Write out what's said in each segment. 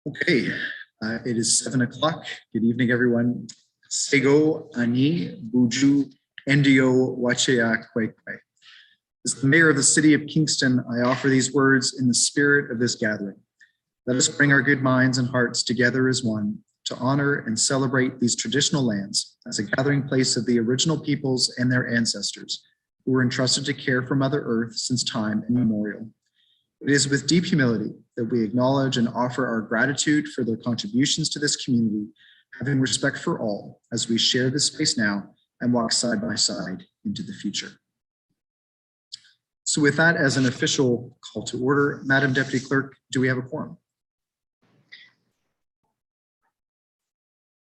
Okay, it is 7 o'clock. Good evening, everyone. Sego ani buju endio wachea kwekwe. As the mayor of the city of Kingston, I offer these words in the spirit of this gathering. Let us bring our good minds and hearts together as one to honor and celebrate these traditional lands as a gathering place of the original peoples and their ancestors who were entrusted to care for Mother Earth since time immemorial. It is with deep humility that we acknowledge and offer our gratitude for their contributions to this community, having respect for all as we share this space now and walk side by side into the future. So with that as an official call to order, Madam Deputy Clerk, do we have a quorum?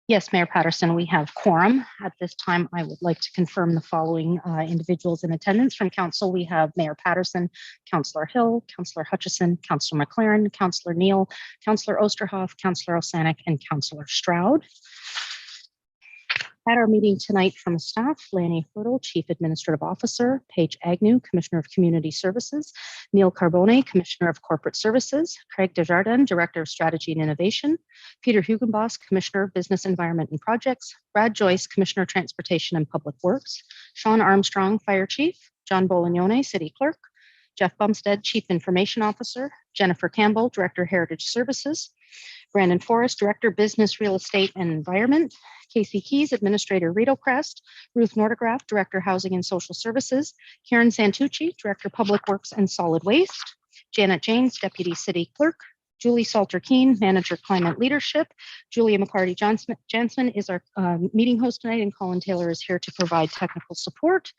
Yes, Mayor Patterson, we have quorum. At this time, I would like to confirm the following individuals in attendance from council. We have Mayor Patterson, Councillor Hill, Councillor Hutchison, Councillor McLaren, Councillor Neal, Councillor Osterhoff, Councillor Osanic, and Councillor Stroud. At our meeting tonight from staff, Lanny Hurdle, Chief Administrative Officer, Paige Agnew, Commissioner of Community Services, Neil Carbone, Commissioner of Corporate Services, Craig Desjardins, Director of Strategy and Innovation, Peter Hugenboss, Commissioner of Business, Environment and Projects, Brad Joyce, Commissioner of Transportation and Public Works, Sean Armstrong, Fire Chief, John Bolignone, City Clerk, Jeff Bumstead, Chief Information Officer, Jennifer Campbell, Director, Heritage Services, Brandon Forrest, Director, Business, Real Estate and Environment, Casey Keys, Administrator, Rito Crest, Ruth Nordegraff, Director, Housing and Social Services, Karen Santucci, Director, Public Works and Solid Waste, Janet James, Deputy City Clerk, Julie Salter-Keene, Manager, Climate Leadership, Julia McCarty-Jansman is our meeting host tonight, and Colin Taylor is here to provide technical support.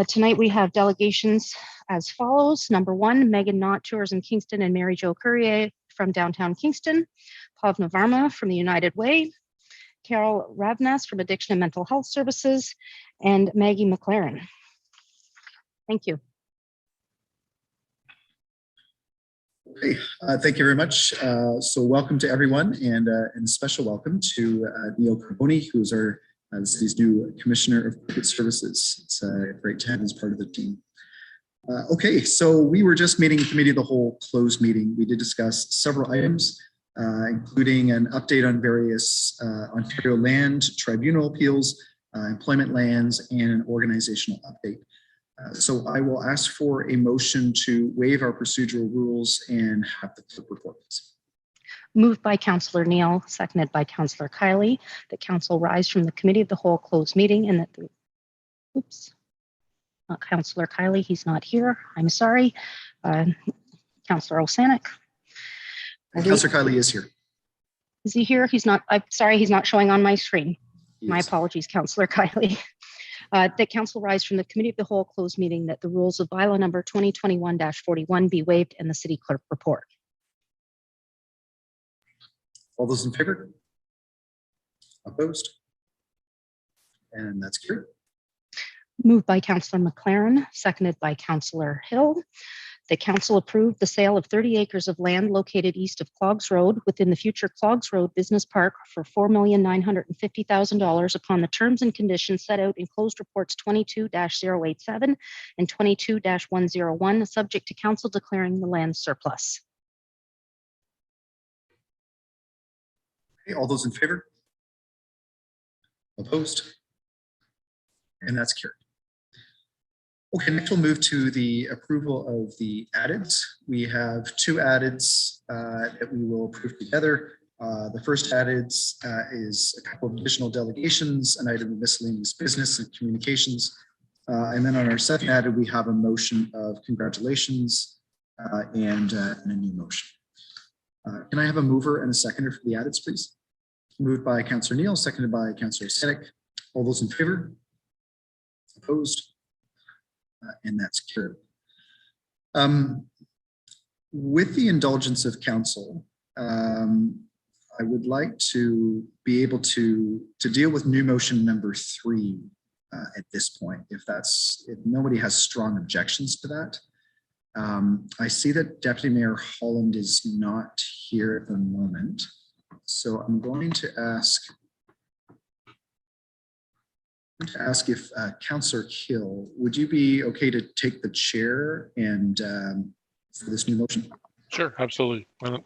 Tonight we have delegations as follows. Number 1, Megan Knott, Tourism Kingston, and Mary Jo Courier from downtown Kingston, Pavna Varma from the United Way, Carol Ravnas from Addiction and Mental Health Services, and Maggie McLaren. Thank you. Okay, thank you very much. So welcome to everyone, and a special welcome to Neil Carbone, who's our city's new Commissioner of Corporate Services. It's great to have him as part of the team. Okay, so we were just meeting Committee of the Whole closed meeting. We did discuss several items, including an update on various Ontario Land Tribunal appeals, employment lands, and an organizational update. So I will ask for a motion to waive our procedural rules and have the clerk report. Moved by Councillor Neal, seconded by Councillor Kiley, that Council rise from the Committee of the Whole closed meeting and that the, not Councillor Kiley, he's not here. I'm sorry. Councillor Osanic. Councillor Kiley is here. Is he here? He's not. I'm sorry, he's not showing on my screen. My apologies, Councillor Kiley. That Council rise from the Committee of the Whole closed meeting that the rules of bylaw number 2021-41 be waived and the City Clerk report. All those in favor? Opposed? And that's carried. Moved by Councillor McLaren, seconded by Councillor Hill. The Council approved the sale of 30 acres of land located east of Clogs Road within the future Clogs Road Business Park for $4,950,000 upon the terms and conditions set out in closed reports 22-087 and 22-101, subject to Council declaring the land surplus. Okay, all those in favor? Opposed? And that's carried. Okay, next we'll move to the approval of the addends. We have 2 addends that we will approve together. The first addends is a couple of additional delegations, an item of miscellaneous business and communications. And then on our second addend, we have a motion of congratulations and a new motion. Can I have a mover and a seconder for the addends, please? Moved by Councillor Neal, seconded by Councillor Osanic. All those in favor? Opposed? And that's carried. With the indulgence of council, I would like to be able to deal with new motion number 3 at this point, if nobody has strong objections to that. I see that Deputy Mayor Holland is not here at the moment, so I'm going to ask if Councillor Hill, would you be okay to take the chair and for this new motion? Sure, absolutely. Why not?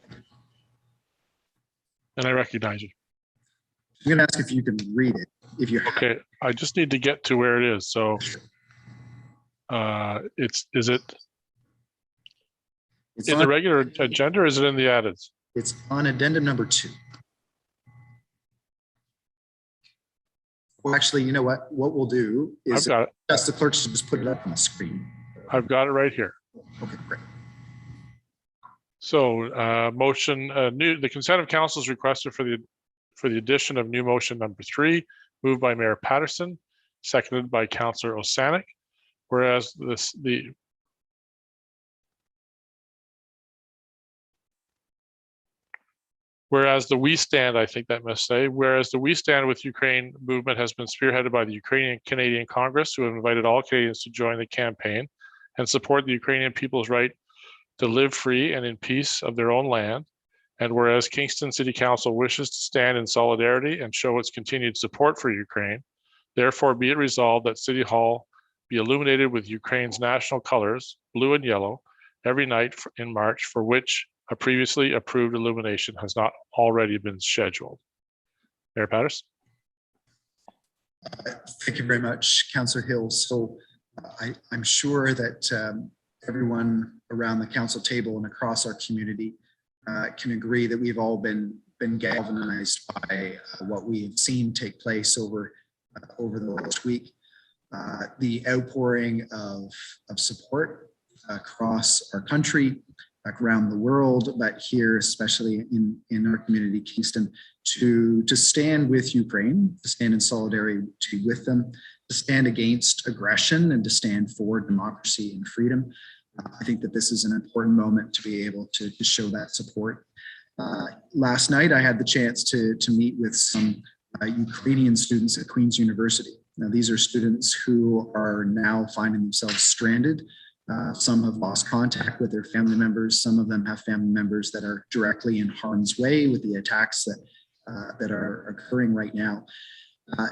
And I recognize you. I'm going to ask if you can read it. If you have. Okay, I just need to get to where it is. So is it It's in on, the regular agenda or is it in the added? it's on addendum number 2. Well, actually, you know what? What we'll do I've is got it. ask the clerks to just put it up on the screen. I've got it right here. Okay, great. So the consent of council is requested for the addition of new motion number 3, moved by Mayor Patterson, seconded by Councillor Osanek. Whereas whereas the We Stand, I think that must say, whereas the We Stand with Ukraine movement has been spearheaded by the Ukrainian Canadian Congress, who have invited all Canadians to join the campaign and support the Ukrainian people's right to live free and in peace of their own land. And whereas Kingston City Council wishes to stand in solidarity and show its continued support for Ukraine, therefore be it resolved that City Hall be illuminated with Ukraine's national colors, blue and yellow, every night in March, for which a previously approved illumination has not already been scheduled. Mayor Patterson. Thank you very much, Councillor Hill. So I'm sure that everyone around the council table and across our community can agree that we've all been galvanized by what we've seen take place over the last week. The outpouring of support across our country, around the world, but here, especially in our community, Kingston, to stand with Ukraine, to stand in solidarity with them, to stand against aggression and to stand for democracy and freedom. I think that this is an important moment to be able to show that support. Last night, I had the chance to meet with some Ukrainian students at Queen's University. Now, these are students who are now finding themselves stranded. Some have lost contact with their family members. Some of them have family members that are directly in harm's way with the attacks that are occurring right now.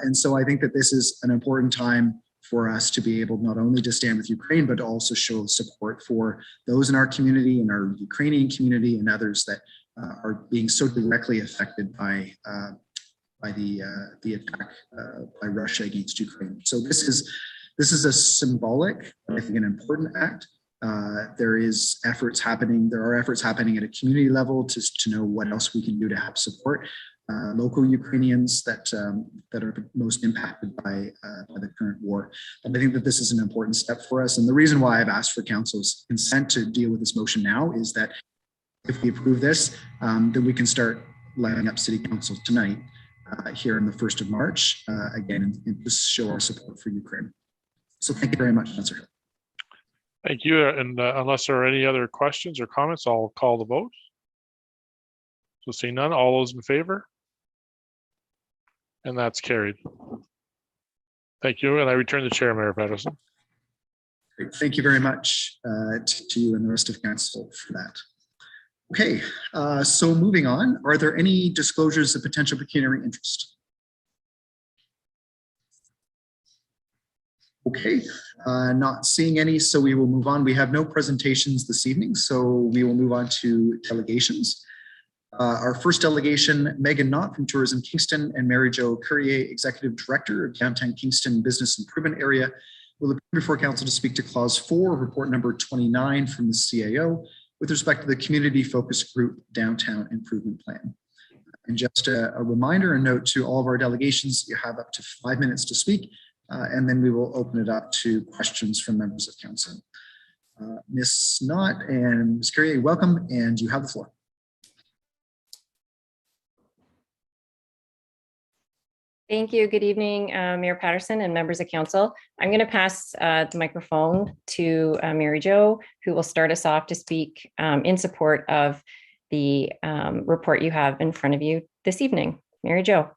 And so I think that this is an important time for us to be able not only to stand with Ukraine, but to also show support for those in our community and our Ukrainian community and others that are being so directly affected by the attack by Russia against Ukraine. So this is a symbolic, I think, an important act. There are efforts happening at a community level to know what else we can do to help support local Ukrainians that are most impacted by the current war. And I think that this is an important step for us. And the reason why I've asked for council's consent to deal with this motion now is that if we approve this, then we can start lining up City Council tonight here on the 1st of March, again, and just show our support for Ukraine. So thank you very much, Councillor Hill. Thank you. And unless there are any other questions or comments, I'll call the vote. So seeing none, all those in favor? And that's carried. Thank you. And I return the chair, Mayor Patterson. Great. Thank you very much to you and the rest of council for that. Okay, so moving on, are there any disclosures of potential pecuniary interest? Okay, not seeing any, so we will move on. We have no presentations this evening, so we will move on to delegations. Our first delegation, Megan Knott from Tourism Kingston and Mary Jo Courier, Executive Director of Downtown Kingston Business Improvement Area, will appear before council to speak to clause 4, report number 29 from the CAO with respect to the Community Focus Group Downtown Improvement Plan. And just a reminder and note to all of our delegations, you have up to 5 minutes to speak, and then we will open it up to questions from members of council. Ms. Knott and Ms. Courier, welcome, and you have the floor. Thank you. Good evening, Mayor Patterson and members of council. I'm going to pass the microphone to Mary Jo, who will start us off to speak in support of the report you have in front of you this evening. Mary Jo.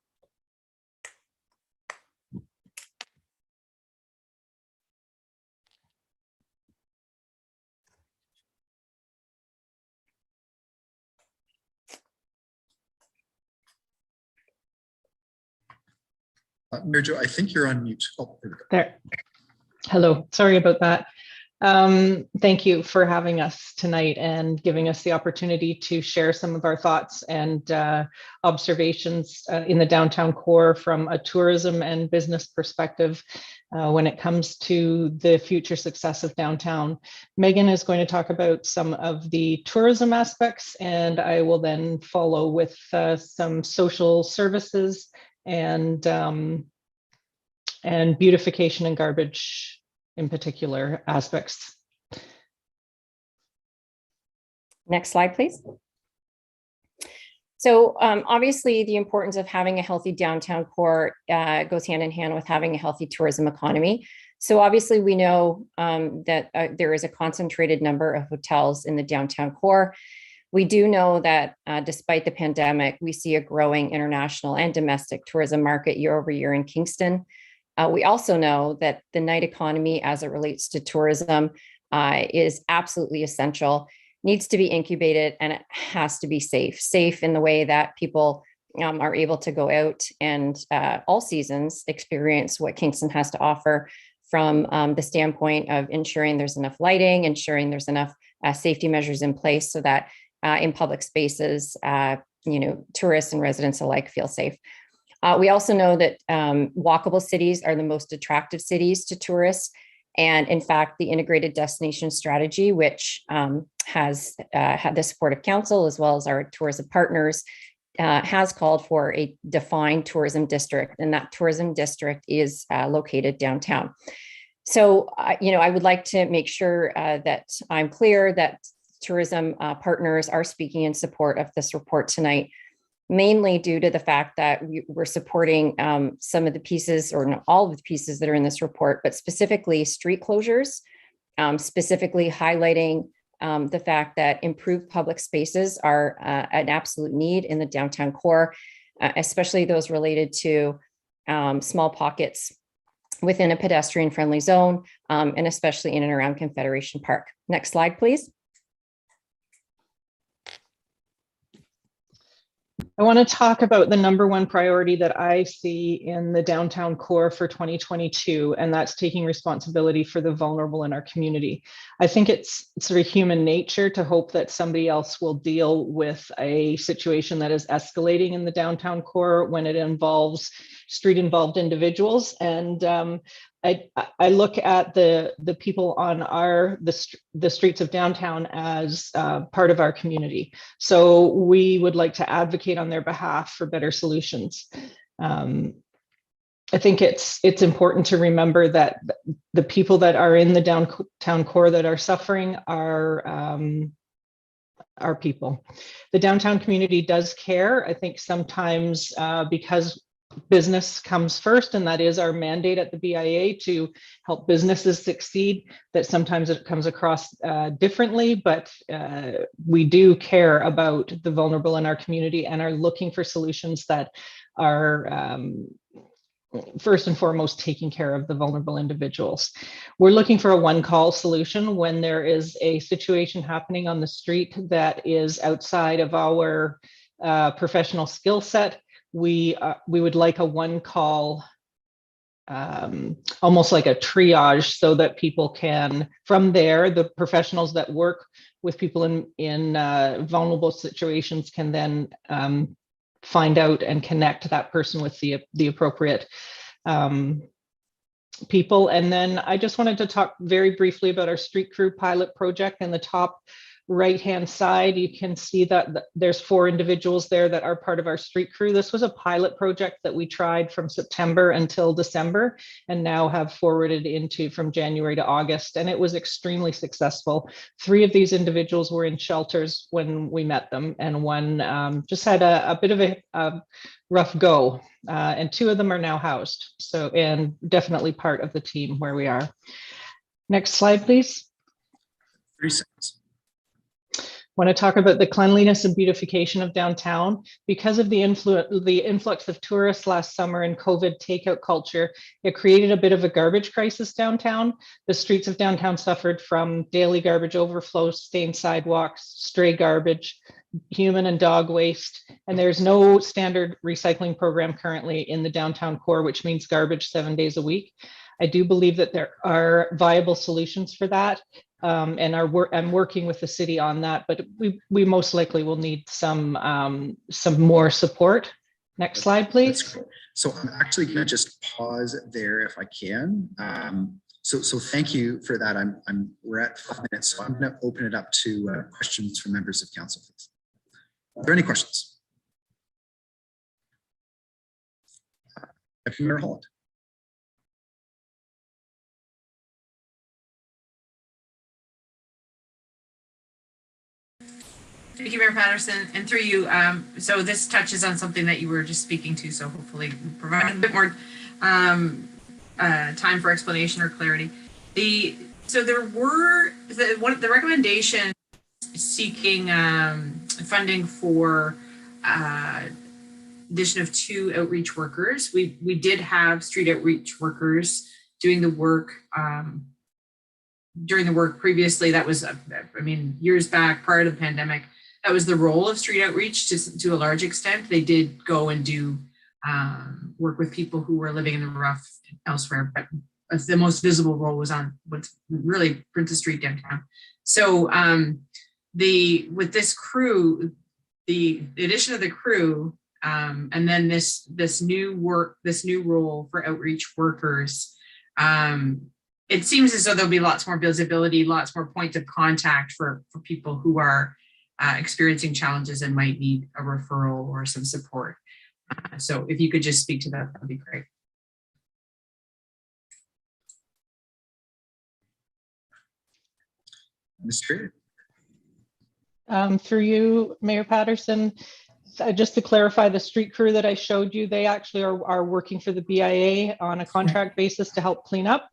Mary Jo, I think you're on mute. Oh, there we go. There. Hello, sorry about that. Thank you for having us tonight and giving us the opportunity to share some of our thoughts and observations in the downtown core from a tourism and business perspective when it comes to the future success of downtown. Megan is going to talk about some of the tourism aspects, and I will then follow with some social services and beautification and garbage in particular aspects. Next slide, please. So obviously the importance of having a healthy downtown core goes hand in hand with having a healthy tourism economy. So obviously we know that there is a concentrated number of hotels in the downtown core. We do know that despite the pandemic, we see a growing international and domestic tourism market year over year in Kingston. We also know that the night economy as it relates to tourism is absolutely essential, needs to be incubated, and it has to be safe in the way that people are able to go out and all seasons experience what Kingston has to offer from the standpoint of ensuring there's enough lighting, ensuring there's enough safety measures in place so that in public spaces, tourists and residents alike feel safe. We also know that walkable cities are the most attractive cities to tourists. And in fact, the integrated destination strategy, which has had the support of council as well as our tourism partners, has called for a defined tourism district, and that tourism district is located downtown. So, I would like to make sure that I'm clear that tourism partners are speaking in support of this report tonight, mainly due to the fact that we're supporting some of the pieces, or not all of the pieces that are in this report, but specifically street closures, specifically highlighting the fact that improved public spaces are an absolute need in the downtown core, especially those related to small pockets within a pedestrian-friendly zone, and especially in and around Confederation Park. Next slide, please. I want to talk about the number one priority that I see in the downtown core for 2022, and that's taking responsibility for the vulnerable in our community. I think it's sort of human nature to hope that somebody else will deal with a situation that is escalating in the downtown core when it involves street-involved individuals. And I look at the people on the streets of downtown as part of our community. So we would like to advocate on their behalf for better solutions. I think it's important to remember that the people that are in the downtown core that are suffering are people. The downtown community does care. I think sometimes because business comes first, and that is our mandate at the BIA to help businesses succeed, that sometimes it comes across differently, but we do care about the vulnerable in our community and are looking for solutions that are first and foremost taking care of the vulnerable individuals. We're looking for a one-call solution when there is a situation happening on the street that is outside of our professional skill set. We would like a one-call, almost like a triage, so that people can, from there, the professionals that work with people in vulnerable situations can then find out and connect that person with the appropriate people. And then I just wanted to talk very briefly about our street crew pilot project. In the top right-hand side, you can see that there's 4 individuals there that are part of our street crew. This was a pilot project that we tried from September until December, and now have forwarded into from January to August, and it was extremely successful. 3 of these individuals were in shelters when we met them, and 1 just had a bit of a rough go, and 2 of them are now housed, so, and definitely part of the team where we are. Next slide, please. 3 seconds. Want to talk about the cleanliness and beautification of downtown. Because of the influx of tourists last summer and COVID takeout culture, it created a bit of a garbage crisis downtown. The streets of downtown suffered from daily garbage overflow, stained sidewalks, stray garbage, human and dog waste, and there's no standard recycling program currently in the downtown core, which means garbage 7 days a week. I do believe that there are viable solutions for that, and I'm working with the city on that, but we most likely will need some more support. Next slide, That's please. great. So I'm actually going to just pause there if I can. So thank you for that. We're at 5 minutes, so I'm going to open it up to questions from members of council, please. Are there any questions? Deputy Mayor Holland. Thank you, Mayor Patterson, and through you. So this touches on something that you were just speaking to, so hopefully provide a bit more time for explanation or clarity. So there were the recommendation seeking funding for addition of 2 outreach workers. We did have street outreach workers doing the work during the work previously. That was, years back prior to the pandemic. That was the role of street outreach to a large extent. They did go and do work with people who were living in the rough elsewhere, but the most visible role was on what's really Princess Street downtown. So with this crew, the addition of the crew, and then this new role for outreach workers, it seems as though there'll be lots more visibility, lots more points of contact for people who are experiencing challenges and might need a referral or some support. So if you could just speak to that, that'd be great. Mr. Through you, Mayor Patterson, just to clarify, the street crew that I showed you, they actually are working for the BIA on a contract basis to help clean up.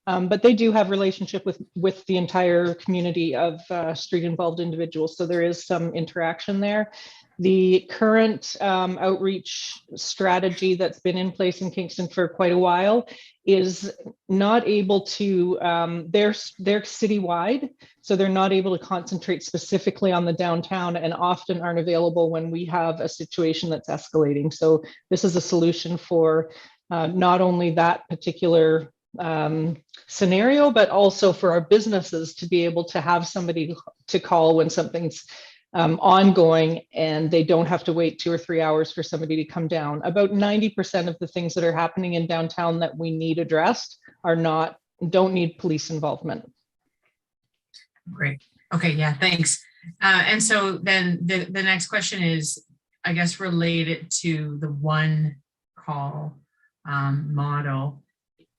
But they do have relationship with the entire community of street involved individuals. So there is some interaction there. The current outreach strategy that's been in place in Kingston for quite a while is not able to, they're citywide, so they're not able to concentrate specifically on the downtown and often aren't available when we have a situation that's escalating. So this is a solution for not only that particular scenario, but also for our businesses to be able to have somebody to call when something's ongoing and they don't have to wait 2 or 3 hours for somebody to come down. About 90% of the things that are happening in downtown that we need addressed don't need police involvement. Great. Okay. Yeah. Thanks. And so then the next question is, I guess, related to the one call model.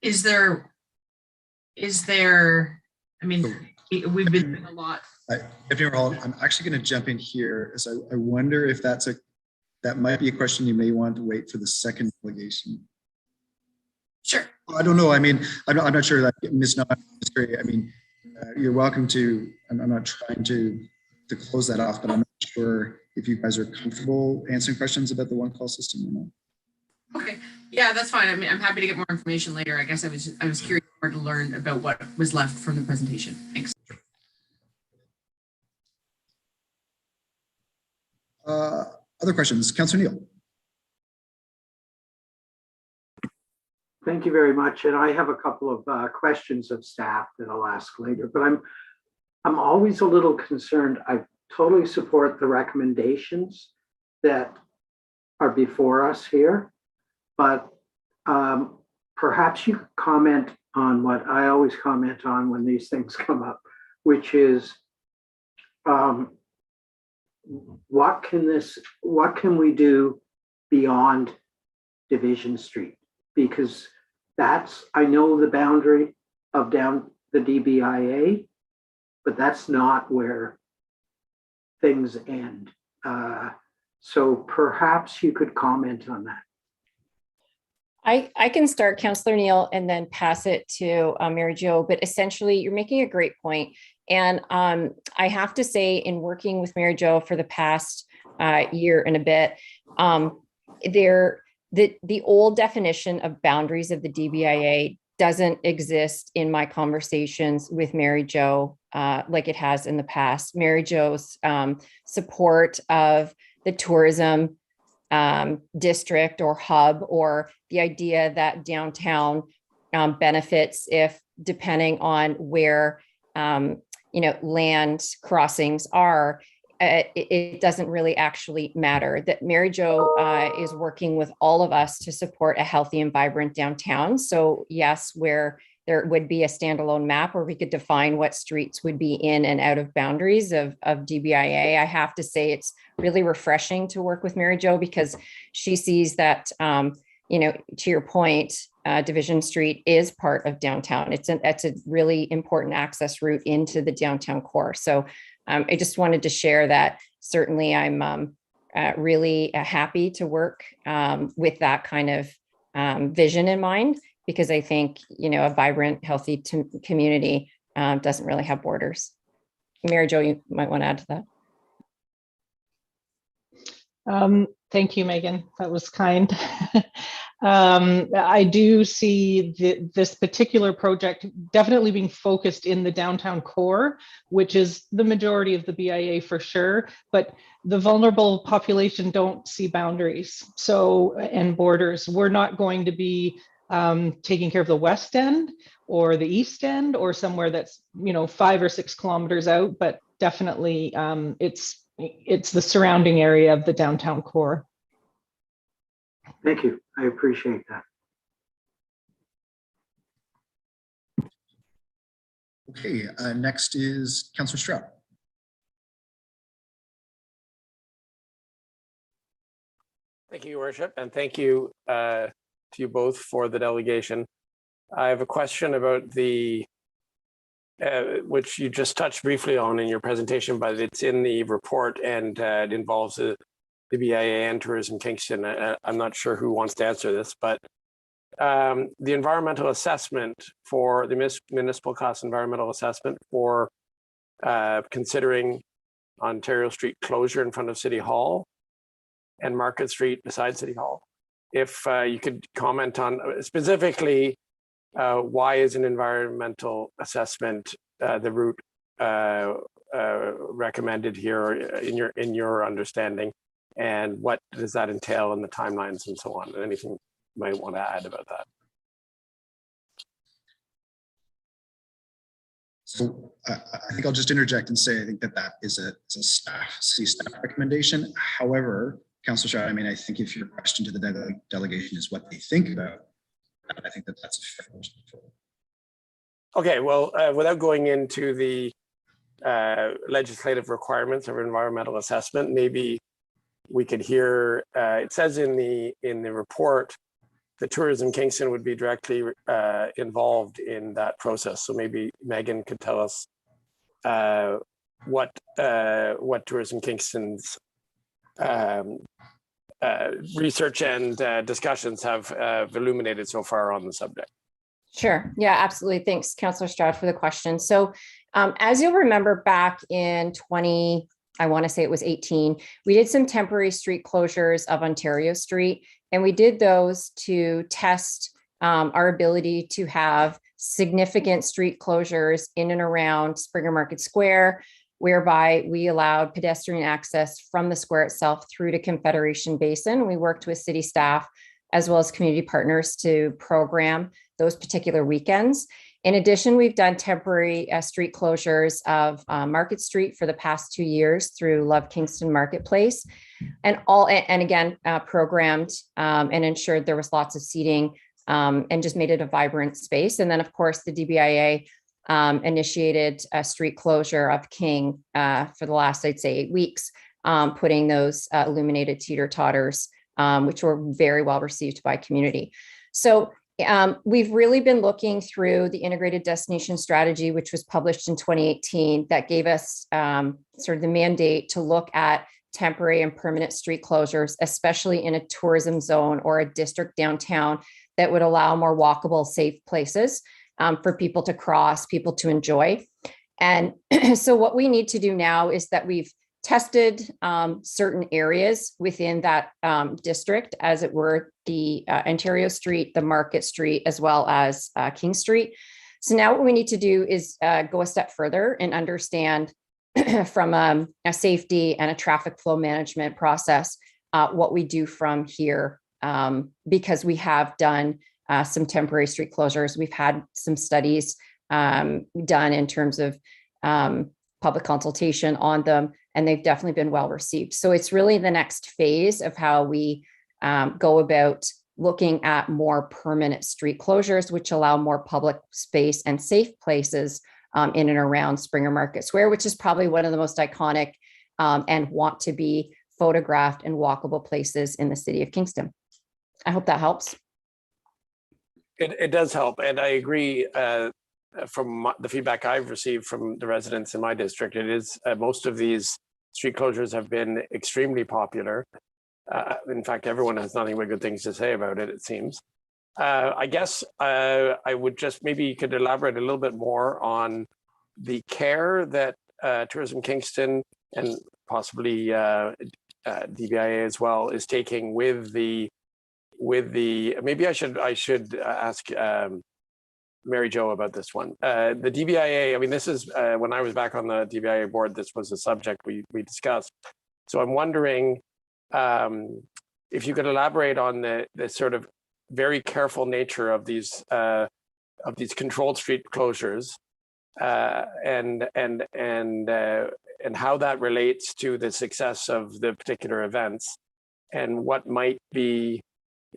Is there, I mean, we've been doing a lot. I'm actually going to jump in here, as I wonder if that might be a question you may want to wait for the second delegation. Sure. I don't know. I mean, I'm not sure that Ms. Knott, I mean, you're welcome to, I'm not trying to close that off, but I'm not sure if you guys are comfortable answering questions about the one call system or not. Okay. Yeah, that's fine. I mean, I'm happy to get more information later. I guess I was curious more to learn about what was left from the presentation. Thanks. Other questions? Councillor Neal. Thank you very much. And I have a couple of questions of staff that I'll ask later, but I'm always a little concerned. I totally support the recommendations that are before us here, but perhaps you could comment on what I always comment on when these things come up, which is what can we do beyond Division Street? Because I know the boundary of down the DBIA, but that's not where things end. So perhaps you could comment on that. I can start, Councillor Neal, and then pass it to Mary Jo, but essentially you're making a great point. And I have to say, in working with Mary Jo for the past year and a bit, the old definition of boundaries of the DBIA doesn't exist in my conversations with Mary Jo like it has in the past. Mary Jo's support of the tourism district or hub, or the idea that downtown benefits if, depending on where, land crossings are, it doesn't really actually matter. That Mary Jo is working with all of us to support a healthy and vibrant downtown. So yes, where there would be a standalone map where we could define what streets would be in and out of boundaries of DBIA. I have to say it's really refreshing to work with Mary Jo, because she sees that, to your point, Division Street is part of downtown. It's a really important access route into the downtown core. So I just wanted to share that. Certainly, I'm really happy to work with that kind of vision in mind, because I think, a vibrant, healthy community doesn't really have borders. Mary Jo, you might want to add to that. Thank you, Megan. That was kind. I do see this particular project definitely being focused in the downtown core, which is the majority of the BIA for sure, but the vulnerable population don't see boundaries and borders. We're not going to be taking care of the West End or the East End or somewhere that's 5 or 6 kilometers out, but definitely it's the surrounding area of the downtown core. Thank you. I appreciate that. Okay, next is Councillor Stroud. Thank you, Your Worship, and thank you to you both for the delegation. I have a question about the, which you just touched briefly on in your presentation, but it's in the report, and it involves the BIA and Tourism Kingston. I'm not sure who wants to answer this, but the environmental assessment for the municipal cost environmental assessment for considering Ontario Street closure in front of City Hall and Market Street beside City Hall. If you could comment on specifically why is an environmental assessment the route recommended here in your understanding, and what does that entail in the timelines and so on? Anything you might want to add about that? So I think I'll just interject and say I think that is a city staff recommendation. However, Councillor Stroud, I think if your question to the delegation is what they think about, I think that's a fair question. Okay, well, without going into the legislative requirements of environmental assessment, maybe we could hear, it says in the report that Tourism Kingston would be directly involved in that process. So maybe Megan could tell us what Tourism Kingston's research and discussions have illuminated so far on the subject. Sure. Yeah, absolutely. Thanks, Councillor Stroud, for the question. So as you'll remember, back in I want to say it was 18, we did some temporary street closures of Ontario Street, and we did those to test our ability to have significant street closures in and around Springer Market Square, whereby we allowed pedestrian access from the square itself through to Confederation Basin. We worked with city staff as well as community partners to program those particular weekends. In addition, we've done temporary street closures of Market Street for the past 2 years through Love Kingston Marketplace, and again, programmed and ensured there was lots of seating and just made it a vibrant space. And then, of course, the DBIA initiated a street closure of King for the last, I'd say, 8 weeks, putting those illuminated teeter-totters, which were very well received by community. So we've really been looking through the integrated destination strategy, which was published in 2018, that gave us sort of the mandate to look at temporary and permanent street closures, especially in a tourism zone or a district downtown that would allow more walkable, safe places for people to cross, people to enjoy. And so what we need to do now is that we've tested certain areas within that district, as it were, the Ontario Street, the Market Street, as well as King Street. So now what we need to do is go a step further and understand from a safety and a traffic flow management process what we do from here, because we have done some temporary street closures. We've had some studies done in terms of public consultation on them, and they've definitely been well received. So it's really the next phase of how we go about looking at more permanent street closures, which allow more public space and safe places in and around Springer Market Square, which is probably one of the most iconic and want to be photographed and walkable places in the city of Kingston. I hope that helps. It does help. And I agree from the feedback I've received from the residents in my district, it is most of these street closures have been extremely popular. In fact, everyone has nothing but good things to say about it, it seems. I guess I would just, maybe you could elaborate a little bit more on the care that Tourism Kingston and possibly DBIA as well is taking with the, maybe I should ask Mary Jo about this one. The DBIA, I mean, this is, when I was back on the DBIA board, this was a subject we discussed. So I'm wondering if you could elaborate on the sort of very careful nature of these controlled street closures and how that relates to the success of the particular events, and what might be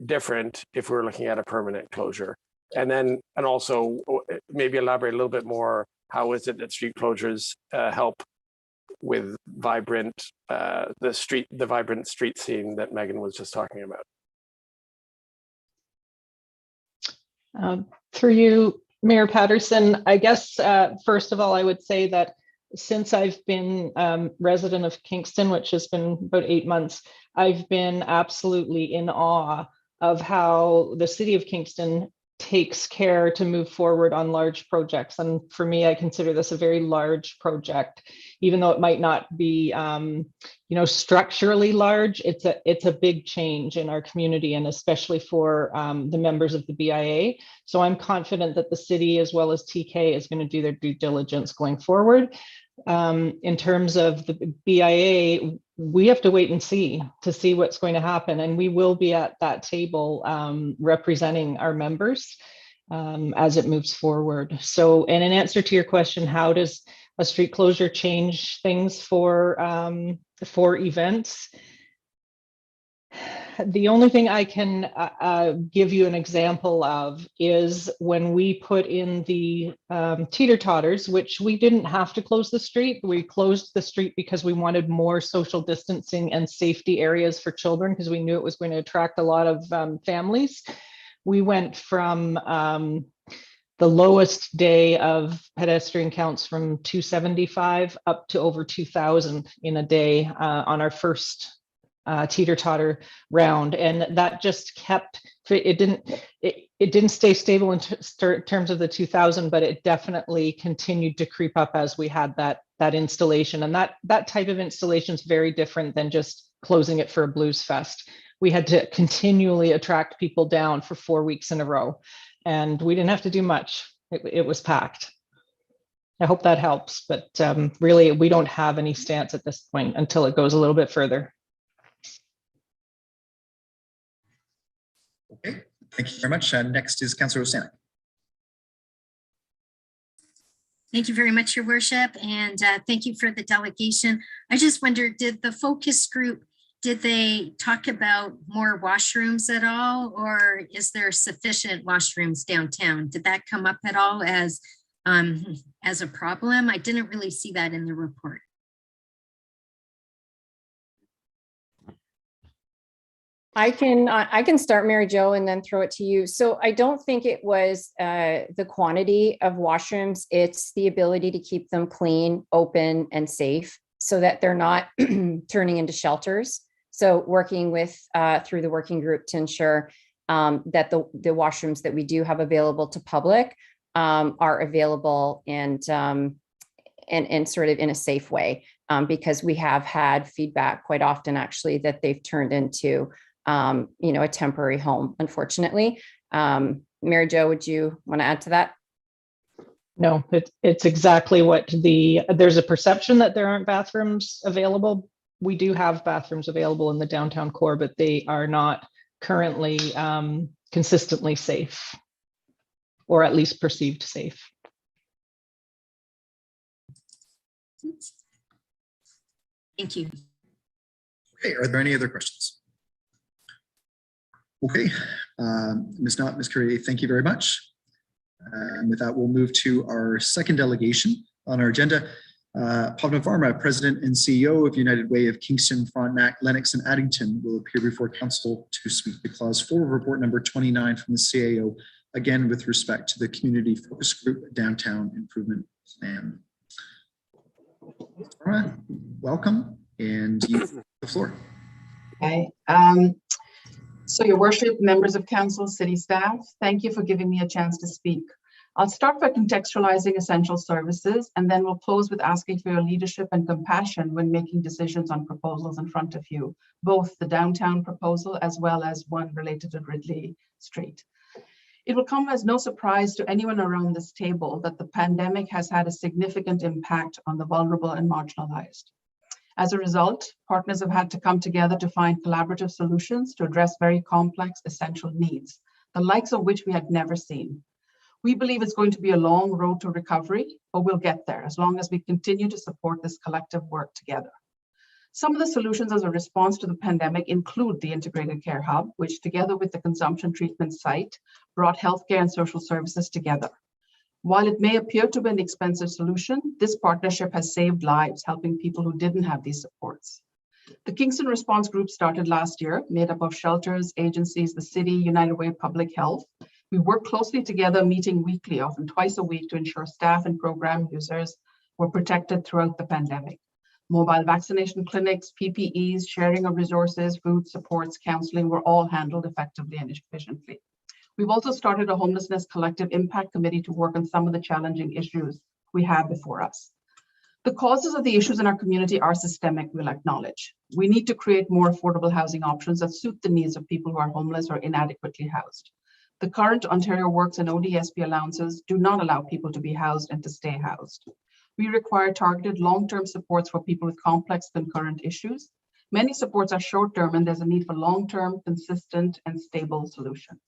different if we're looking at a permanent closure. And also maybe elaborate a little bit more, how is it that street closures help with vibrant the vibrant street scene that Megan was just talking about? Through you, Mayor Patterson, I guess first of all, I would say that since I've been resident of Kingston, which has been about 8 months, I've been absolutely in awe of how the city of Kingston takes care to move forward on large projects. And for me, I consider this a very large project, even though it might not be, structurally large. It's a big change in our community, and especially for the members of the BIA. So I'm confident that the city, as well as TK, is going to do their due diligence going forward. In terms of the BIA, we have to wait and see what's going to happen, and we will be at that table representing our members as it moves forward. So, and in answer to your question, how does a street closure change things for events? The only thing I can give you an example of is when we put in the teeter-totters, which we didn't have to close the street. We closed the street because we wanted more social distancing and safety areas for children, because we knew it was going to attract a lot of families. We went from the lowest day of pedestrian counts from 275 up to over 2,000 in a day on our first teeter-totter round, and that just kept, it didn't stay stable in terms of the 2000, but it definitely continued to creep up as we had that installation. And that type of installation is very different than just closing it for a blues fest. We had to continually attract people down for 4 weeks in a row, and we didn't have to do much. It was packed. I hope that helps, but really we don't have any stance at this point until it goes a little bit further. Okay, thank you very much. Next is Councillor Osanek. Thank you very much, Your Worship, and thank you for the delegation. I just wondered, did the focus group, did they talk about more washrooms at all, or is there sufficient washrooms downtown? Did that come up at all as a problem? I didn't really see that in the report. I can start, Mary Jo, and then throw it to you. So I don't think it was the quantity of washrooms. It's the ability to keep them clean, open, and safe so that they're not turning into shelters. So working with through the working group to ensure that the washrooms that we do have available to public are available and sort of in a safe way, because we have had feedback quite often actually that they've turned into a temporary home, unfortunately. Mary Jo, would you want to add to that? No, it's exactly what there's a perception that there aren't bathrooms available. We do have bathrooms available in the downtown core, but they are not currently consistently safe, or at least perceived safe. Thank you. Okay, are there any other questions? Okay, Ms. Knott, Ms. Currier, thank you very much. And with that, we'll move to our second delegation on our agenda. Pavna Varma, President and CEO of United Way of Kingston, Frontenac, Lennox, and Addington, will appear before Council to speak to Clause 4 of Report Number 29 from the CAO, again with respect to the Community Focus Group Downtown Improvement Plan. Varma, welcome, and you have the floor. Okay. So your worship, members of council, city staff, thank you for giving me a chance to speak. I'll start by contextualizing essential services, and then we'll close with asking for your leadership and compassion when making decisions on proposals in front of you, both the downtown proposal as well as one related to Ridley Street. It will come as no surprise to anyone around this table that the pandemic has had a significant impact on the vulnerable and marginalized. As a result, partners have had to come together to find collaborative solutions to address very complex essential needs, the likes of which we had never seen. We believe it's going to be a long road to recovery, but we'll get there as long as we continue to support this collective work together. Some of the solutions as a response to the pandemic include the Integrated Care Hub, which together with the Consumption Treatment Site, brought healthcare and social services together. While it may appear to be an expensive solution, this partnership has saved lives, helping people who didn't have these supports. The Kingston Response Group started last year, made up of shelters, agencies, the city, United Way Public Health. We work closely together, meeting weekly, often twice a week, to ensure staff and program users were protected throughout the pandemic. Mobile vaccination clinics, PPEs, sharing of resources, food supports, counseling were all handled effectively and efficiently. We've also started a homelessness collective impact committee to work on some of the challenging issues we have before us. The causes of the issues in our community are systemic, we'll acknowledge. We need to create more affordable housing options that suit the needs of people who are homeless or inadequately housed. The current Ontario Works and ODSP allowances do not allow people to be housed and to stay housed. We require targeted long-term supports for people with complex concurrent issues. Many supports are short-term, and there's a need for long-term, consistent, and stable solutions.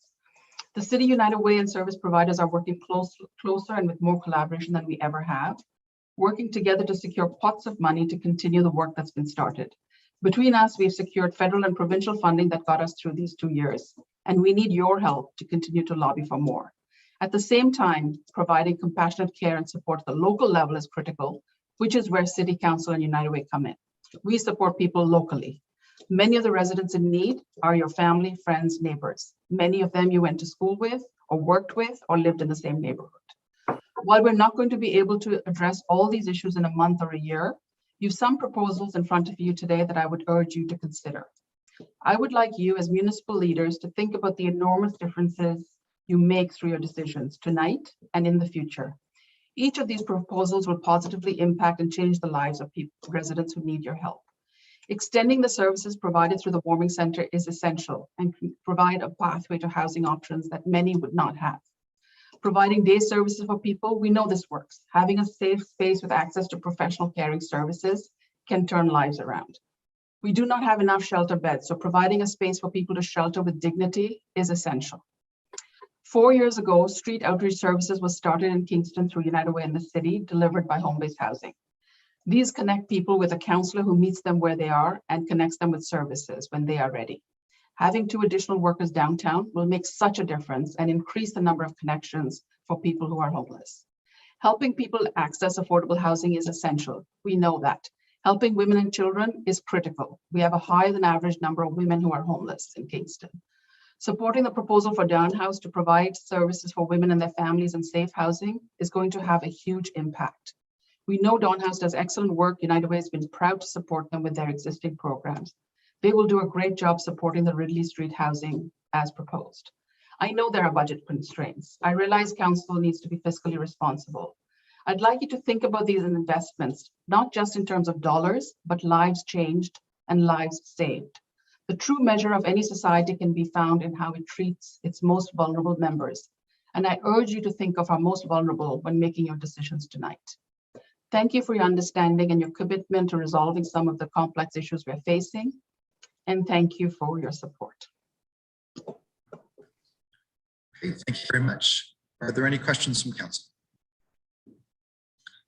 The City United Way and service providers are working closer and with more collaboration than we ever have, working together to secure pots of money to continue the work that's been started. Between us, we've secured federal and provincial funding that got us through these 2 years, and we need your help to continue to lobby for more. At the same time, providing compassionate care and support at the local level is critical, which is where City Council and United Way come in. We support people locally. Many of the residents in need are your family, friends, neighbors. Many of them you went to school with, or worked with, or lived in the same neighborhood. While we're not going to be able to address all these issues in a month or a year, you've some proposals in front of you today that I would urge you to consider. I would like you as municipal leaders to think about the enormous differences you make through your decisions tonight and in the future. Each of these proposals will positively impact and change the lives of residents who need your help. Extending the services provided through the warming center is essential and can provide a pathway to housing options that many would not have. Providing day services for people, we know this works. Having a safe space with access to professional caring services can turn lives around. We do not have enough shelter beds, so providing a space for people to shelter with dignity is essential. 4 years ago, street outreach services was started in Kingston through United Way in the city, delivered by home-based housing. These connect people with a counselor who meets them where they are and connects them with services when they are ready. Having 2 additional workers downtown will make such a difference and increase the number of connections for people who are homeless. Helping people access affordable housing is essential. We know that. Helping women and children is critical. We have a higher than average number of women who are homeless in Kingston. Supporting the proposal for Downhouse to provide services for women and their families in safe housing is going to have a huge impact. We know Downhouse does excellent work. United Way has been proud to support them with their existing programs. They will do a great job supporting the Ridley Street housing as proposed. I know there are budget constraints. I realize council needs to be fiscally responsible. I'd like you to think about these investments, not just in terms of dollars, but lives changed and lives saved. The true measure of any society can be found in how it treats its most vulnerable members. And I urge you to think of our most vulnerable when making your decisions tonight. Thank you for your understanding and your commitment to resolving some of the complex issues we're facing. And thank you for your support. Okay, thank you very much. Are there any questions from council?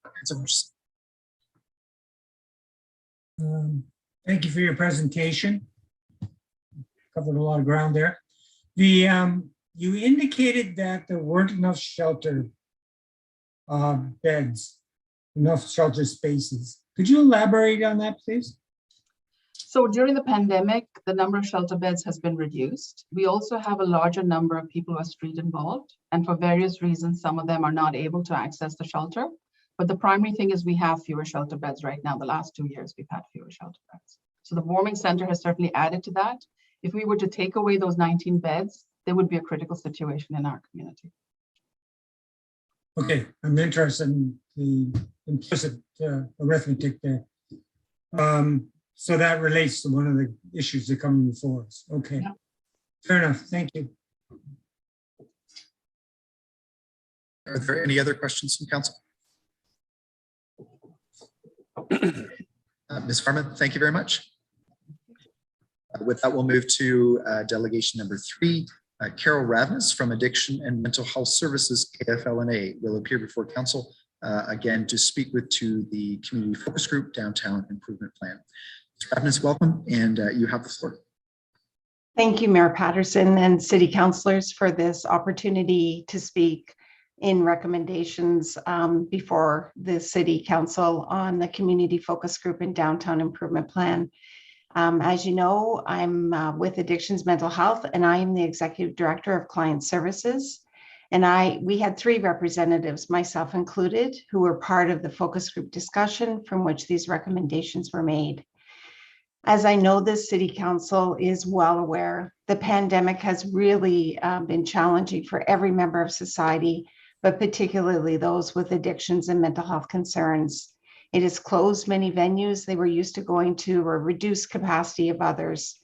Councilors? Thank you for your presentation. Covered a lot of ground there. You indicated that there weren't enough shelter beds, enough shelter spaces. Could you elaborate on that, please? So during the pandemic, the number of shelter beds has been reduced. We also have a larger number of people who are street involved, and for various reasons, some of them are not able to access the shelter. But the primary thing is we have fewer shelter beds right now. The last 2 years, we've had fewer shelter beds. So the warming center has certainly added to that. If we were to take away those 19 beds, there would be a critical situation in our community. Okay, I'm interested in the implicit arithmetic there. So that relates to one of the issues that come before us. Okay, yeah. Fair enough. Thank you. Are there any other questions from council? Ms. Harmon, thank you very much. With that, we'll move to delegation number 3. Carol Ravnes from Addiction and Mental Health Services, KFLNA, will appear before council again to speak to the Community Focus Group Downtown Improvement Plan. Ms. Ravnes, welcome, and you have the floor. Thank you, Mayor Patterson and City Councilors, for this opportunity to speak in recommendations before the City Council on the Community Focus Group and Downtown Improvement Plan. As you know, I'm with Addictions Mental Health, and I am the Executive Director of Client Services. And we had 3 representatives, myself included, who were part of the focus group discussion from which these recommendations were made. As I know, this City Council is well aware, the pandemic has really been challenging for every member of society, but particularly those with addictions and mental health concerns. It has closed many venues they were used to going to or reduced capacity of others.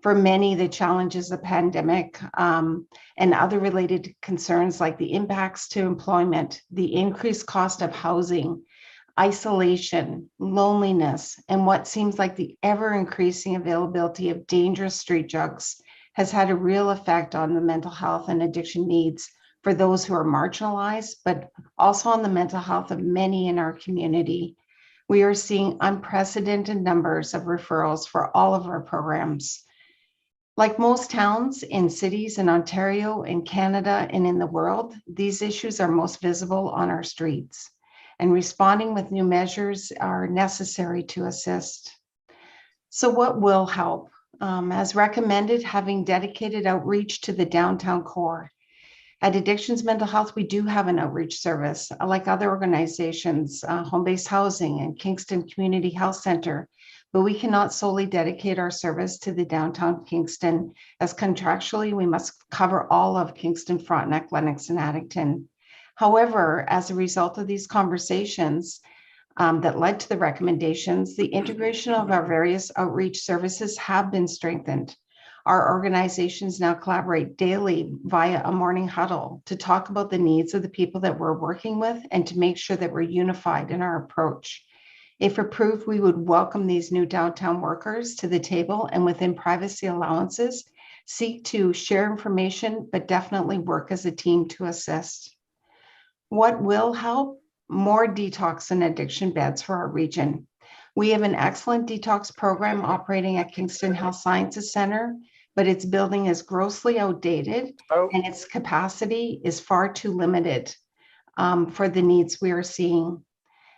For many, the challenges of the pandemic and other related concerns like the impacts to employment, the increased cost of housing, isolation, loneliness, and what seems like the ever-increasing availability of dangerous street drugs has had a real effect on the mental health and addiction needs for those who are marginalized, but also on the mental health of many in our community. We are seeing unprecedented numbers of referrals for all of our programs. Like most towns and cities in Ontario, in Canada, and in the world, these issues are most visible on our streets, and responding with new measures are necessary to assist. So what will help? As recommended, having dedicated outreach to the downtown core. At Addictions Mental Health, we do have an outreach service, like other organizations, Home-Based Housing and Kingston Community Health Center, but we cannot solely dedicate our service to the downtown Kingston, as contractually we must cover all of Kingston, Frontenac, Lennox, and Addington. However, as a result of these conversations that led to the recommendations, the integration of our various outreach services have been strengthened. Our organizations now collaborate daily via a morning huddle to talk about the needs of the people that we're working with and to make sure that we're unified in our approach. If approved, we would welcome these new downtown workers to the table and within privacy allowances, seek to share information, but definitely work as a team to assist. What will help? More detox and addiction beds for our region. We have an excellent detox program operating at Kingston Health Sciences Center, but its building is grossly outdated and its capacity is far too limited for the needs we are seeing.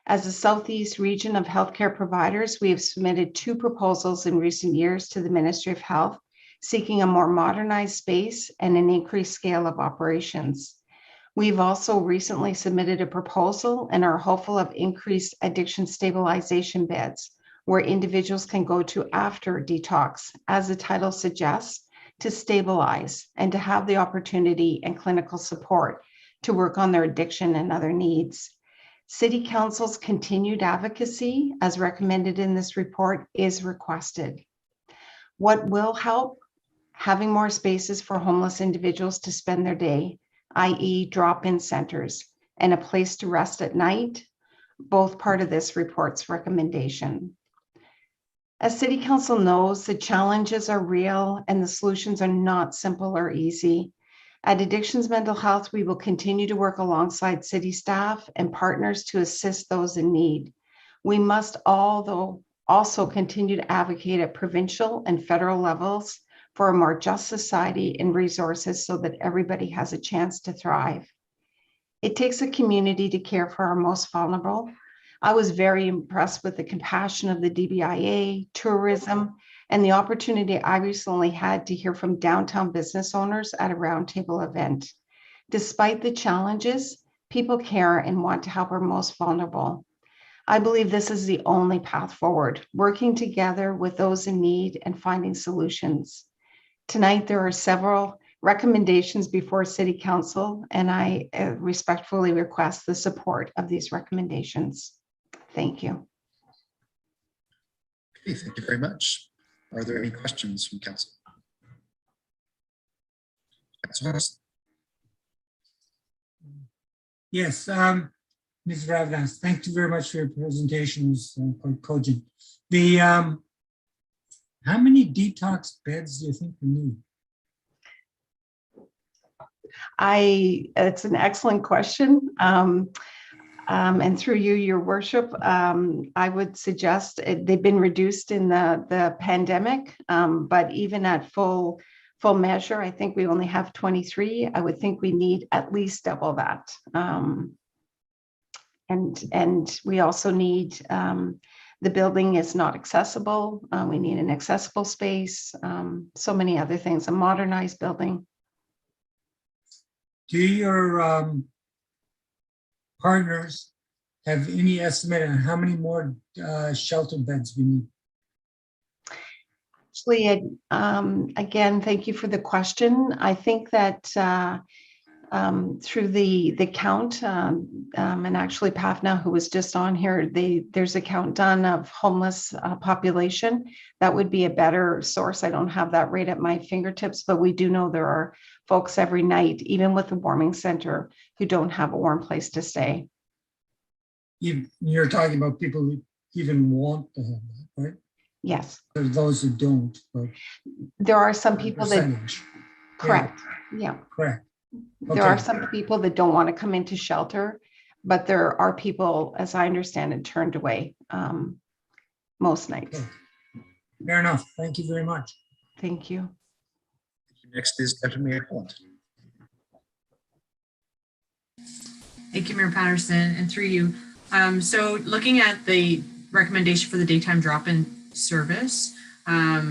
As a Southeast region of healthcare providers, we have submitted 2 proposals in recent years to the Ministry of Health, seeking a more modernized space and an increased scale of operations. We've also recently submitted a proposal and are hopeful of increased addiction stabilization beds, where individuals can go to after detox, as the title suggests, to stabilize and to have the opportunity and clinical support to work on their addiction and other needs. City Council's continued advocacy, as recommended in this report, is requested. What will help? Having more spaces for homeless individuals to spend their day, i.e. drop-in centers, and a place to rest at night, both part of this report's recommendation. As City Council knows, the challenges are real and the solutions are not simple or easy. At Addictions Mental Health, we will continue to work alongside city staff and partners to assist those in need. We must also continue to advocate at provincial and federal levels for a more just society and resources so that everybody has a chance to thrive. It takes a community to care for our most vulnerable. I was very impressed with the compassion of the DBIA, tourism, and the opportunity I recently had to hear from downtown business owners at a roundtable event. Despite the challenges, people care and want to help our most vulnerable. I believe this is the only path forward, working together with those in need and finding solutions. Tonight, there are several recommendations before City Council, and I respectfully request the support of these recommendations. Thank you. Okay, thank you very much. Are there any questions from council? Councilor House? Yes, Ms. Ravnas, thank you very much for your presentation. It was quite cogent. The how many detox beds do you think we need? It's an excellent question. And through you, your worship, I would suggest they've been reduced in the pandemic, but even at full measure, I think we only have 23. I would think we need at least double that. And we also need, the building is not accessible. We need an accessible space, so many other things, a modernized building. Do your partners have any estimate on how many more shelter beds we need? Actually, again, thank you for the question. I think that through the count, and actually Pafna, who was just on here, there's a count done of homeless population. That would be a better source. I don't have that right at my fingertips, but we do know there are folks every night, even with the warming center, who don't have a warm place to stay. You're talking about people who even want to have that, right? Yes. There's those who don't, but there are some people that, correct. Yeah. Correct. Okay. There are some people that don't want to come into shelter, but there are people, as I understand it, turned away most nights. Okay. Fair enough. Thank you very much. Thank you. Next is Deputy Mayor Holland. Thank you, Mayor Patterson, and through you. So looking at the recommendation for the daytime drop-in service, I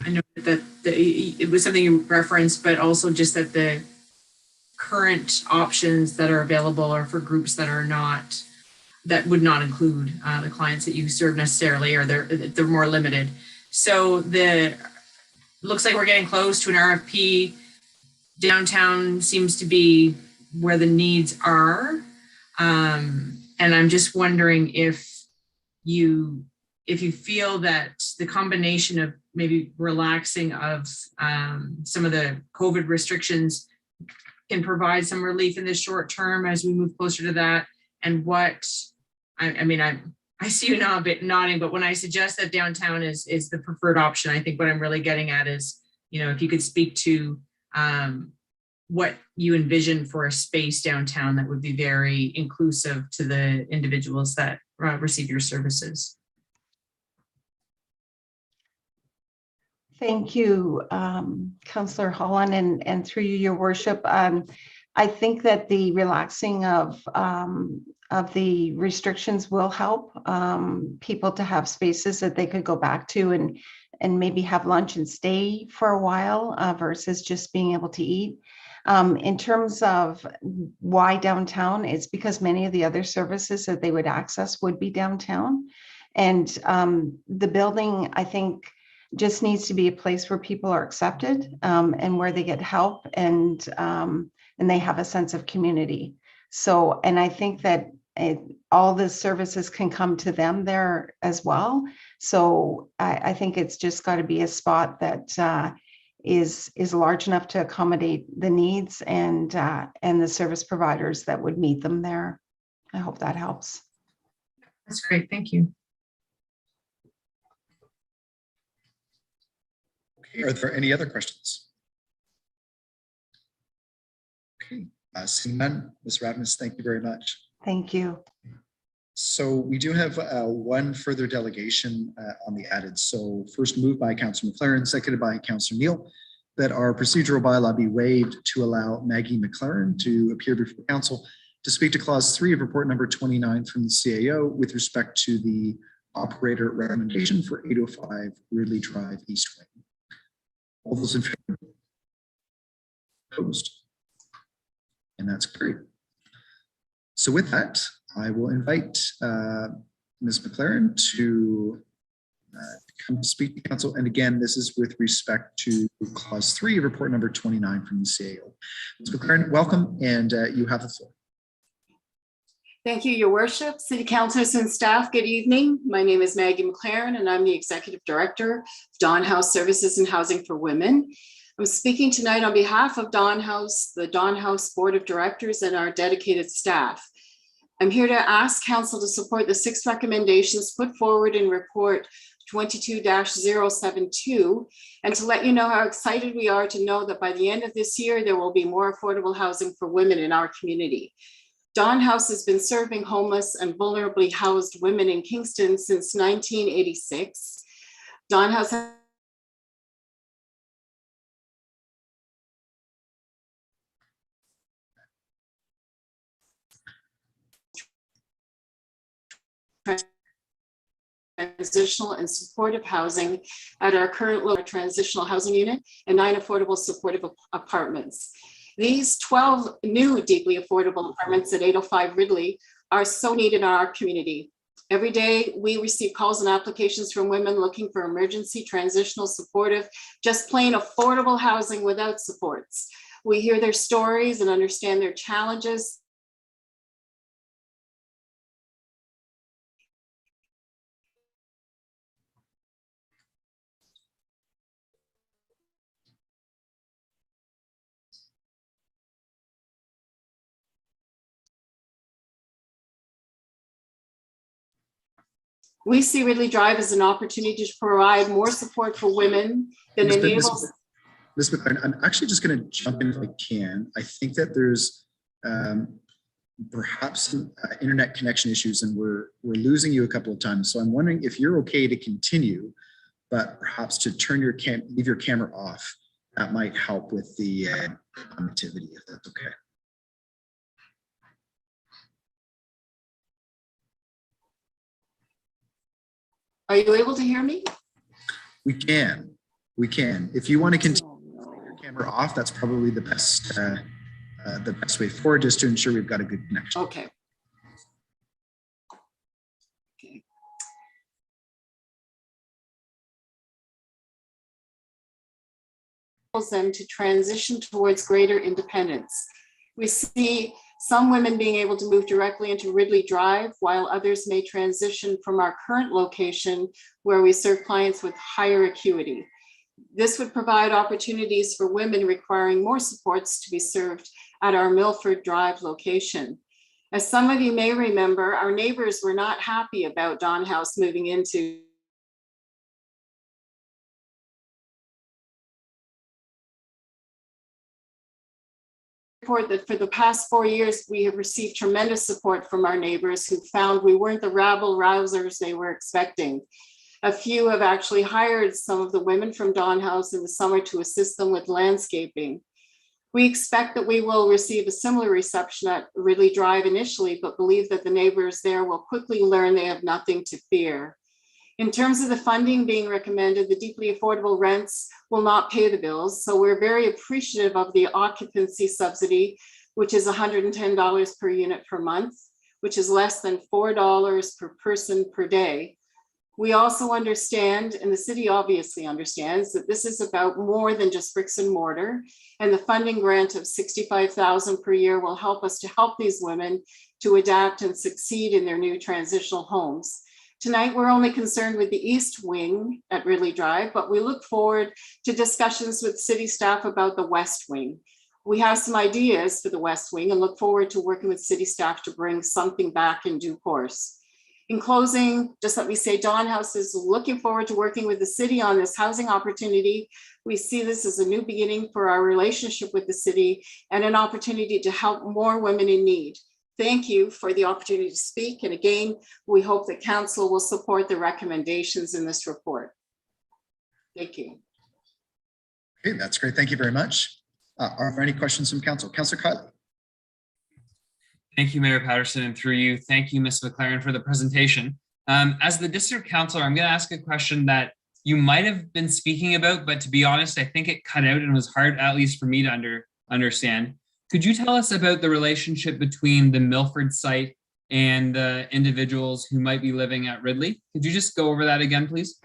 know that it was something you referenced, but also just that the current options that are available are for groups that are not, that would not include the clients that you serve necessarily, or they're more limited. So looks like we're getting close to an RFP. Downtown seems to be where the needs are. And I'm just wondering if you feel that the combination of maybe relaxing of some of the COVID restrictions can provide some relief in the short term as we move closer to that. And what, I see you now a bit nodding, but when I suggest that downtown is the preferred option, I think what I'm really getting at is, if you could speak to what you envision for a space downtown that would be very inclusive to the individuals that receive your services. Thank you, Councillor Holland, and through you, your worship. I think that the relaxing of the restrictions will help people to have spaces that they could go back to and maybe have lunch and stay for a while versus just being able to eat. In terms of why downtown, it's because many of the other services that they would access would be downtown. And the building, I think, just needs to be a place where people are accepted and where they get help and they have a sense of community. So, and I think that all the services can come to them there as well. So I think it's just got to be a spot that is large enough to accommodate the needs and the service providers that would meet them there. I hope that helps. That's great. Thank you. Okay, are there any other questions? Seeing none, Ms. Ravnus, thank you very much. Thank you. So we do have one further delegation on the added. So first moved by Councillor McLaren, seconded by Councillor Neal, that our procedural bylaw be waived to allow Maggie McLaren to appear before council to speak to clause 3 of report number 29 from the CAO with respect to the operator recommendation for 805 Ridley Drive East Wing. All those in favor? Opposed? And that's carried. So with that, I will invite Ms. McLaren to come to speak to council. And again, this is with respect to clause 3 of report number 29 from the CAO. Ms. McLaren, welcome, and you have the floor. Thank you, Your Worship, City Councilors and staff. Good evening. My name is Maggie McLaren, and I'm the Executive Director of Dawn House Services and Housing for Women. I'm speaking tonight on behalf of Dawn House, the Dawn House Board of Directors, and our dedicated staff. I'm here to ask Council to support the 6 recommendations put forward in report 22-072, and to let you know how excited we are to know that by the end of this year, there will be more affordable housing for women in our community. Dawn House has been serving homeless and vulnerably housed women in Kingston since 1986. Dawn House transitional and supportive housing at our current local transitional housing unit and 9 affordable supportive apartments. These 12 new deeply affordable apartments at 805 Ridley are so needed in our community. Every day we receive calls and applications from women looking for emergency, transitional, supportive, just plain affordable housing without supports. We hear their stories and understand their challenges. We see Ridley Drive as an opportunity to provide more support for women that enables. Ms. McLaren, I'm actually just going to jump in if I can. I think that there's perhaps some internet connection issues, and we're losing you a couple of times. So I'm wondering if you're okay to continue, but perhaps to turn your leave your camera off. That might help with the connectivity, if that's okay. Are you able to hear me? We can. If you want to continue your camera off, that's probably the best way forward, just to ensure we've got a good connection. Okay. Them to transition towards greater independence. We see some women being able to move directly into Ridley Drive, while others may transition from our current location where we serve clients with higher acuity. This would provide opportunities for women requiring more supports to be served at our Milford Drive location. As some of you may remember, our neighbors were not happy about Dawn House moving into that for the past 4 years, we have received tremendous support from our neighbors who found we weren't the rabble rousers they were expecting. A few have actually hired some of the women from Dawn House in the summer to assist them with landscaping. We expect that we will receive a similar reception at Ridley Drive initially, but believe that the neighbors there will quickly learn they have nothing to fear. In terms of the funding being recommended, the deeply affordable rents will not pay the bills. So we're very appreciative of the occupancy subsidy, which is $110 per unit per month, which is less than $4 per person per day. We also understand, and the city obviously understands, that this is about more than just bricks and mortar, and the funding grant of $65,000 per year will help us to help these women to adapt and succeed in their new transitional homes. Tonight, we're only concerned with the East Wing at Ridley Drive, but we look forward to discussions with city staff about the West Wing. We have some ideas for the West Wing and look forward to working with city staff to bring something back in due course. In closing, just let me say Dawn House is looking forward to working with the city on this housing opportunity. We see this as a new beginning for our relationship with the city and an opportunity to help more women in need. Thank you for the opportunity to speak. And again, we hope that council will support the recommendations in this report. Thank you. Okay, that's great. Thank you very much. Are there any questions from council? Councillor Kiley. Thank you, Mayor Patterson, and through you, thank you, Ms. McLaren, for the presentation. As the district councillor, I'm going to ask a question that you might have been speaking about, but to be honest, I think it cut out and was hard, at least for me to understand. Could you tell us about the relationship between the Milford site and the individuals who might be living at Ridley? Could you just go over that again, please?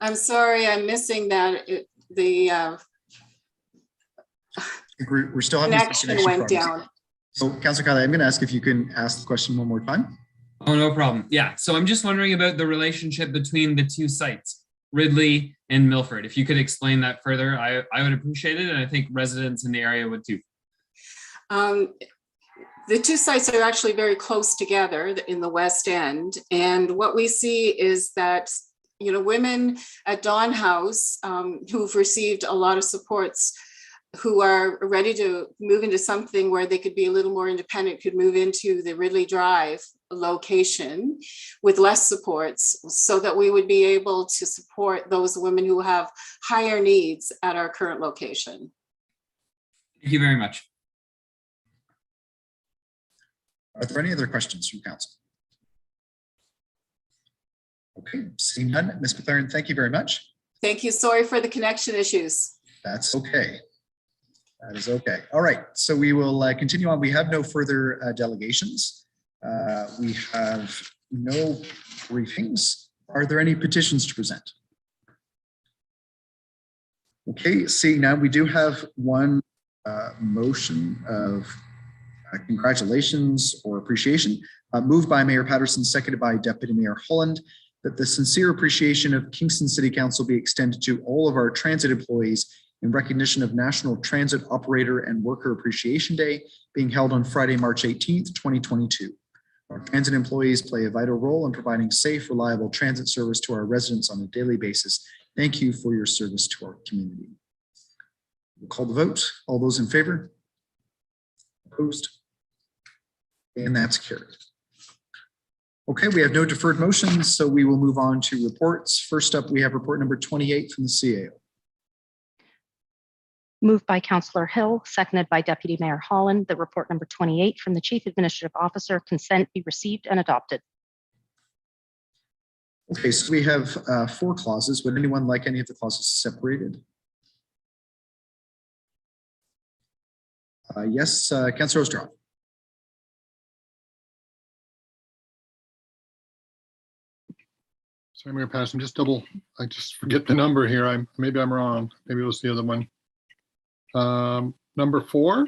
I'm sorry, I'm missing that. We're still having connection went down. So Councillor Kiley, I'm going to ask if you can ask the question one more time. Oh, no problem. Yeah, so I'm just wondering about the relationship between the two sites, Ridley and Milford. If you could explain that further, I would appreciate it, and I think residents in the area would too. The two sites are actually very close together in the West End, and what we see is that women at Dawn House who've received a lot of supports, who are ready to move into something where they could be a little more independent, could move into the Ridley Drive location with less supports, so that we would be able to support those women who have higher needs at our current location. Thank you very much. Are there any other questions from council? Okay, seeing none. Ms. McLaren, thank you very much. Thank you. Sorry for the connection issues. That's okay. That is okay. All right, so we will continue on. We have no further delegations. We have no briefings. Are there any petitions to present? Okay, seeing now, we do have one motion of congratulations or appreciation, moved by Mayor Patterson, seconded by Deputy Mayor Holland, that the sincere appreciation of Kingston City Council be extended to all of our transit employees in recognition of National Transit Operator and Worker Appreciation Day, being held on Friday, March 18th, 2022. Our transit employees play a vital role in providing safe, reliable transit service to our residents on a daily basis. Thank you for your service to our community. We'll call the vote. All those in favor? Opposed? And that's carried. Okay, we have no deferred motions, so we will move on to reports. First up, we have report number 28 from the CAO. Moved by Councillor Hill, seconded by Deputy Mayor Holland, that report number 28 from the Chief Administrative Officer, consent, be received and adopted. Okay, so we have 4 clauses. Would anyone like any of the clauses separated? Yes, Councillor Ostroff. Sorry, Mayor Patterson, I just forget the number here. Maybe I'm wrong. Maybe it was the other one. Number 4.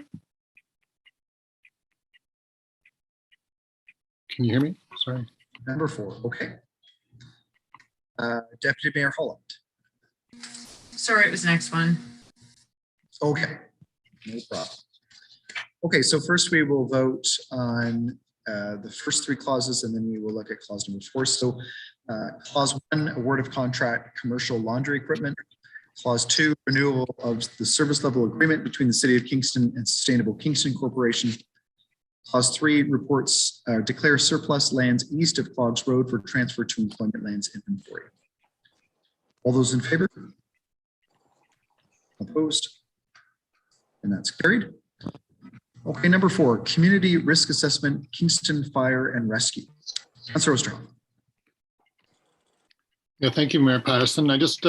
Can you hear me? Sorry. Number 4, okay. Deputy Mayor Holland. Sorry, it was the next one. Okay, no problem. Okay, so first we will vote on the first 3 clauses, and then we will look at clause number 4. So clause 1, award of contract, commercial laundry equipment. Clause 2, renewal of the service level agreement between the City of Kingston and Sustainable Kingston Corporation. Clause 3, reports declare surplus lands east of Clogs Road for transfer to employment lands inventory. All those in favor? Opposed? And that's carried. Okay, number 4, community risk assessment, Kingston Fire and Rescue. Councillor Ostroff. Yeah, thank you, Mayor Patterson. I guess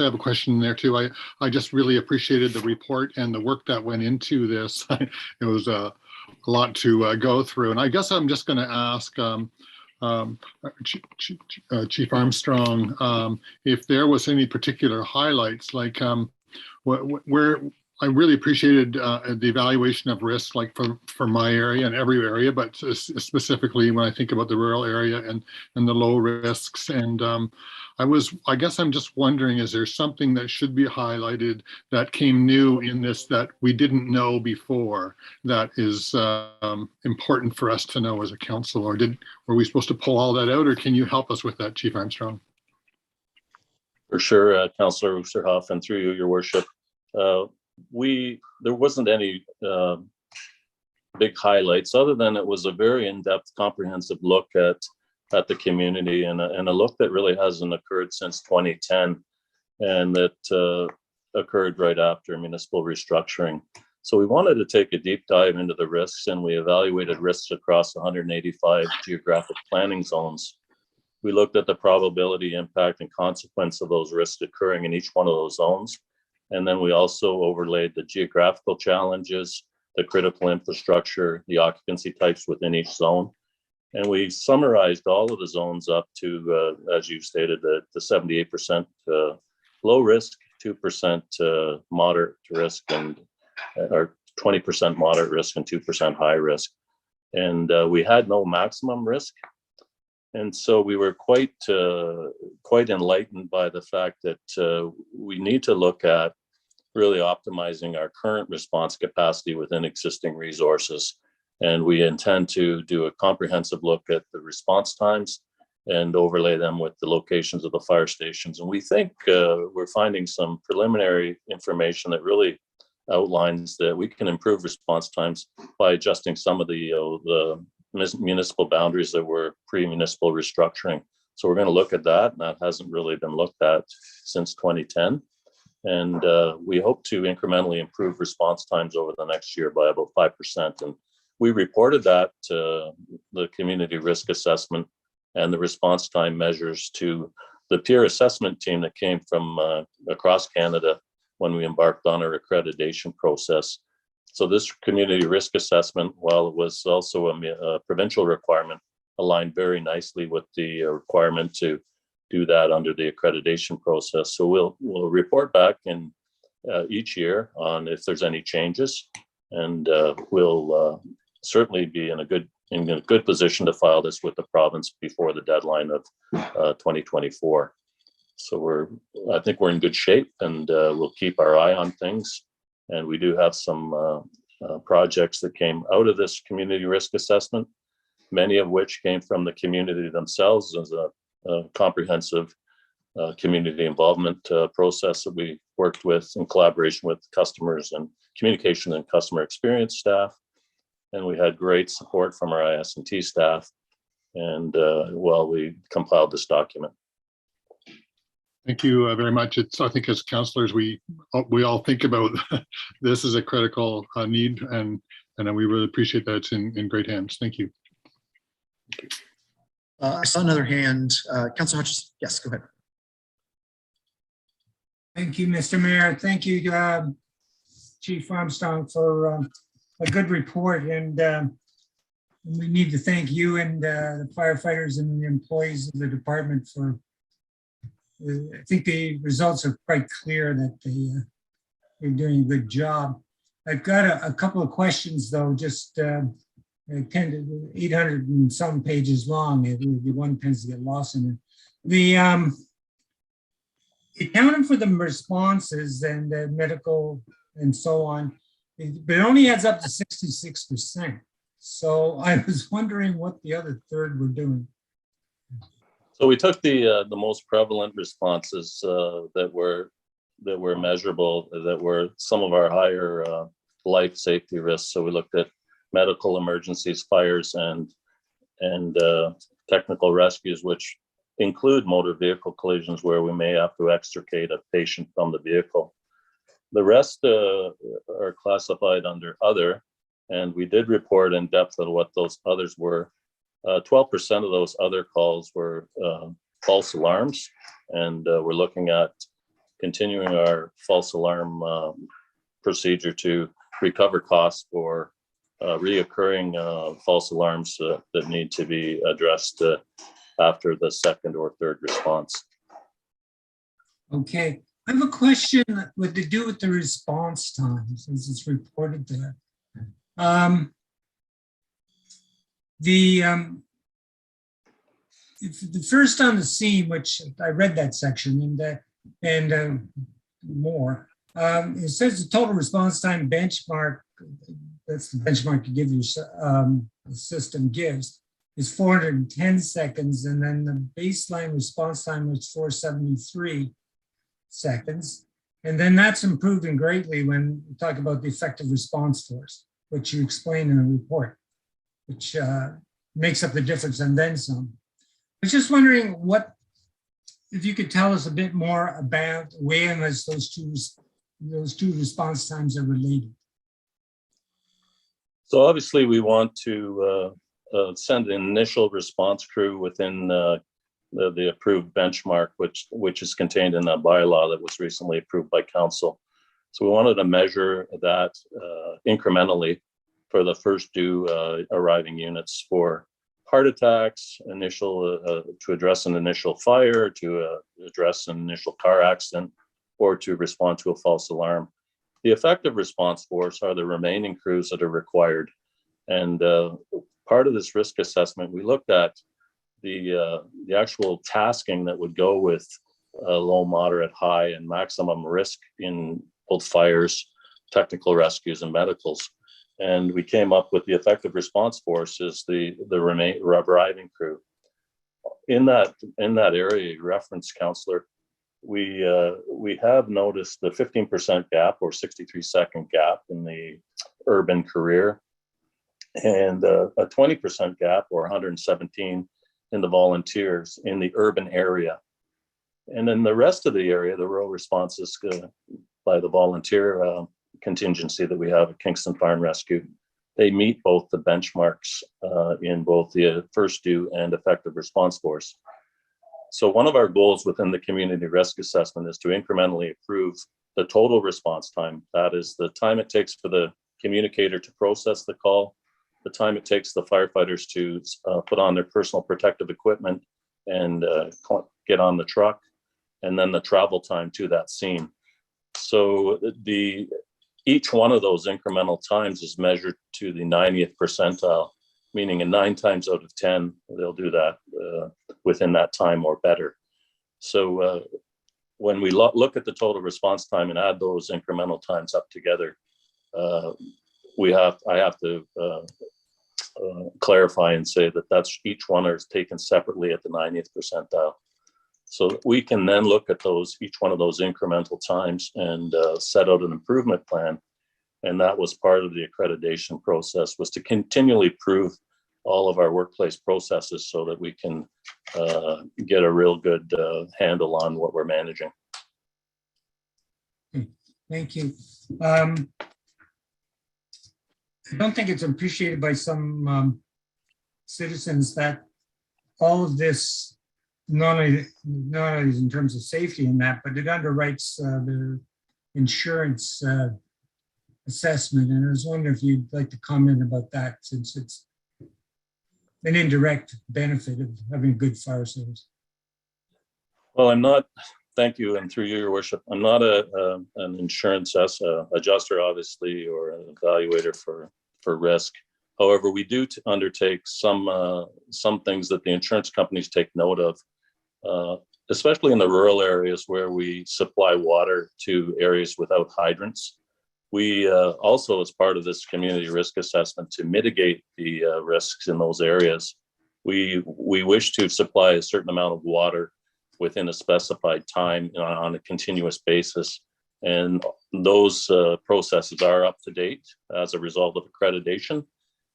I have a question there too. I just really appreciated the report and the work that went into this. It was a lot to go through, and I guess I'm just going to ask Chief Armstrong if there was any particular highlights, like where I really appreciated the evaluation of risk, like for my area and every area, but specifically when I think about the rural area and the low risks. And I guess I'm just wondering, is there something that should be highlighted that came new in this that we didn't know before that is important for us to know as a council, or were we supposed to pull all that out, or can you help us with that, Chief Armstrong? For sure, Councillor Oosterhoff, and through you, Your Worship. There wasn't any big highlights other than it was a very in-depth, comprehensive look at the community, and a look that really hasn't occurred since 2010, and that occurred right after municipal restructuring. So we wanted to take a deep dive into the risks, and we evaluated risks across 185 geographic planning zones. We looked at the probability, impact, and consequence of those risks occurring in each one of those zones. And then we also overlaid the geographical challenges, the critical infrastructure, the occupancy types within each zone. And we summarized all of the zones up to, as you stated, the 78% low risk, 2% moderate risk, or 20% moderate risk and 2% high risk. And we had no maximum risk. And so we were quite enlightened by the fact that we need to look at really optimizing our current response capacity within existing resources. And we intend to do a comprehensive look at the response times and overlay them with the locations of the fire stations. And we think we're finding some preliminary information that really outlines that we can improve response times by adjusting some of the municipal boundaries that were pre-municipal restructuring. So we're going to look at that, and that hasn't really been looked at since 2010. And we hope to incrementally improve response times over the next year by about 5%. And we reported that to the community risk assessment and the response time measures to the peer assessment team that came from across Canada when we embarked on our accreditation process. So this community risk assessment, while it was also a provincial requirement, aligned very nicely with the requirement to do that under the accreditation process. So we'll report back in each year on if there's any changes, and we'll certainly be in a good position to file this with the province before the deadline of 2024. So I think we're in good shape, and we'll keep our eye on things. And we do have some projects that came out of this community risk assessment, many of which came from the community themselves as a comprehensive community involvement process that we worked with in collaboration with customers and communication and customer experience staff. And we had great support from our IS&T staff, and while we compiled this document. Thank you very much. I think as councillors, we all think about this as a critical need, and we really appreciate that it's in great hands. Thank you. I saw another hand. Councillor Hutchison. Yes, go ahead. Thank you, Mr. Mayor. Thank you, Chief Armstrong, for a good report. And we need to thank you and the firefighters and the employees of the department for. I think the results are quite clear that they're doing a good job. I've got a couple of questions, though, just 800 and some pages long. One tends to get lost in it. The accounting for the responses and the medical and so on, but it only adds up to 66%. So I was wondering what the other third were doing. So we took the most prevalent responses that were measurable, that were some of our higher life safety risks. So we looked at medical emergencies, fires, and technical rescues, which include motor vehicle collisions where we may have to extricate a patient from the vehicle. The rest are classified under other, and we did report in depth on what those others were. 12% of those other calls were false alarms, and we're looking at continuing our false alarm procedure to recover costs for reoccurring false alarms that need to be addressed after the second or third response. Okay. I have a question with to do with the response times as it's reported there. The first on the scene, which I read that section and more, it says the total response time benchmark, that's the benchmark to give you, the system gives, is 410 seconds, and then the baseline response time was 473 seconds. And then that's improving greatly when we talk about the effective response force, which you explain in the report, which makes up the difference and then some. I was just wondering if you could tell us a bit more about the way in which those two response times are related. So obviously we want to send an initial response crew within the approved benchmark, which is contained in a bylaw that was recently approved by council. So we wanted to measure that incrementally for the first due arriving units for heart attacks, to address an initial fire, to address an initial car accident, or to respond to a false alarm. The effective response force are the remaining crews that are required. And part of this risk assessment, we looked at the actual tasking that would go with low, moderate, high, and maximum risk in both fires, technical rescues, and medicals. And we came up with the effective response force is the arriving crew. In that area you referenced, Councillor, we have noticed the 15% gap or 63-second gap in the urban career, and a 20% gap or 117 in the volunteers in the urban area. And in the rest of the area, the rural responses by the volunteer contingency that we have at Kingston Fire and Rescue, they meet both the benchmarks in both the first due and effective response force. So one of our goals within the community risk assessment is to incrementally improve the total response time. That is the time it takes for the communicator to process the call, the time it takes the firefighters to put on their personal protective equipment and get on the truck, and then the travel time to that scene. So each one of those incremental times is measured to the 90th percentile, meaning in 9 times out of 10, they'll do that within that time or better. So when we look at the total response time and add those incremental times up together, I have to clarify and say that that's each one is taken separately at the 90th percentile. So we can then look at each one of those incremental times and set out an improvement plan. And that was part of the accreditation process, was to continually improve all of our workplace processes so that we can get a real good handle on what we're managing. Thank you. I don't think it's appreciated by some citizens that all of this, not only in terms of safety and that, but it underwrites the insurance assessment. And I was wondering if you'd like to comment about that, since it's an indirect benefit of having a good fire service. Well, I'm not, thank you, and through you, Your Worship, I'm not an insurance adjuster, obviously, or an evaluator for risk. However, we do undertake some things that the insurance companies take note of, especially in the rural areas where we supply water to areas without hydrants. We also, as part of this community risk assessment, to mitigate the risks in those areas, we wish to supply a certain amount of water within a specified time on a continuous basis. And those processes are up to date as a result of accreditation.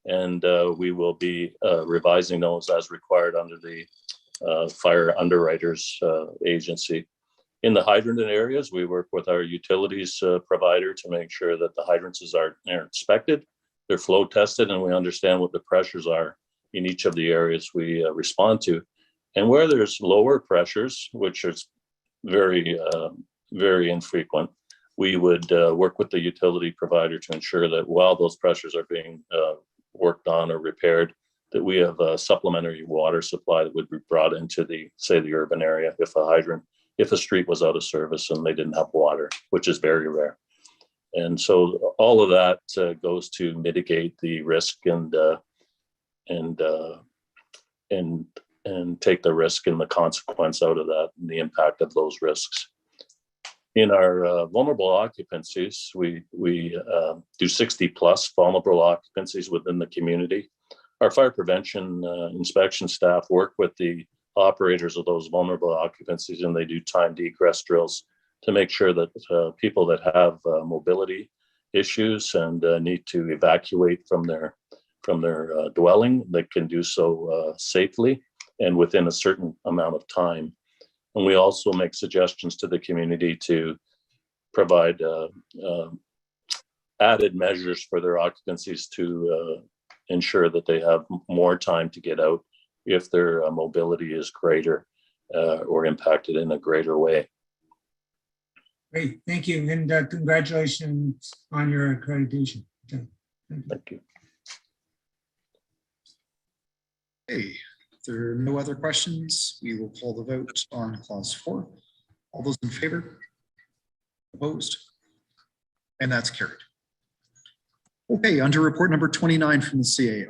And we will be revising those as required under the Fire Underwriters Agency. In the hydrant areas, we work with our utilities provider to make sure that the hydrants are inspected, they're flow tested, and we understand what the pressures are in each of the areas we respond to. And where there's lower pressures, which is very, very infrequent, we would work with the utility provider to ensure that while those pressures are being worked on or repaired, that we have a supplementary water supply that would be brought into the urban area if a hydrant if a street was out of service and they didn't have water, which is very rare. And so all of that goes to mitigate the risk and take the risk and the consequence out of that and the impact of those risks. In our vulnerable occupancies, we do 60 plus vulnerable occupancies within the community. Our fire prevention inspection staff work with the operators of those vulnerable occupancies, and they do timed egress drills to make sure that people that have mobility issues and need to evacuate from their dwelling, they can do so safely and within a certain amount of time. And we also make suggestions to the community to provide added measures for their occupancies to ensure that they have more time to get out if their mobility is greater or impacted in a greater way. Great, thank you, and congratulations on your accreditation. Thank you. Okay, if there are no other questions, we will call the vote on clause 4. All those in favor? Opposed? And that's carried. Okay, under report number 29 from the CAO.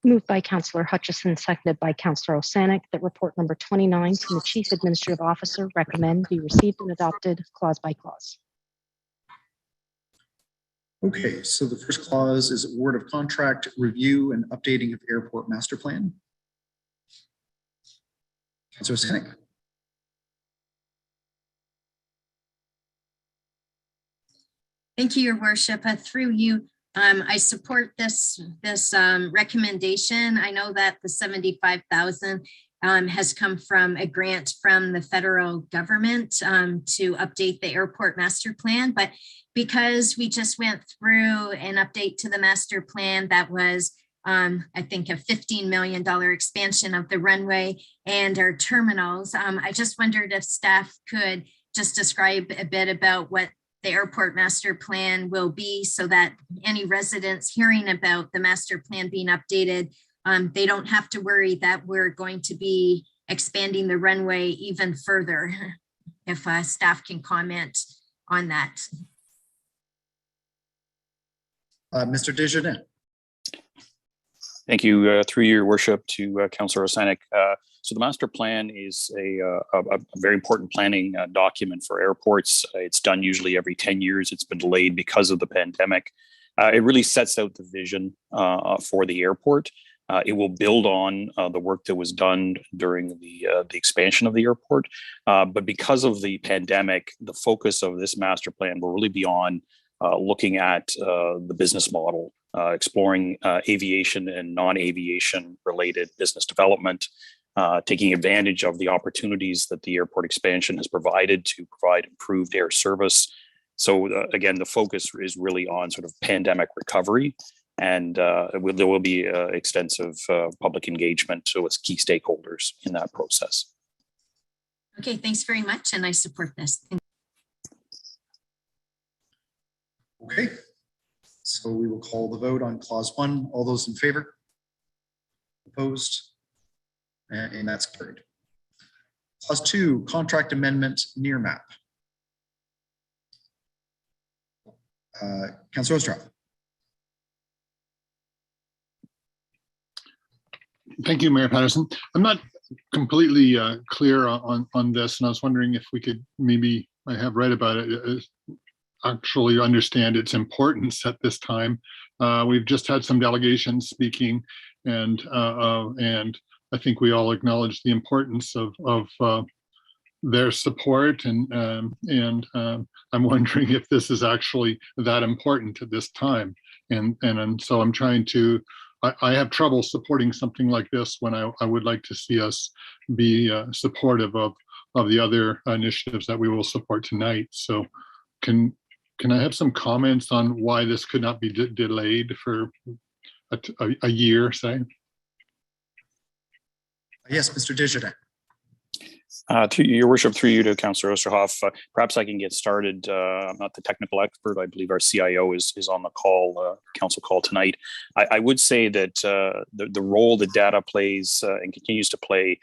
Moved by Councillor Hutchison, seconded by Councillor Osanek, that report number 29 from the Chief Administrative Officer recommend be received and adopted clause by clause. Okay, so the first clause is award of contract, review and updating of airport master plan. Councillor Osanek. Thank you, Your Worship. Through you, I support this recommendation. I know that the $75,000 has come from a grant from the federal government to update the airport master plan, but because we just went through an update to the master plan that was I think a $15 million expansion of the runway and our terminals. I just wondered if staff could just describe a bit about what the airport master plan will be so that any residents hearing about the master plan being updated, they don't have to worry that we're going to be expanding the runway even further. If staff can comment on that. Mr. Desjardins. Thank you, through your worship, to Councillor Osanek. So the master plan is a very important planning document for airports. It's done usually every 10 years. It's been delayed because of the pandemic. It really sets out the vision for the airport. It will build on the work that was done during the expansion of the airport. But because of the pandemic, the focus of this master plan will really be on looking at the business model, exploring aviation and non-aviation related business development, taking advantage of the opportunities that the airport expansion has provided to provide improved air service. So again, the focus is really on sort of pandemic recovery, and there will be extensive public engagement with key stakeholders in that process. Okay, thanks very much, and I support this. Okay, so we will call the vote on clause 1. All those in favor? Opposed? And that's carried. Clause 2, contract amendment near map. Councillor Ostrov. Thank you, Mayor Patterson. I'm not completely clear on this, and I was wondering if we could maybe, I have read about it, actually understand its importance at this time. We've just had some delegations speaking, and I think we all acknowledge the importance of their support, and I'm wondering if this is actually that important at this time. And so I'm trying to, I have trouble supporting something like this when I would like to see us be supportive of the other initiatives that we will support tonight. So can I have some comments on why this could not be delayed for a year, say? Yes, Mr. Desjardins. To your worship, through you to Councillor Osterhoff, perhaps I can get started. I'm not the technical expert. I believe our CIO is on the call, council call tonight. I would say that the role that data plays and continues to play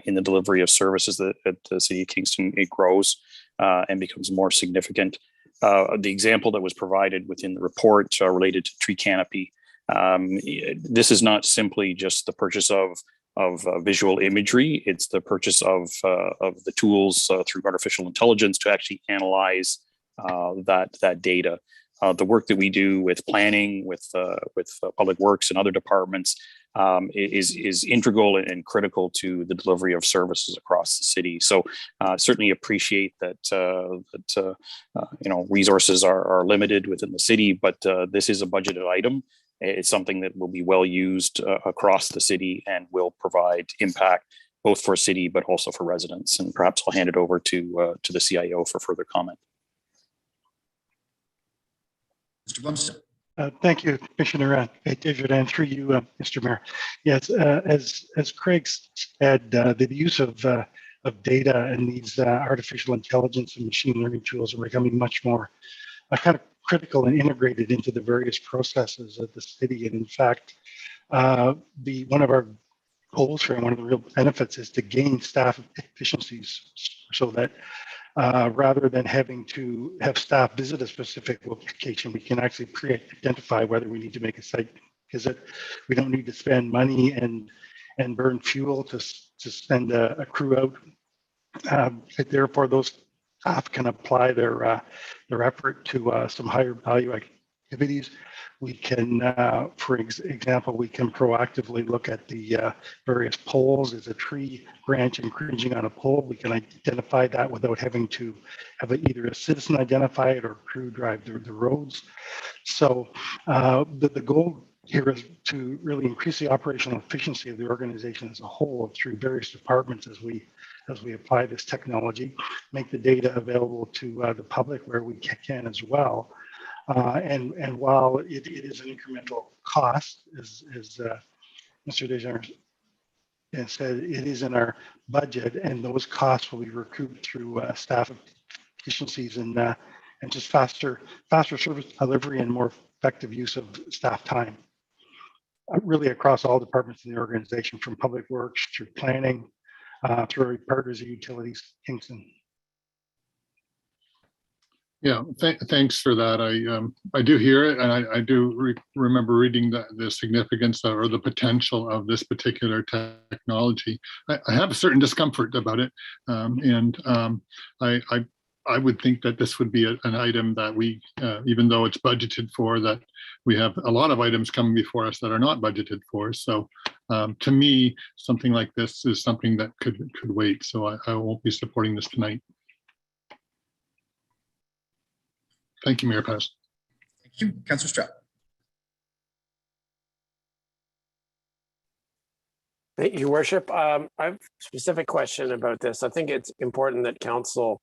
in the delivery of services at the City of Kingston, it grows and becomes more significant. The example that was provided within the report related to tree canopy, this is not simply just the purchase of visual imagery. It's the purchase of the tools through artificial intelligence to actually analyze that data. The work that we do with planning, with public works and other departments is integral and critical to the delivery of services across the city. So certainly appreciate that resources are limited within the city, but this is a budgeted item. It's something that will be well used across the city and will provide impact both for city but also for residents. And perhaps I'll hand it over to the CIO for further comment. Mr. Blumstead. Thank you, Commissioner Desjardins, through you, Mr. Mayor. Yes, as Craig said, the use of data and these artificial intelligence and machine learning tools are becoming much more kind of critical and integrated into the various processes of the city. And in fact, one of our goals here and one of the real benefits is to gain staff efficiencies so that rather than having to have staff visit a specific location, we can actually identify whether we need to make a site visit. We don't need to spend money and burn fuel to send a crew out. Therefore, those staff can apply their effort to some higher value activities. We can, for example, we can proactively look at the various poles. Is a tree branch impinging on a pole? We can identify that without having to have either a citizen identify it or a crew drive the roads. So the goal here is to really increase the operational efficiency of the organization as a whole through various departments as we apply this technology, make the data available to the public where we can as well. And while it is an incremental cost, as Mr. Desjardins said, it is in our budget, and those costs will be recouped through staff efficiencies and just faster service delivery and more effective use of staff time. Really across all departments in the organization, from public works through planning, through our partners at Utilities, Kingston. Yeah, thanks for that. I do hear it, and I do remember reading the significance or the potential of this particular technology. I have a certain discomfort about it, and I would think that this would be an item that we, even though it's budgeted for, that we have a lot of items coming before us that are not budgeted for. So to me, something like this is something that could wait. So I won't be supporting this tonight. Thank you, Mayor Patterson. Thank you, Councillor Stroud. Thank you, Worship. I have a specific question about this. I think it's important that council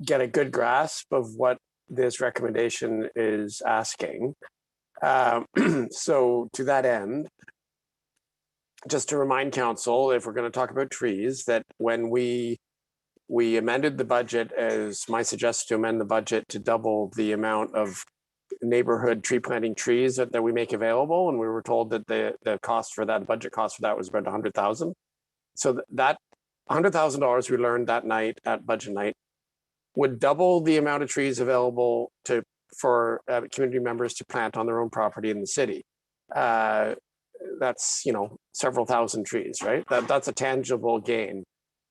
get a good grasp of what this recommendation is asking. So to that end, just to remind council, if we're going to talk about trees, that when we amended the budget, as my suggestion to amend the budget to double the amount of neighborhood tree planting trees that we make available, and we were told that the cost for that, budget cost for that was about $100,000. So that $100,000 we learned that night at budget night would double the amount of trees available for community members to plant on their own property in the city. That's several thousand trees, right? That's a tangible gain.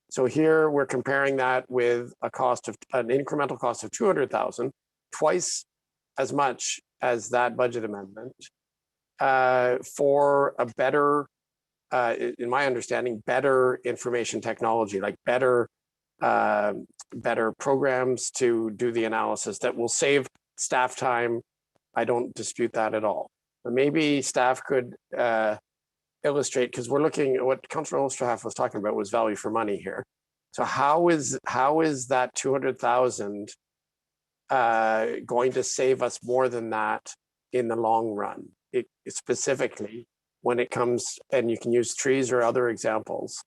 So here we're comparing that with an incremental cost of $200,000, twice as much as that budget amendment, for a better, in my understanding, better information technology, like better programs to do the analysis that will save staff time. I don't dispute that at all. But maybe staff could illustrate, because we're looking at what Councillor Osterhoff was talking about was value for money here. So how is that $200,000 going to save us more than that in the long run? Specifically, when it comes, and you can use trees or other examples,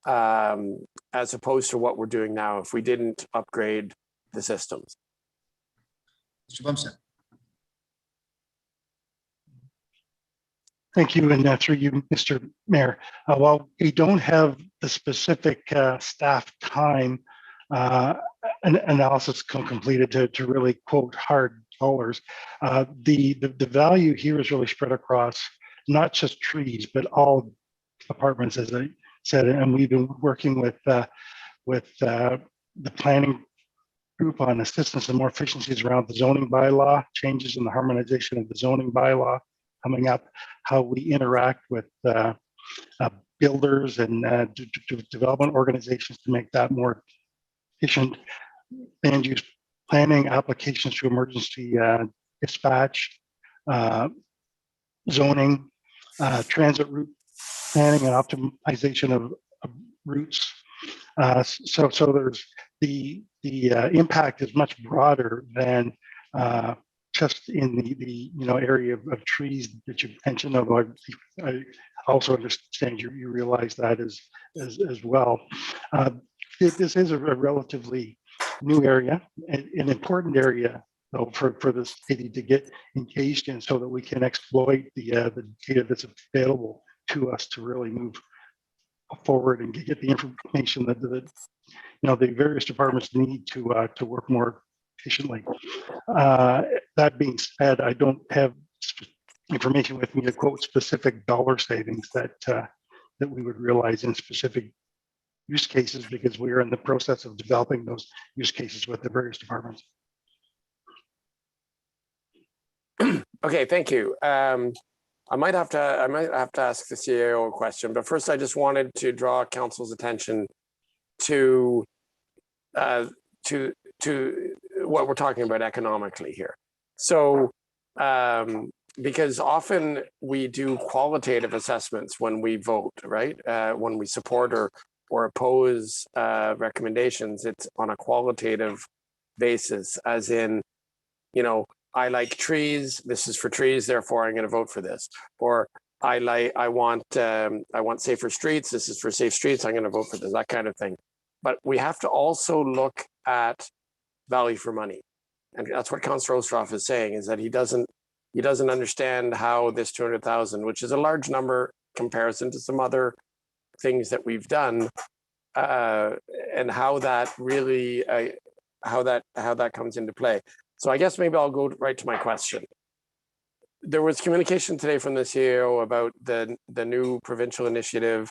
as opposed to what we're doing now if we didn't upgrade the systems. Mr. Bumstead. Thank you, and through you, Mr. Mayor. While we don't have the specific staff time an analysis completed to really quote hard dollars, the value here is really spread across not just trees, but all departments, as I said, and we've been working with the planning group on assistance and more efficiencies around the zoning bylaw, changes in the harmonization of the zoning bylaw coming up, how we interact with builders and development organizations to make that more efficient, land use planning, applications to emergency dispatch, zoning, transit route planning and optimization of routes. So there's the impact is much broader than just in the area of trees that you mentioned. Although I also understand you realize that as well. This is a relatively new area, an important area though for the city to get engaged in, so that we can exploit the data that's available to us to really move forward and get the information that the various departments need to work more efficiently. That being said, I don't have information with me to quote specific dollar savings that we would realize in specific use cases, because we are in the process of developing those use cases with the various departments. Okay, thank you. I might have to ask the CAO a question, but first I just wanted to draw council's attention to what we're talking about economically here. So because often we do qualitative assessments when we vote, right? When we support or oppose recommendations, it's on a qualitative basis, as in, I like trees, this is for trees, therefore I'm going to vote for this. Or I want safer streets, this is for safe streets, I'm going to vote for this, that kind of thing. But we have to also look at value for money. And that's what Councillor Ostroff is saying, is that he doesn't understand how this 200,000, which is a large number in comparison to some other things that we've done, and how that really, how that comes into play. So I guess maybe I'll go right to my question. There was communication today from the CAO about the new provincial initiative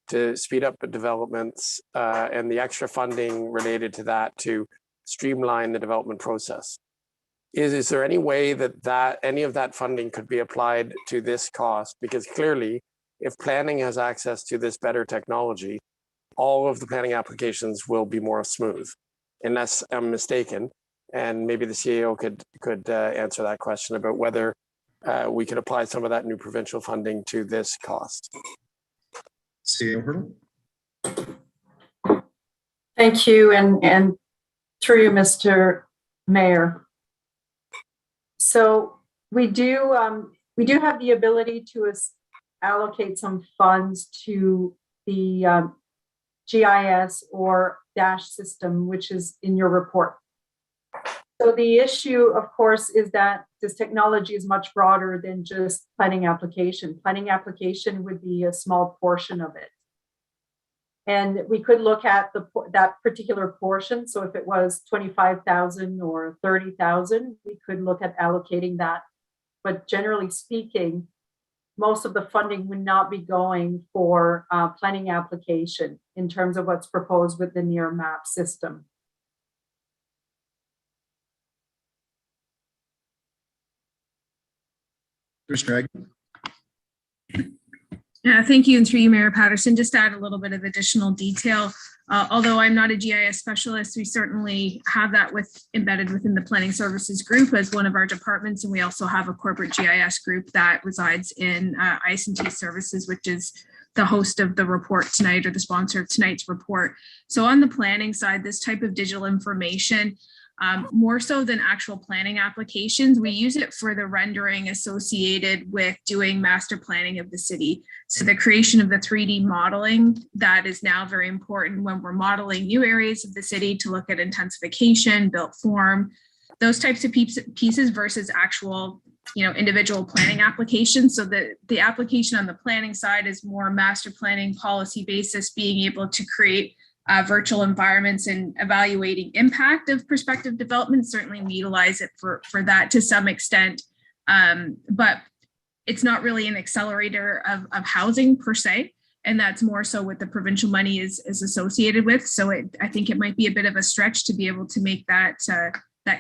to speed up the developments and the extra funding related to that to streamline the development process. Is there any way that any of that funding could be applied to this cost? Because clearly, if planning has access to this better technology, all of the planning applications will be more smooth, unless I'm mistaken. And maybe the CAO could answer that question about whether we could apply some of that new provincial funding to this cost. CAO Hurdle. Thank you, and through you, Mr. Mayor. So we do have the ability to allocate some funds to the GIS or DASH system, which is in your report. So the issue, of course, is that this technology is much broader than just planning application. Planning application would be a small portion of it. And we could look at that particular portion. So if it was 25,000 or 30,000, we could look at allocating that. But generally speaking, most of the funding would not be going for planning application in terms of what's proposed with the near map system. Thank you, and through you, Mayor Patterson, just to add a little bit of additional detail. Although I'm not a GIS specialist, we certainly have that embedded within the planning services group as one of our departments, and we also have a corporate GIS group that resides in IS&T Services, which is the host of the report tonight, or the sponsor of tonight's report. So on the planning side, this type of digital information more so than actual planning applications. We use it for the rendering associated with doing master planning of the city. So the creation of the 3D modeling, that is now very important when we're modeling new areas of the city to look at intensification, built form, those types of pieces versus actual, individual planning applications. So the application on the planning side is more master planning policy basis, being able to create virtual environments and evaluating impact of prospective development. Certainly we utilize it for that to some extent, but it's not really an accelerator of housing per se. And that's more so what the provincial money is associated with. So I think it might be a bit of a stretch to be able to make that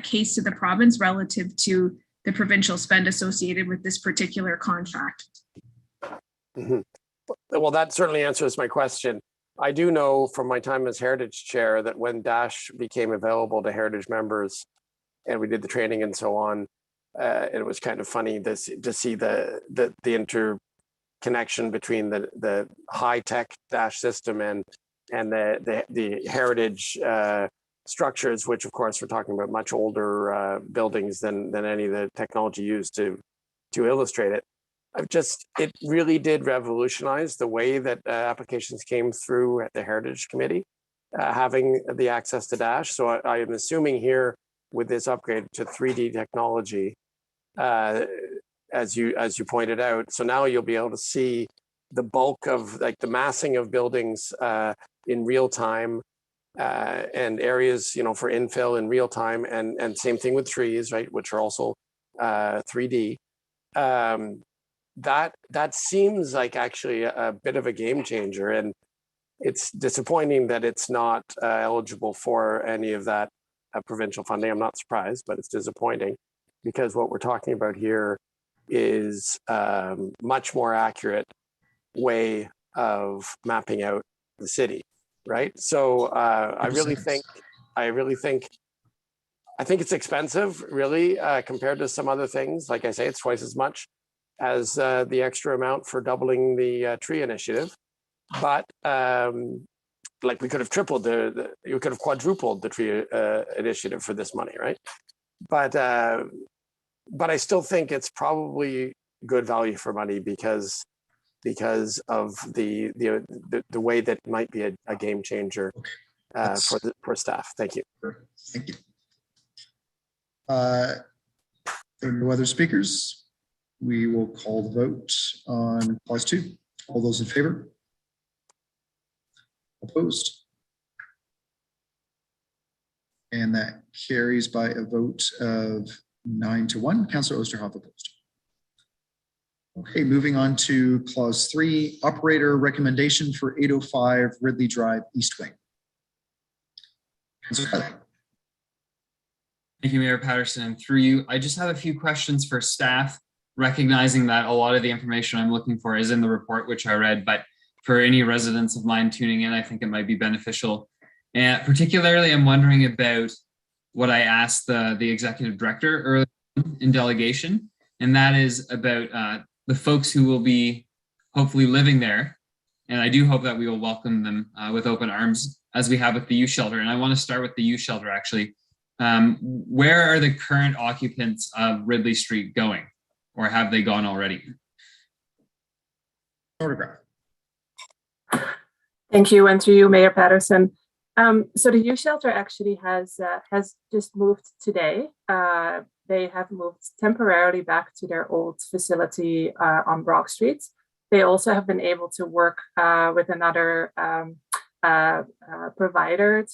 case to the province relative to the provincial spend associated with this particular contract. Mm-hmm. Well, that certainly answers my question. I do know from my time as Heritage Chair that when Dash became available to Heritage members and we did the training and so on, it was kind of funny to see the interconnection between the high-tech Dash system and the heritage structures, which of course we're talking about much older buildings than any of the technology used to illustrate it. It really did revolutionize the way that applications came through at the Heritage Committee, having the access to Dash. So I am assuming here with this upgrade to 3D technology, as you pointed out, so now you'll be able to see the bulk of like the massing of buildings in real time, and areas, for infill in real time, and same thing with trees, right, which are also 3D. That seems like actually a bit of a game changer, and it's disappointing that it's not eligible for any of that provincial funding. I'm not surprised, but it's disappointing because what we're talking about here is much more accurate way of mapping out the city, right? So I think it's expensive, really, compared to some other things. Like I say, it's twice as much as the extra amount for doubling the tree initiative. But like we could have tripled you could have quadrupled the tree initiative for this money, right? But I still think it's probably good value for money because of the way that might be a game changer for staff. Thank you. Thank you. There are no other speakers. We will call the vote on clause 2. All those in favor? Opposed? And that carries by a vote of 9-1. Councillor Oosterhoff opposed. Okay, moving on to clause 3, operator recommendation for 805 Ridley Drive East Wing. Councillor Riley. Thank you, Mayor Patterson. Through you, I just have a few questions for staff, recognizing that a lot of the information I'm looking for is in the report, which I read, but for any residents of mine tuning in, I think it might be beneficial. And particularly, I'm wondering about what I asked the executive director earlier in delegation, and that is about the folks who will be hopefully living there. And I do hope that we will welcome them with open arms as we have with the youth shelter. And I want to start with the youth shelter, actually. Where are the current occupants of Ridley Street going, or have they gone already? Photograph. Thank you, and through you, Mayor Patterson. So the youth shelter actually has just moved today. They have moved temporarily back to their old facility on Brock Street. They also have been able to work with another provider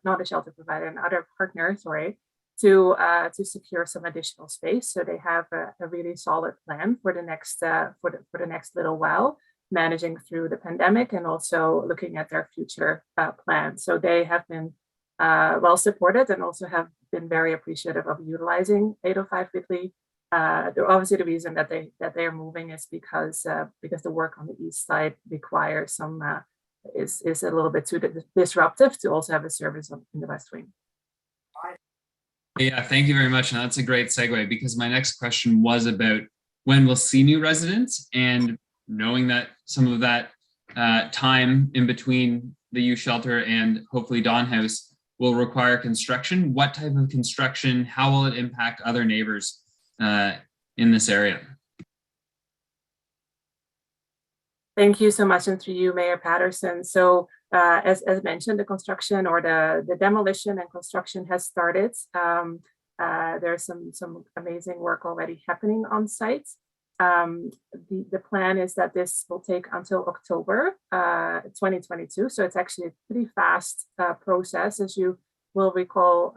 not a shelter provider, another partner, sorry, to secure some additional space. So they have a really solid plan for the next for the next little while, managing through the pandemic and also looking at their future plans. So they have been well supported and also have been very appreciative of utilizing 805 Ridley. Obviously, the reason that they are moving is because the work on the east side requires some is a little bit too disruptive to also have a service in the West Wing. Yeah, thank you very much. And that's a great segue, because my next question was about when we'll see new residents, and knowing that some of that time in between the youth shelter and hopefully Dawn House will require construction. What type of construction? How will it impact other neighbors in this area? Thank you so much, and through you, Mayor Patterson. So as mentioned, the construction or the demolition and construction has started. There's some amazing work already happening on site. The plan is that this will take until October 2022. So it's actually a pretty fast process. As you will recall,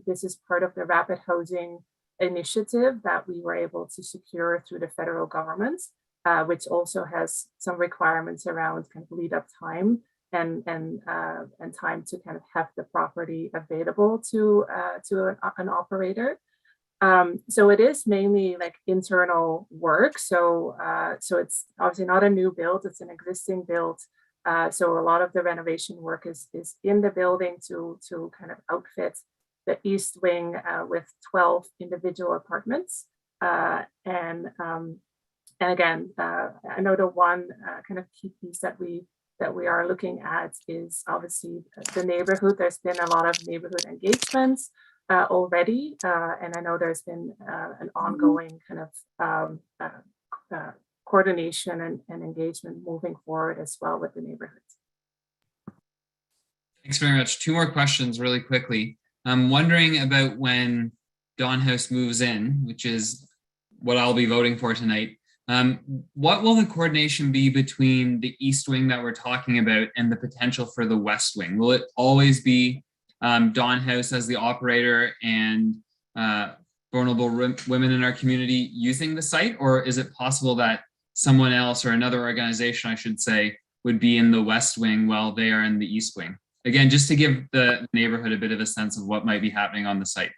this is part of the rapid housing initiative that we were able to secure through the federal government, which also has some requirements around kind of lead up time and time to kind of have the property available to an operator. So it is mainly like internal work. So it's obviously not a new build, it's an existing build. So a lot of the renovation work is in the building to kind of outfit the east wing with 12 individual apartments. And again, I know the one kind of key piece that we are looking at is obviously the neighborhood. There's been a lot of neighborhood engagements already, and I know there's been an ongoing kind of coordination and engagement moving forward as well with the neighborhoods. Thanks very much. Two more questions really quickly. I'm wondering about when Dawn House moves in, which is what I'll be voting for tonight. What will the coordination be between the East Wing that we're talking about and the potential for the West Wing? Will it always be Dawn House as the operator and vulnerable women in our community using the site? Or is it possible that someone else or another organization, I should say, would be in the West Wing while they are in the East Wing? Again, just to give the neighborhood a bit of a sense of what might be happening on the site.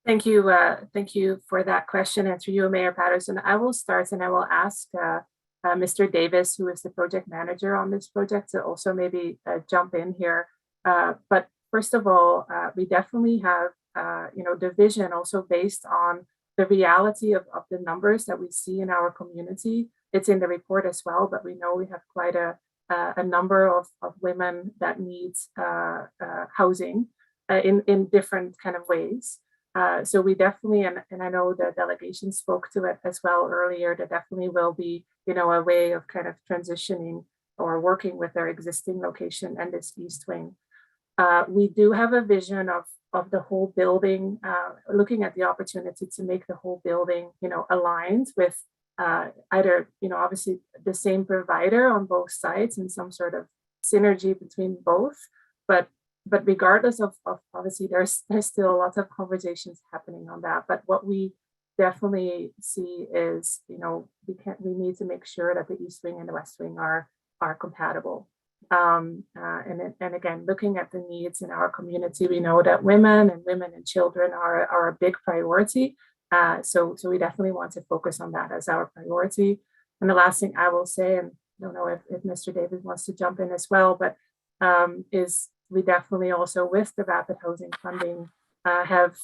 Thank you for that question. And through you, Mayor Patterson, I will start and I will ask Mr. Davis, who is the project manager on this project, to also maybe jump in here. But first of all, we definitely have the vision also based on the reality of the numbers that we see in our community. It's in the report as well, but we know we have quite a number of women that need housing in different kind of ways. So we definitely, and I know the delegation spoke to it as well earlier, there definitely will be, a way of kind of transitioning or working with their existing location and this East Wing. We do have a vision of the whole building, looking at the opportunity to make the whole building, aligned with either, obviously the same provider on both sides and some sort of synergy between both, but regardless of obviously there's still lots of conversations happening on that. But what we definitely see is, we need to make sure that the East Wing and the West Wing are compatible. And again, looking at the needs in our community, we know that women and children are a big priority. So we definitely want to focus on that as our priority. And the last thing I will say, and I don't know if Mr. David wants to jump in as well, but is we definitely also with the rapid housing funding have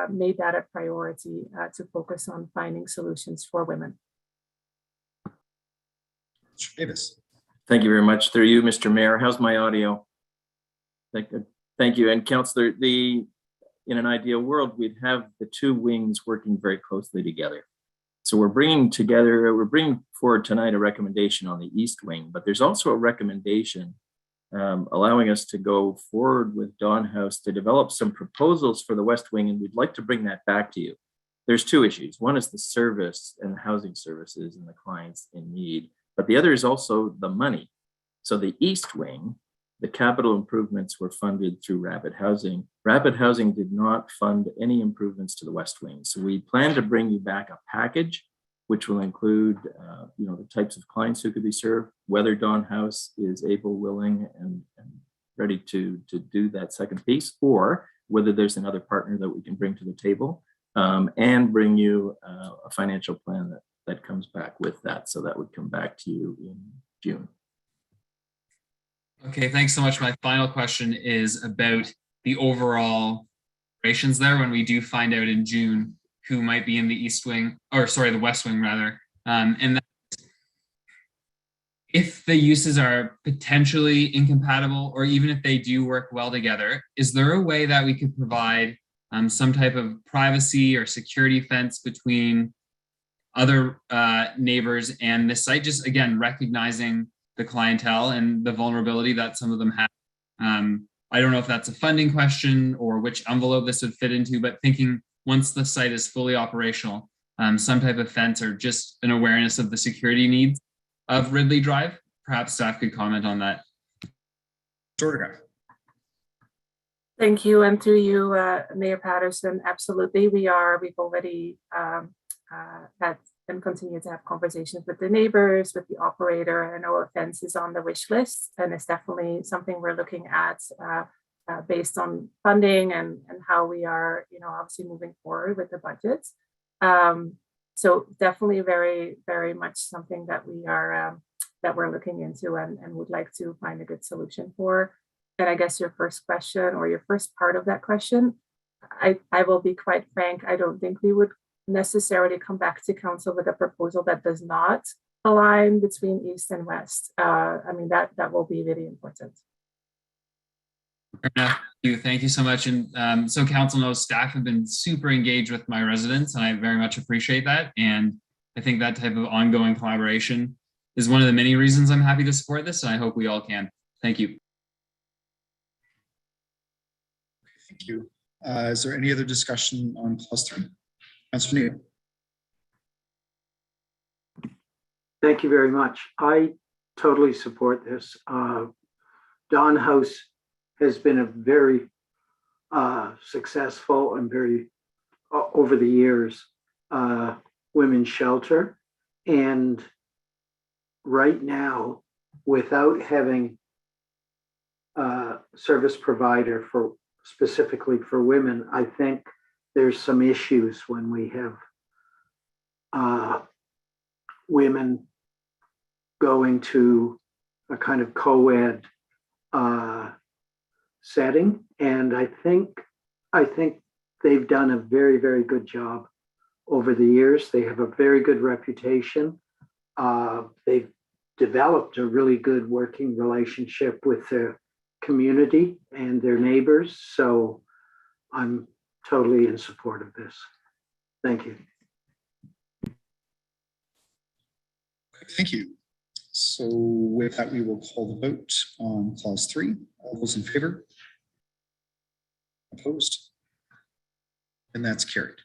made that a priority to focus on finding solutions for women. Mr. Davis. Thank you very much. Through you, Mr. Mayor. How's my audio? Thank you. And Councillor, in an ideal world, we'd have the two wings working very closely together. So we're bringing forward tonight a recommendation on the East Wing, but there's also a recommendation allowing us to go forward with Dawn House to develop some proposals for the West Wing, and we'd like to bring that back to you. There's two issues. One is the service and the housing services and the clients in need, but the other is also the money. So the East Wing, the capital improvements were funded through Rapid Housing. Rapid Housing did not fund any improvements to the West Wing. So we plan to bring you back a package which will include the types of clients who could be served, whether Dawn House is able, willing, and ready to do that second piece, or whether there's another partner that we can bring to the table, and bring you a financial plan that comes back with that. So that would come back to you in June. Okay, thanks so much. My final question is about the overall operations there when we do find out in June who might be in the East Wing, or sorry, the West Wing rather. And that, if if the uses are potentially incompatible, or even if they do work well together, is there a way that we could provide some type of privacy or security fence between other neighbors and this site? Just again, recognizing the clientele and the vulnerability that some of them have. I don't know if that's a funding question or which envelope this would fit into, but thinking once the site is fully operational, some type of fence or just an awareness of the security needs of Ridley Drive. Perhaps staff could comment on that. Thank you, and through you, Mayor Patterson, absolutely. We've already had and continue to have conversations with the neighbors, with the operator, and our fence is on the wish list, and it's definitely something we're looking at based on funding and how we are, obviously moving forward with the budgets. So definitely very, very much something that we are that we're looking into and would like to find a good solution for. And I guess your first question, or your first part of that question, I will be quite frank, I don't think we would necessarily come back to council with a proposal that does not align between east and west. I mean, that will be really important. Fair enough. Thank you so much. And so council knows staff have been super engaged with my residents, and I very much appreciate that. And I think that type of ongoing collaboration is one of the many reasons I'm happy to support this, and I hope we all can. Thank you. Thank you. Is there any other discussion on clause 3? Councilor Neal. Thank you very much. I totally support this. Don House has been a very successful and very, over the years, women's shelter. And right now, without having a service provider for specifically for women, I think there's some issues when we have women going to a kind of co-ed setting. And I think they've done a very, very good job over the years. They have a very good reputation. They've developed a really good working relationship with their community and their neighbors. So I'm totally in support of this. Thank you. Thank you. So with that, we will call the vote on clause 3. All those in favor? Opposed? And that's carried.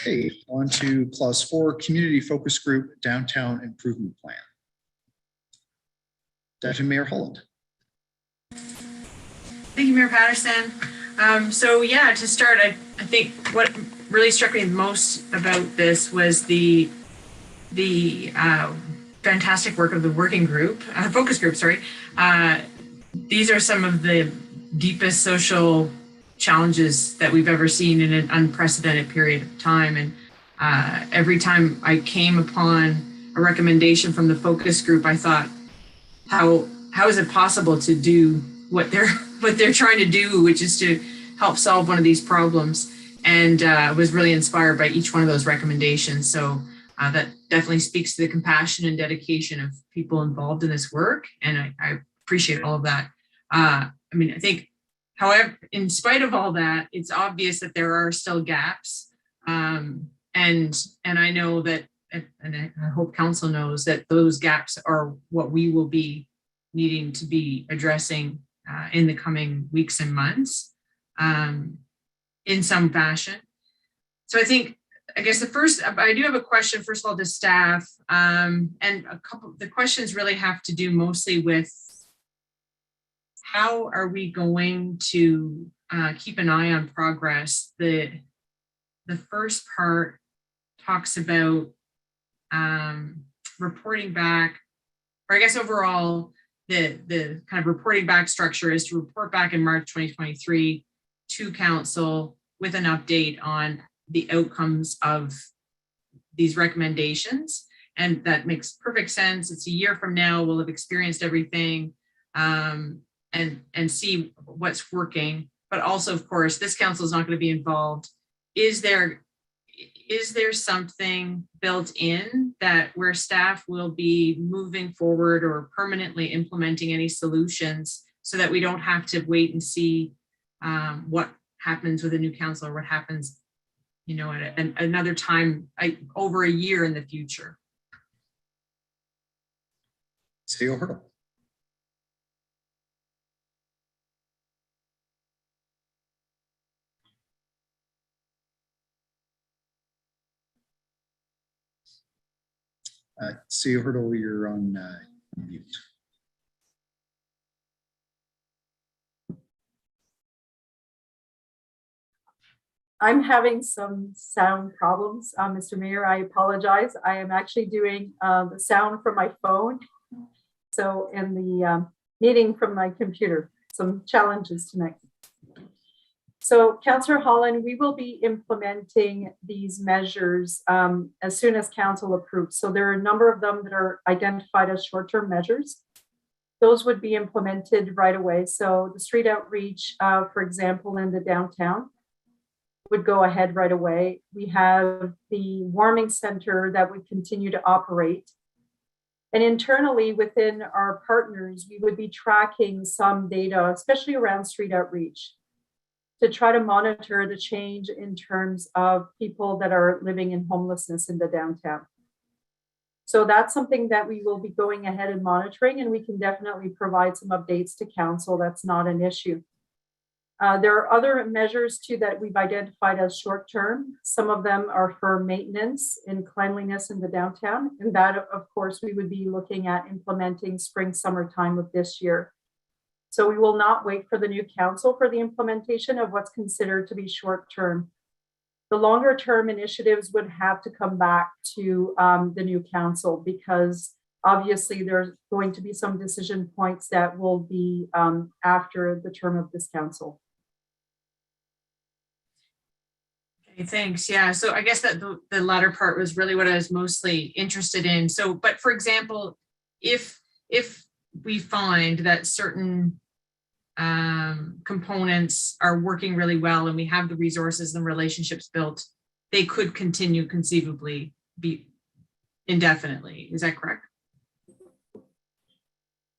Okay, on to clause 4, community focus group downtown improvement plan. Deputy Mayor Holland. Thank you, Mayor Patterson. So yeah, to start, I think what really struck me most about this was the fantastic work of the working group, focus group, sorry. These are some of the deepest social challenges that we've ever seen in an unprecedented period of time. And every time I came upon a recommendation from the focus group, I thought, how is it possible to do what they're trying to do, which is to help solve one of these problems, and was really inspired by each one of those recommendations. So that definitely speaks to the compassion and dedication of people involved in this work, and I appreciate all of that. I mean, I think, however, in spite of all that, it's obvious that there are still gaps, and I know that, and I hope council knows that those gaps are what we will be needing to be addressing in the coming weeks and months in some fashion. So I guess I do have a question, first of all, to staff, and a couple of the questions really have to do mostly with how are we going to keep an eye on progress. The first part talks about reporting back, or I guess overall, the kind of reporting back structure is to report back in March 2023 to council with an update on the outcomes of these recommendations. And that makes perfect sense. It's a year from now, we'll have experienced everything and see what's working. But also, of course, this council is not going to be involved. Is there is there something built in that where staff will be moving forward or permanently implementing any solutions so that we don't have to wait and see what happens with a new council or what happens, you know, at another time, over a year in the future? Seo Hurdle. Seo Hurdle, you're on mute. I'm having some sound problems, Mr. Mayor. I apologize. I am actually doing the sound from my phone. So, and the meeting from my computer, some challenges tonight. So, Councillor Holland, we will be implementing these measures as soon as council approves. So there are a number of them that are identified as short-term measures. Those would be implemented right away. So the street outreach, for example, in the downtown would go ahead right away. We have the warming center that would continue to operate. And internally within our partners, we would be tracking some data, especially around street outreach, to try to monitor the change in terms of people that are living in homelessness in the downtown. So that's something that we will be going ahead and monitoring, and we can definitely provide some updates to council. That's not an issue. There are other measures too that we've identified as short-term. Some of them are for maintenance and cleanliness in the downtown. And that, of course, we would be looking at implementing spring, summertime of this year. So we will not wait for the new council for the implementation of what's considered to be short-term. The longer-term initiatives would have to come back to the new council, because obviously there's going to be some decision points that will be after the term of this council. Okay, thanks. Yeah, so I guess that the latter part was really what I was mostly interested in. So, but for example, if we find that certain components are working really well and we have the resources and relationships built, they could continue conceivably be indefinitely. Is that correct?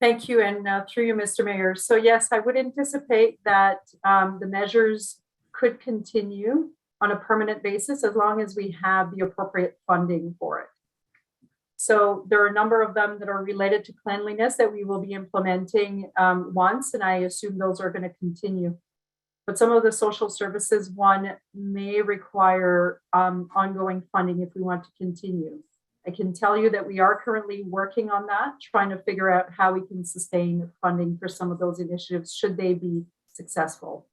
Thank you, and through you, Mr. Mayor. So yes, I would anticipate that the measures could continue on a permanent basis as long as we have the appropriate funding for it. So there are a number of them that are related to cleanliness that we will be implementing once, and I assume those are going to continue. But some of the social services one may require ongoing funding if we want to continue. I can tell you that we are currently working on that, trying to figure out how we can sustain funding for some of those initiatives should they be successful.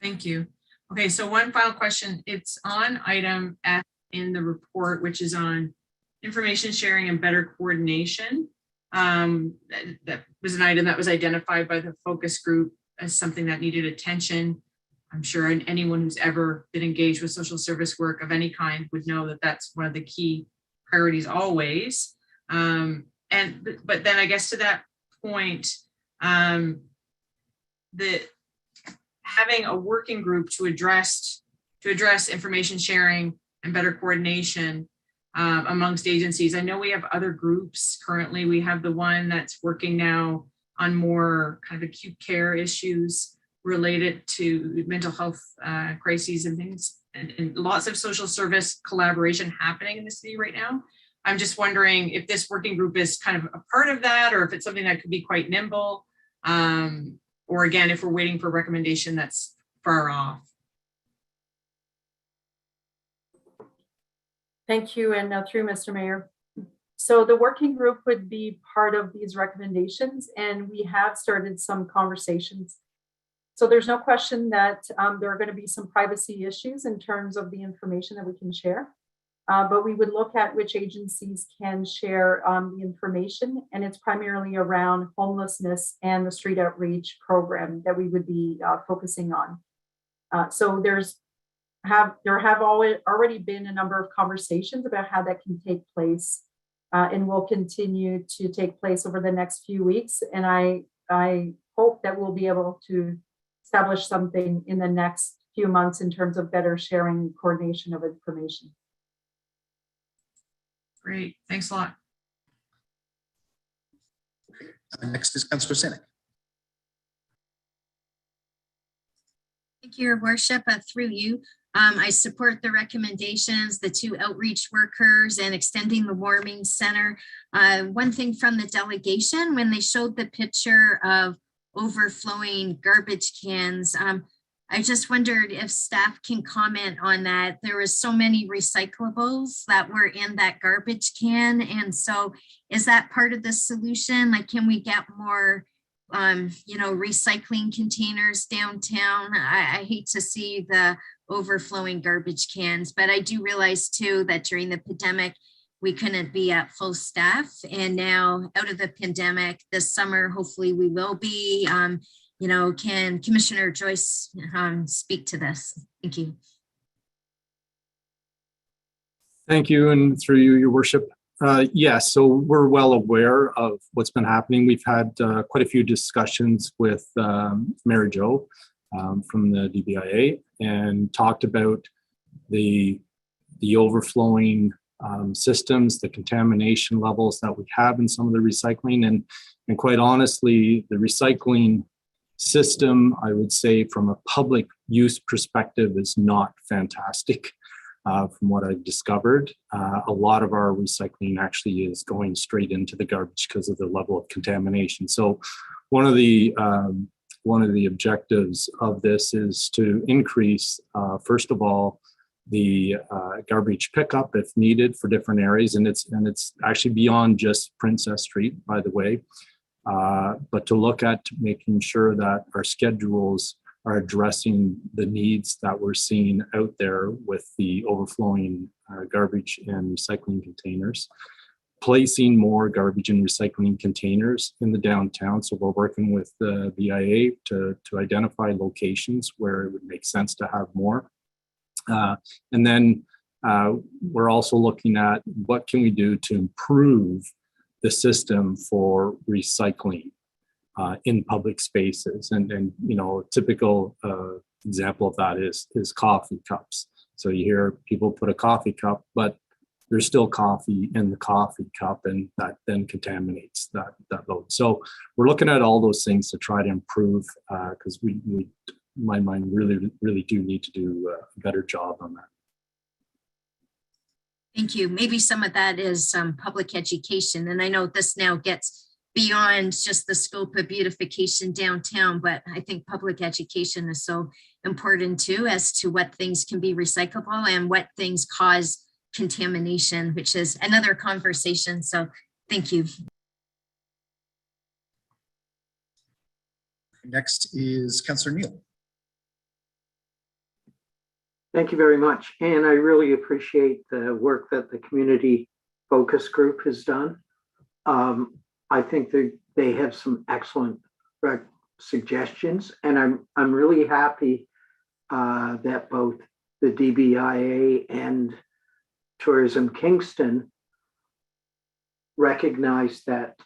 Thank you. Okay, so one final question. It's on item F in the report, which is on information sharing and better coordination. That was an item that was identified by the focus group as something that needed attention. I'm sure anyone who's ever been engaged with social service work of any kind would know that that's one of the key priorities always. But then I guess to that point, having a working group to address information sharing and better coordination amongst agencies. I know we have other groups currently. We have the one that's working now on more kind of acute care issues related to mental health crises and things, and lots of social service collaboration happening in the city right now. I'm just wondering if this working group is kind of a part of that, or if it's something that could be quite nimble, or again, if we're waiting for a recommendation that's far off. Thank you, and through Mr. Mayor. So the working group would be part of these recommendations, and we have started some conversations. So there's no question that there are going to be some privacy issues in terms of the information that we can share, but we would look at which agencies can share the information, and it's primarily around homelessness and the street outreach program that we would be focusing on. So there have already been a number of conversations about how that can take place, and will continue to take place over the next few weeks. And I hope that we'll be able to establish something in the next few months in terms of better sharing and coordination of information. Great, thanks a lot. Next is Councillor Sinek. Thank you, Your Worship. Through you, I support the recommendations, the 2 outreach workers and extending the warming center. One thing from the delegation, when they showed the picture of overflowing garbage cans, I just wondered if staff can comment on that. There was so many recyclables that were in that garbage can. And so is that part of the solution? Like, can we get more recycling containers downtown? I hate to see the overflowing garbage cans, but I do realize too that during the pandemic, we couldn't be at full staff. And now out of the pandemic this summer, hopefully we will be. Can Commissioner Joyce speak to this? Thank you. Thank you, and through you, Your Worship. Yes, so we're well aware of what's been happening. We've had quite a few discussions with Mary Jo from the DBIA and talked about the overflowing systems, the contamination levels that we have in some of the recycling, and quite honestly, the recycling system, I would say from a public use perspective, is not fantastic. From what I've discovered, a lot of our recycling actually is going straight into the garbage because of the level of contamination. So one of the objectives of this is to increase, first of all, the garbage pickup if needed for different areas, and it's actually beyond just Princess Street, by the way. But to look at making sure that our schedules are addressing the needs that we're seeing out there with the overflowing garbage and recycling containers, placing more garbage and recycling containers in the downtown. So we're working with the BIA to identify locations where it would make sense to have more. And then we're also looking at what can we do to improve the system for recycling in public spaces, and a typical example of that is coffee cups. So you hear people put a coffee cup, but there's still coffee in the coffee cup, and that then contaminates that load. So we're looking at all those things to try to improve, because we, in my mind, really do need to do a better job on that. Thank you. Maybe some of that is public education. And I know this now gets beyond just the scope of beautification downtown, but I think public education is so important too, as to what things can be recyclable and what things cause contamination, which is another conversation. So thank you. Next is Councillor Neal. Thank you very much. And I really appreciate the work that the community focus group has done. I think they have some excellent suggestions, and I'm really happy that both the DBIA and Tourism Kingston recognize that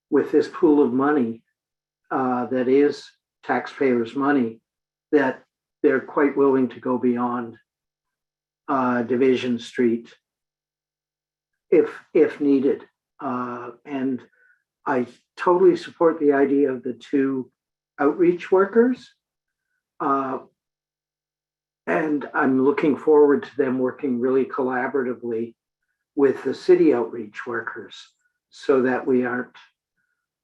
with this pool of money that is taxpayers' money, that they're quite willing to go beyond Division Street if needed. And I totally support the idea of the 2 outreach workers. And I'm looking forward to them working really collaboratively with the city outreach workers so that we aren't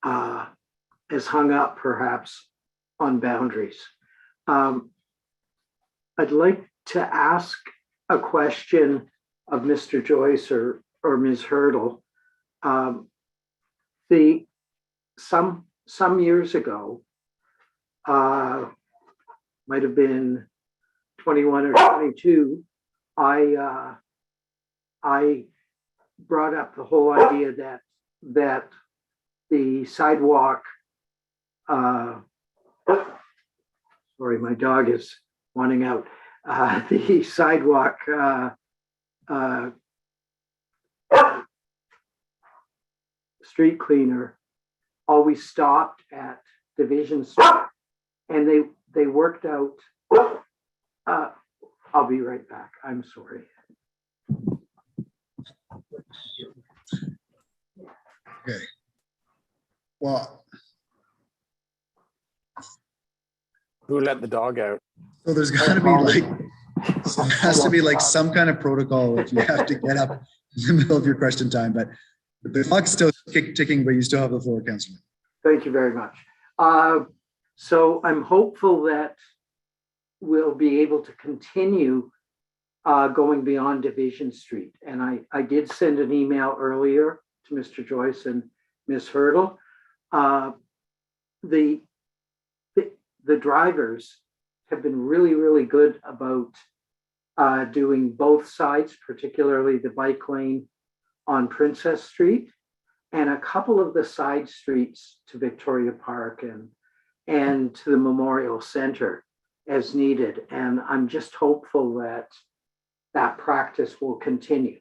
as hung up perhaps on boundaries. I'd like to ask a question of Mr. Joyce or Ms. Hurdle. Some years ago, might have been 21 or 22, I brought up the whole idea that the sidewalk, sorry, my dog is wanting out, the sidewalk street cleaner always stopped at Division Street, and they worked out I'll be right back. I'm sorry. Okay. Well, Who let the dog out? so there's got to be like, so there has to be like some kind of protocol if you have to get up in the middle of your question time, but the clock's still ticking, but you still have the floor, Councilman. Thank you very much. So I'm hopeful that we'll be able to continue going beyond Division Street. And I did send an email earlier to Mr. Joyce and Ms. Hurdle. The drivers have been really, really good about doing both sides, particularly the bike lane on Princess Street and a couple of the side streets to Victoria Park and to the Memorial Center as needed. And I'm just hopeful that that practice will continue.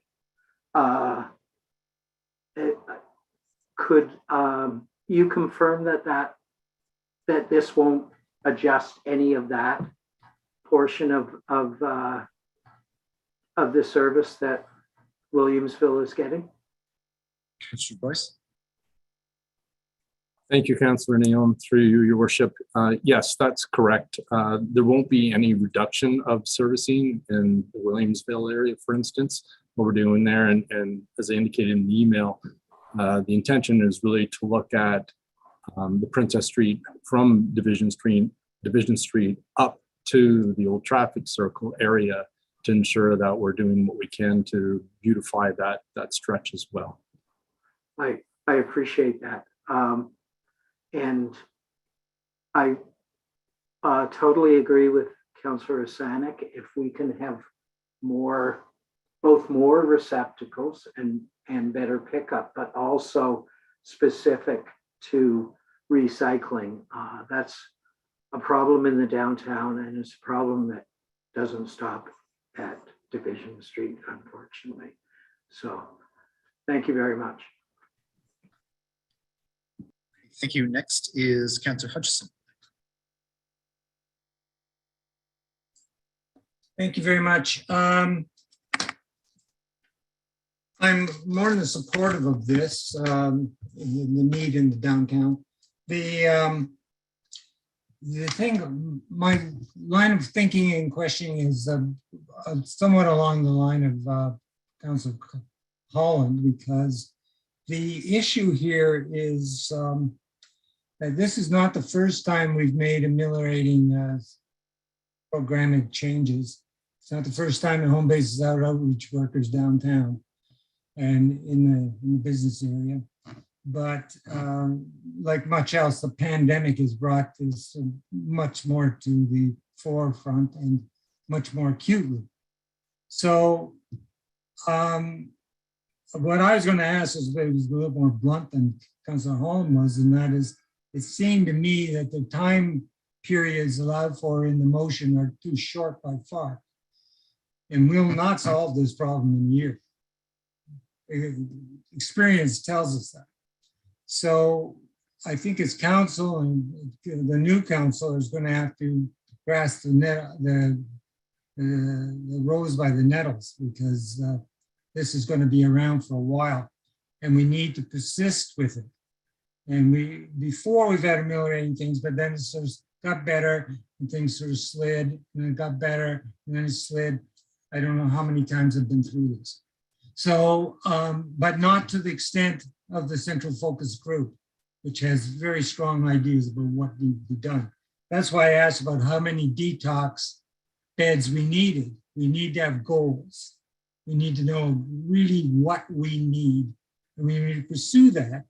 Could you confirm that this won't adjust any of that portion of the service that Williamsville is getting? Councilor Boyce. Thank you, Councillor Neon, through you, Your Worship. Yes, that's correct. There won't be any reduction of servicing in the Williamsville area, for instance, what we're doing there. And as I indicated in the email, the intention is really to look at the Princess Street from Division Street up to the old traffic circle area to ensure that we're doing what we can to beautify that stretch as well. I appreciate that. And I totally agree with Councillor Asanic. If we can have both more receptacles and better pickup, but also specific to recycling, that's a problem in the downtown, and it's a problem that doesn't stop at Division Street, unfortunately. So thank you very much. Thank you. Next is Councillor Hutchison. Thank you very much. I'm more than supportive of this, the need in the downtown. The thing, my line of thinking and questioning is somewhat along the line of Councillor Holland, because the issue here is that this is not the first time we've made ameliorating programmatic changes. It's not the first time the home base is out outreach workers downtown and in the business area. But like much else, the pandemic has brought this much more to the forefront and much more acutely. So what I was going to ask is maybe a little more blunt than Councillor Holland was, and that is, it seemed to me that the time periods allowed for in the motion are too short by far, and will not solve this problem in a year. Experience tells us that. So I think as council and the new council is going to have to grasp the rose by the nettles, because this is going to be around for a while, and we need to persist with it. And before we've had ameliorating things, but then it sort of got better and things sort of slid, and then it got better and then it slid. I don't know how many times I've been through this. So, but not to the extent of the central focus group, which has very strong ideas about what needs to be done. That's why I asked about how many detox beds we needed. We need to have goals. We need to know really what we need, and we need to pursue that,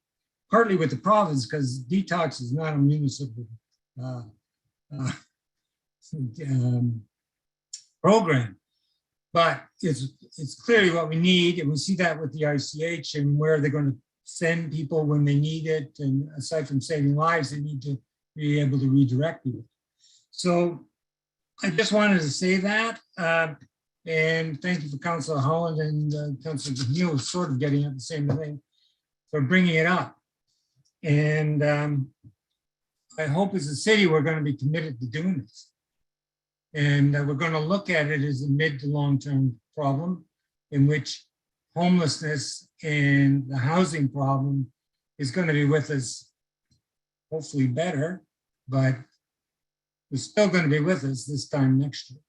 partly with the province, because detox is not a municipal program, but it's clearly what we need, and we see that with the ICH and where they're going to send people when they need it, and aside from saving lives, they need to be able to redirect people. So I just wanted to say that, and thank you for Councillor Holland and Councillor Neal sort of getting at the same thing, for bringing it up. And I hope as a city, we're going to be committed to doing this. And we're going to look at it as a mid to long-term problem in which homelessness and the housing problem is going to be with us, hopefully better, but it's still going to be with us this time next year.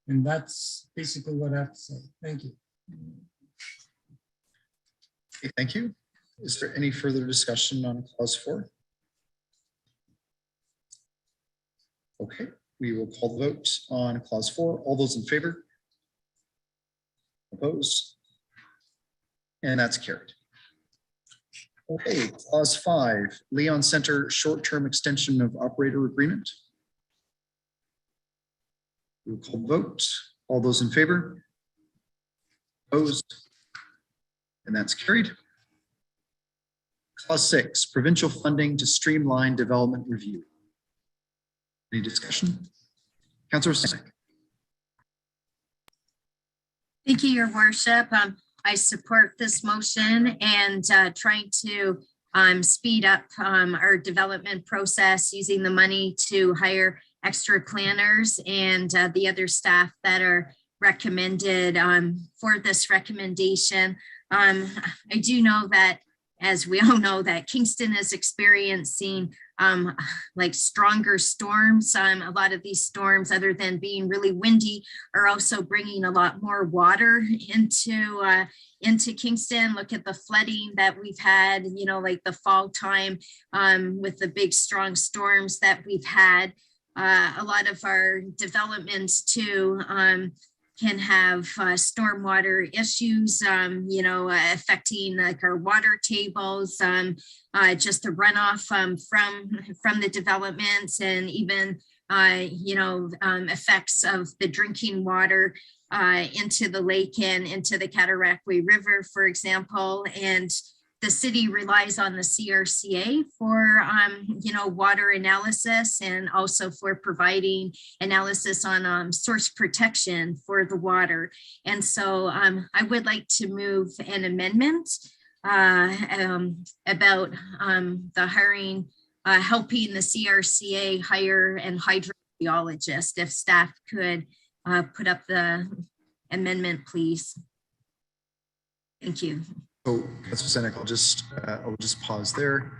And that's basically what I have to say. Thank you. Okay, thank you. Is there any further discussion on clause 4? Okay, we will call the vote on clause 4. All those in favor? Opposed? And that's carried. Okay, clause 5, Leon Center short-term extension of operator agreement. We'll call the vote. All those in favor? Opposed? And that's carried. Clause 6, provincial funding to streamline development review. Any discussion? Councillor Stanek. Thank you, Your Worship. I support this motion and trying to speed up our development process using the money to hire extra planners and the other staff that are recommended for this recommendation. I do know that, as we all know, that Kingston is experiencing like stronger storms. A lot of these storms, other than being really windy, are also bringing a lot more water into Kingston. Look at the flooding that we've had, you know, like the fall time with the big strong storms that we've had. A lot of our developments too can have stormwater issues, you know, affecting like our water tables, just the runoff from the developments, and even, you know, effects of the drinking water into the lake and into the Cataraqui River, for example. And the city relies on the CRCA for, you know, water analysis, and also for providing analysis on source protection for the water. And so I would like to move an amendment about the hiring, helping the CRCA hire an hydrogeologist. If staff could put up the amendment, please. Thank you. So, Councillor Stanek, I'll just pause there.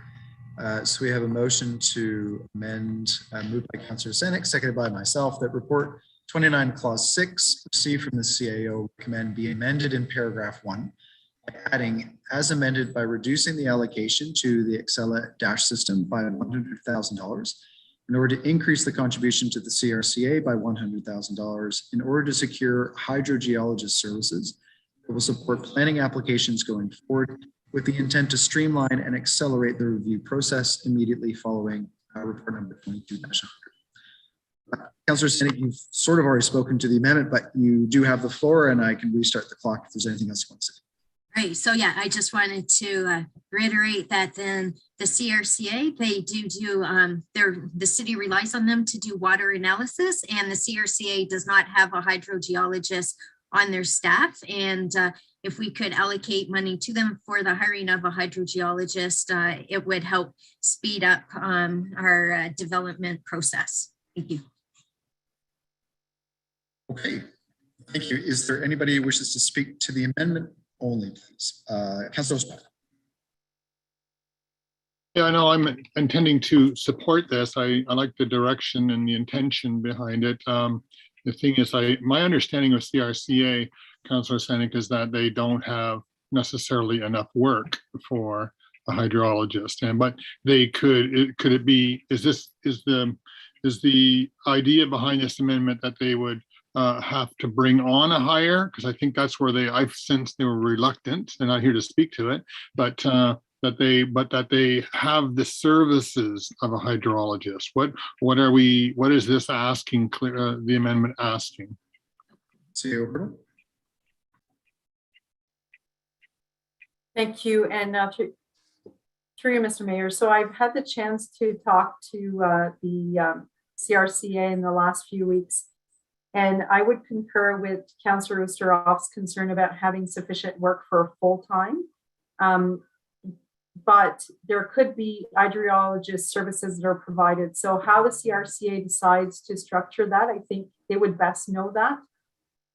So we have a motion to amend, moved by Councillor Stanek, seconded by myself, that report 29 clause 6 received from the CAO recommend be amended in paragraph 1 by adding, as amended, by reducing the allocation to the Excella dash system by $100,000 in order to increase the contribution to the CRCA by $100,000 in order to secure hydrogeologist services. It will support planning applications going forward with the intent to streamline and accelerate the review process immediately following report number 22-100. Councillor Stanek, you've sort of already spoken to the amendment, but you do have the floor, and I can restart the clock if there's anything else you want to say. Great. So yeah, I just wanted to reiterate that then the CRCA, they do the city relies on them to do water analysis, and the CRCA does not have a hydrogeologist on their staff. And if we could allocate money to them for the hiring of a hydrogeologist, it would help speed up our development process. Thank you. Okay, thank you. Is there anybody who wishes to speak to the amendment only, please? Councillor Osbach. Yeah, I know I'm intending to support this. I like the direction and the intention behind it. The thing is, my understanding of CRCA, Councillor Stanek, is that they don't have necessarily enough work for a hydrologist, but they could it be, is the idea behind this amendment that they would have to bring on a hire? Because I think that's where I've sensed they were reluctant. They're not here to speak to it, but that they have the services of a hydrologist. What is this asking, the amendment asking? Thank you. And through you, Mr. Mayor. So I've had the chance to talk to the CRCA in the last few weeks. And I would concur with Councillor Oosteroff's concern about having sufficient work for full time. but there could be hydrologist services that are provided. So how the CRCA decides to structure that, I think they would best know that.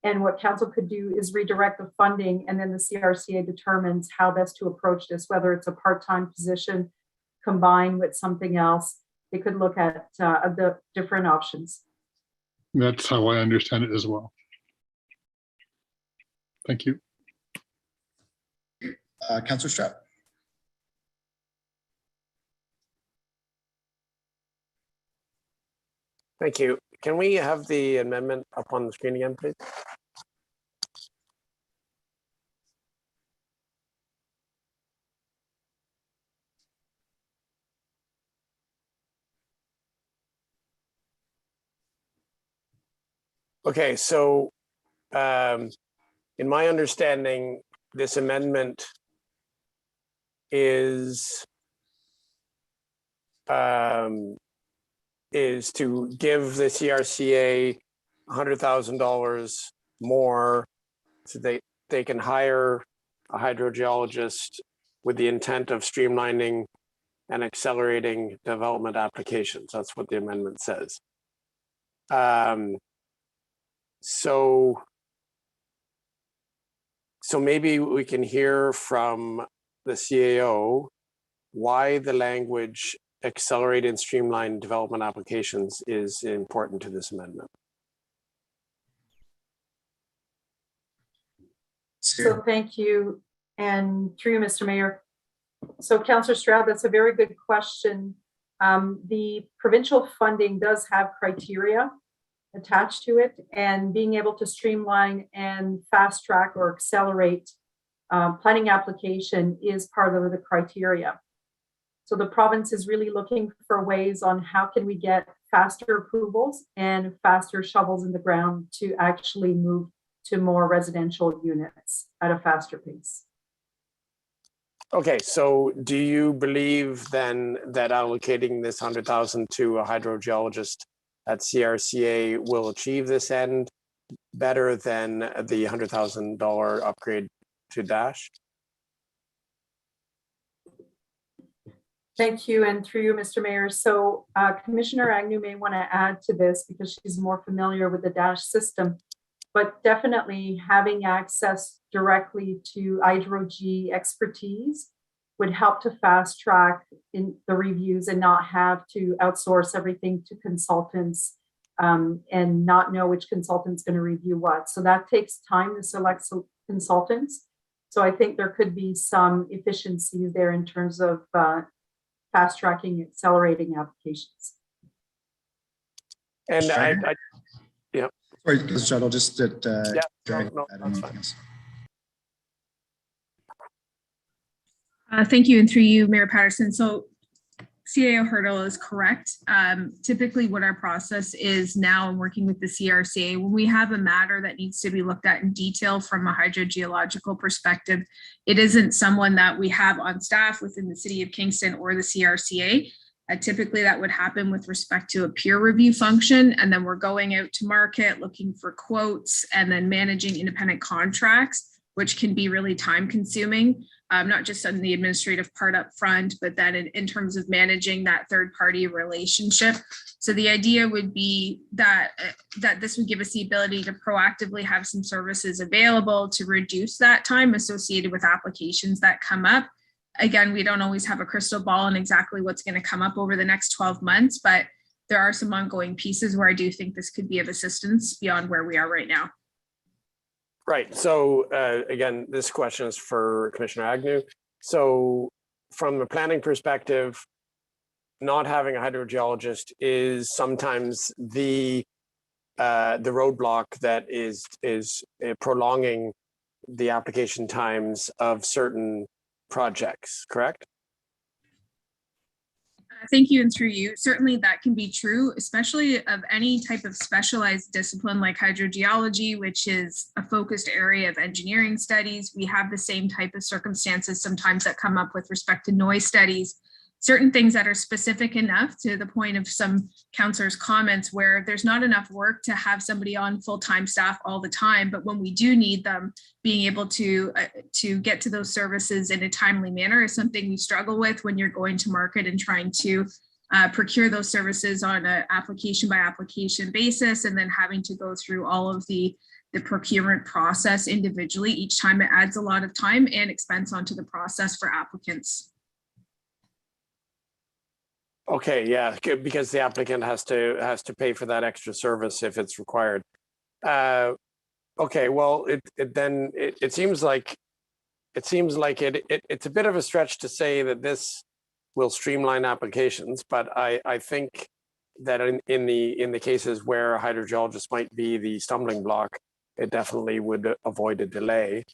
And what council could do is redirect the funding, and then the CRCA determines how best to approach this, whether it's a part-time position combined with something else. They could look at the different options. That's how I understand it as well. Thank you. Councillor Strapp. Thank you. Can we have the amendment up on the screen again, please? Okay, so in my understanding, this amendment is to give the CRCA $100,000 more so they can hire a hydrogeologist with the intent of streamlining and accelerating development applications. That's what the amendment says. So maybe we can hear from the CAO why the language accelerate and streamline development applications is important to this amendment. So thank you. And through you, Mr. Mayor. So Councillor Stroud, that's a very good question. The provincial funding does have criteria attached to it, and being able to streamline and fast track or accelerate planning application is part of the criteria. So the province is really looking for ways on how can we get faster approvals and faster shovels in the ground to actually move to more residential units at a faster pace. Okay, so do you believe then that allocating this 100,000 to a hydrogeologist at CRCA will achieve this end better than the $100,000 upgrade to DASH? Thank you, and through you, Mr. Mayor. So Commissioner Agnew may want to add to this because she's more familiar with the DASH system, but definitely having access directly to hydro-G expertise would help to fast track in the reviews and not have to outsource everything to consultants and not know which consultant's going to review what. So that takes time to select consultants. So I think there could be some efficiencies there in terms of fast tracking, accelerating applications. And yeah. Sorry, Councillor, I'll just yeah, no, that's fine. Thank you, and through you, Mayor Patterson. So CAO hurdle is correct. Typically what our process is now, and working with the CRCA, when we have a matter that needs to be looked at in detail from a hydrogeological perspective, it isn't someone that we have on staff within the city of Kingston or the CRCA. Typically that would happen with respect to a peer review function, and then we're going out to market looking for quotes and then managing independent contracts, which can be really time consuming. Not just on the administrative part up front, but then in terms of managing that third party relationship. So the idea would be that this would give us the ability to proactively have some services available to reduce that time associated with applications that come up. Again, we don't always have a crystal ball on exactly what's going to come up over the next 12 months, but there are some ongoing pieces where I do think this could be of assistance beyond where we are right now. Right. So again, this question is for Commissioner Agnew. So from a planning perspective, not having a hydrogeologist is sometimes the roadblock that is prolonging the application times of certain projects, correct? Thank you, and through you. Certainly that can be true, especially of any type of specialized discipline like hydrogeology, which is a focused area of engineering studies. We have the same type of circumstances sometimes that come up with respect to noise studies. certain things that are specific enough to the point of some counselors' comments where there's not enough work to have somebody on full-time staff all the time, but when we do need them, being able to get to those services in a timely manner is something we struggle with when you're going to market and trying to procure those services on an application by application basis, and then having to go through all of the procurement process individually. Each time it adds a lot of time and expense onto the process for applicants. Okay, yeah, good, because the applicant has to pay for that extra service if it's required. Okay, well, it seems like it's a bit of a stretch to say that this will streamline applications, but I think that in the cases where a hydrogeologist might be the stumbling block, it definitely would avoid a delay.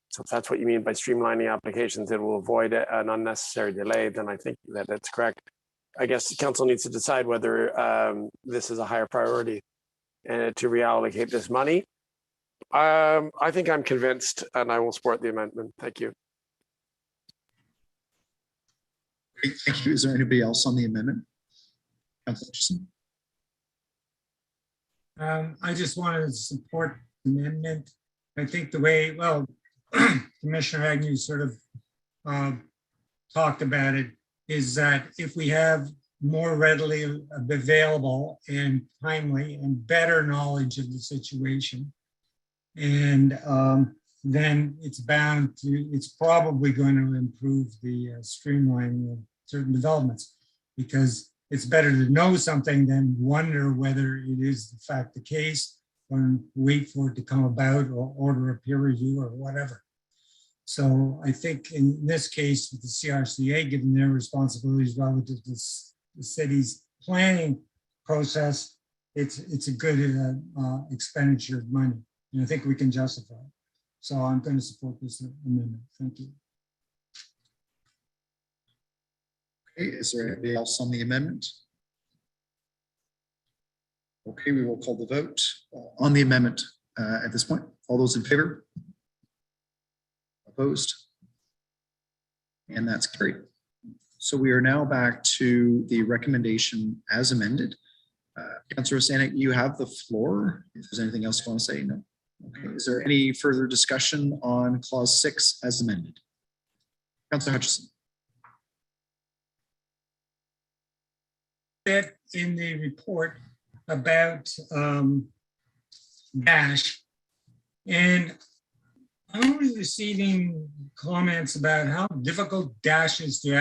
So if that's what you mean by streamlining applications, it will avoid an unnecessary delay, then I think that that's correct. I guess the council needs to decide whether this is a higher priority and to reallocate this money. I think I'm convinced and I will support the amendment. Thank you. Great, thank you. Is there anybody else on the amendment? Councilor Hutchison? I just wanted to support the amendment. I think the way, well, Commissioner Agnew sort of talked about it, is that if we have more readily available and timely and better knowledge of the situation, and then it's probably going to improve the streamlining of certain developments, because it's better to know something than wonder whether it is in fact the case, or wait for it to come about, or order a peer review or whatever. So I think in this case, with the CRCA, given their responsibilities relative to the city's planning process, it's a good expenditure of money, and I think we can justify it. So I'm going to support this amendment. Thank you. Okay, is there anybody else on the amendment? Okay, we will call the vote on the amendment at this point. All those in favor? Opposed? And that's carried. So we are now back to the recommendation as amended. Councillor Stanek, you have the floor. If there's anything else you want to say, no. Okay, is there any further discussion on clause 6 as amended? Councillor Hutchison. Bit in the report about DASH, and I'm receiving comments about how difficult DASH is to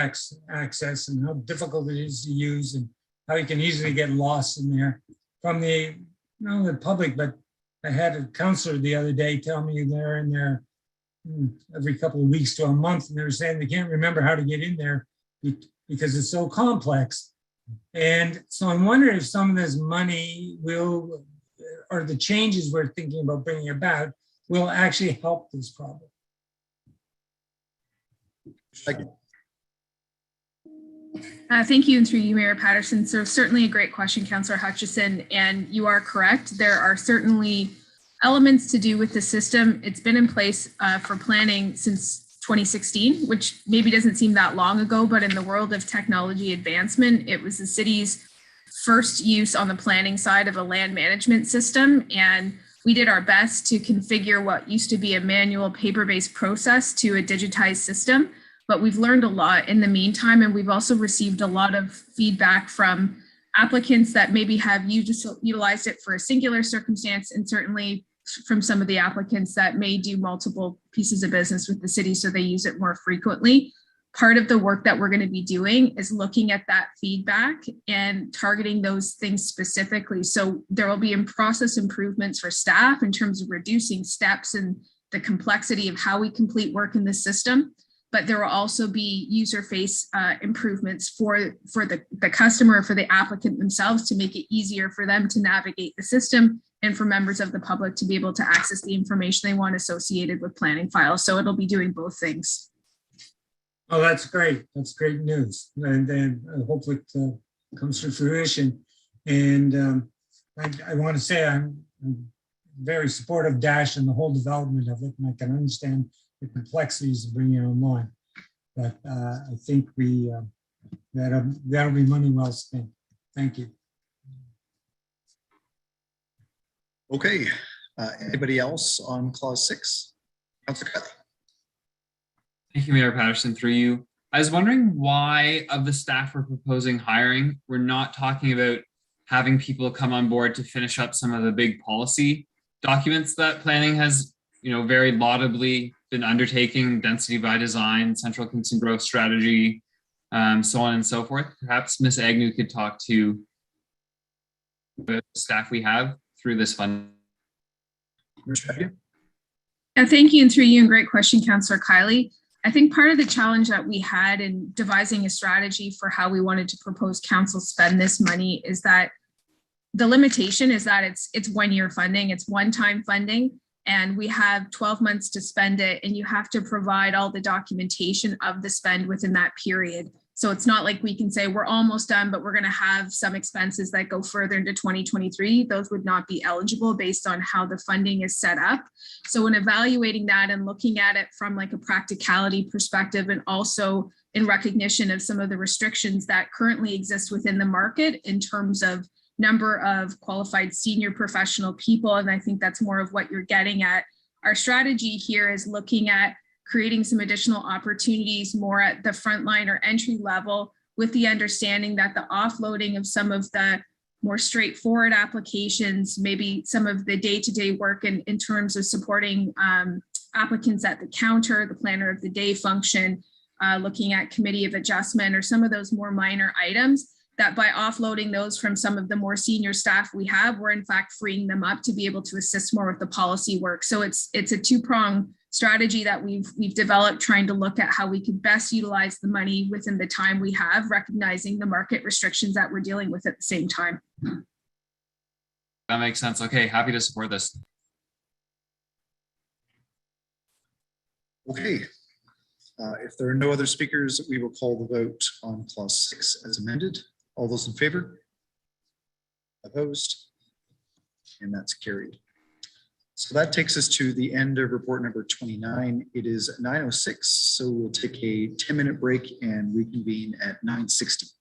access and how difficult it is to use, and how you can easily get lost in there from the, not only the public, but I had a counselor the other day tell me they're in there every couple of weeks to a month, and they're saying they can't remember how to get in there because it's so complex. And so I'm wondering if some of this money will, or the changes we're thinking about bringing about, will actually help this problem. Thank you. Thank you, and through you, Mayor Patterson. So certainly a great question, Councillor Hutchison, and you are correct. There are certainly elements to do with the system. It's been in place for planning since 2016, which maybe doesn't seem that long ago, but in the world of technology advancement, it was the city's first use on the planning side of a land management system. And we did our best to configure what used to be a manual paper-based process to a digitized system. But we've learned a lot in the meantime, and we've also received a lot of feedback from applicants that maybe have utilized it for a singular circumstance, and certainly from some of the applicants that may do multiple pieces of business with the city, so they use it more frequently. Part of the work that we're going to be doing is looking at that feedback and targeting those things specifically. So there will be in-process improvements for staff in terms of reducing steps and the complexity of how we complete work in the system. But there will also be user face improvements for the customer, for the applicant themselves, to make it easier for them to navigate the system, and for members of the public to be able to access the information they want associated with planning files. So it'll be doing both things. Oh, that's great. That's great news. And then I hope it comes to fruition. And I want to say I'm very supportive of DASH and the whole development of it. And I can understand the complexities of bringing it online. But I think we That'll be money well spent. Thank you. Okay, anybody else on clause 6? Councilor Kelly. Thank you, Mayor Patterson, through you. I was wondering why of the staff we're proposing hiring, we're not talking about having people come on board to finish up some of the big policy documents that planning has, very laudably been undertaking: density by design, central Kingston growth strategy, so on and so forth. Perhaps Ms. Agnew could talk to the staff we have through this fund. Yeah, thank you, and through you, and great question, Councillor Kiley. I think part of the challenge that we had in devising a strategy for how we wanted to propose council spend this money is that the limitation is that it's 1 year funding, it's one-time funding, and we have 12 months to spend it, and you have to provide all the documentation of the spend within that period. So it's not like we can say we're almost done, but we're going to have some expenses that go further into 2023. Those would not be eligible based on how the funding is set up. So when evaluating that and looking at it from like a practicality perspective, and also in recognition of some of the restrictions that currently exist within the market in terms of number of qualified senior professional people, and I think that's more of what you're getting at. Our strategy here is looking at creating some additional opportunities more at the front line or entry level, with the understanding that the offloading of some of the more straightforward applications, maybe some of the day-to-day work in terms of supporting applicants at the counter, the planner of the day function, looking at committee of adjustment, or some of those more minor items, that by offloading those from some of the more senior staff we have, we're in fact freeing them up to be able to assist more with the policy work. So it's a two-pronged strategy that we've developed, trying to look at how we could best utilize the money within the time we have, recognizing the market restrictions that we're dealing with at the same time. That makes sense. Okay, happy to support this. Okay, if there are no other speakers, we will call the vote on clause 6 as amended. All those in favor? Opposed? And that's carried. So that takes us to the end of report number 29. It is 9:06, so we'll take a 10-minute break and reconvene at 9:60.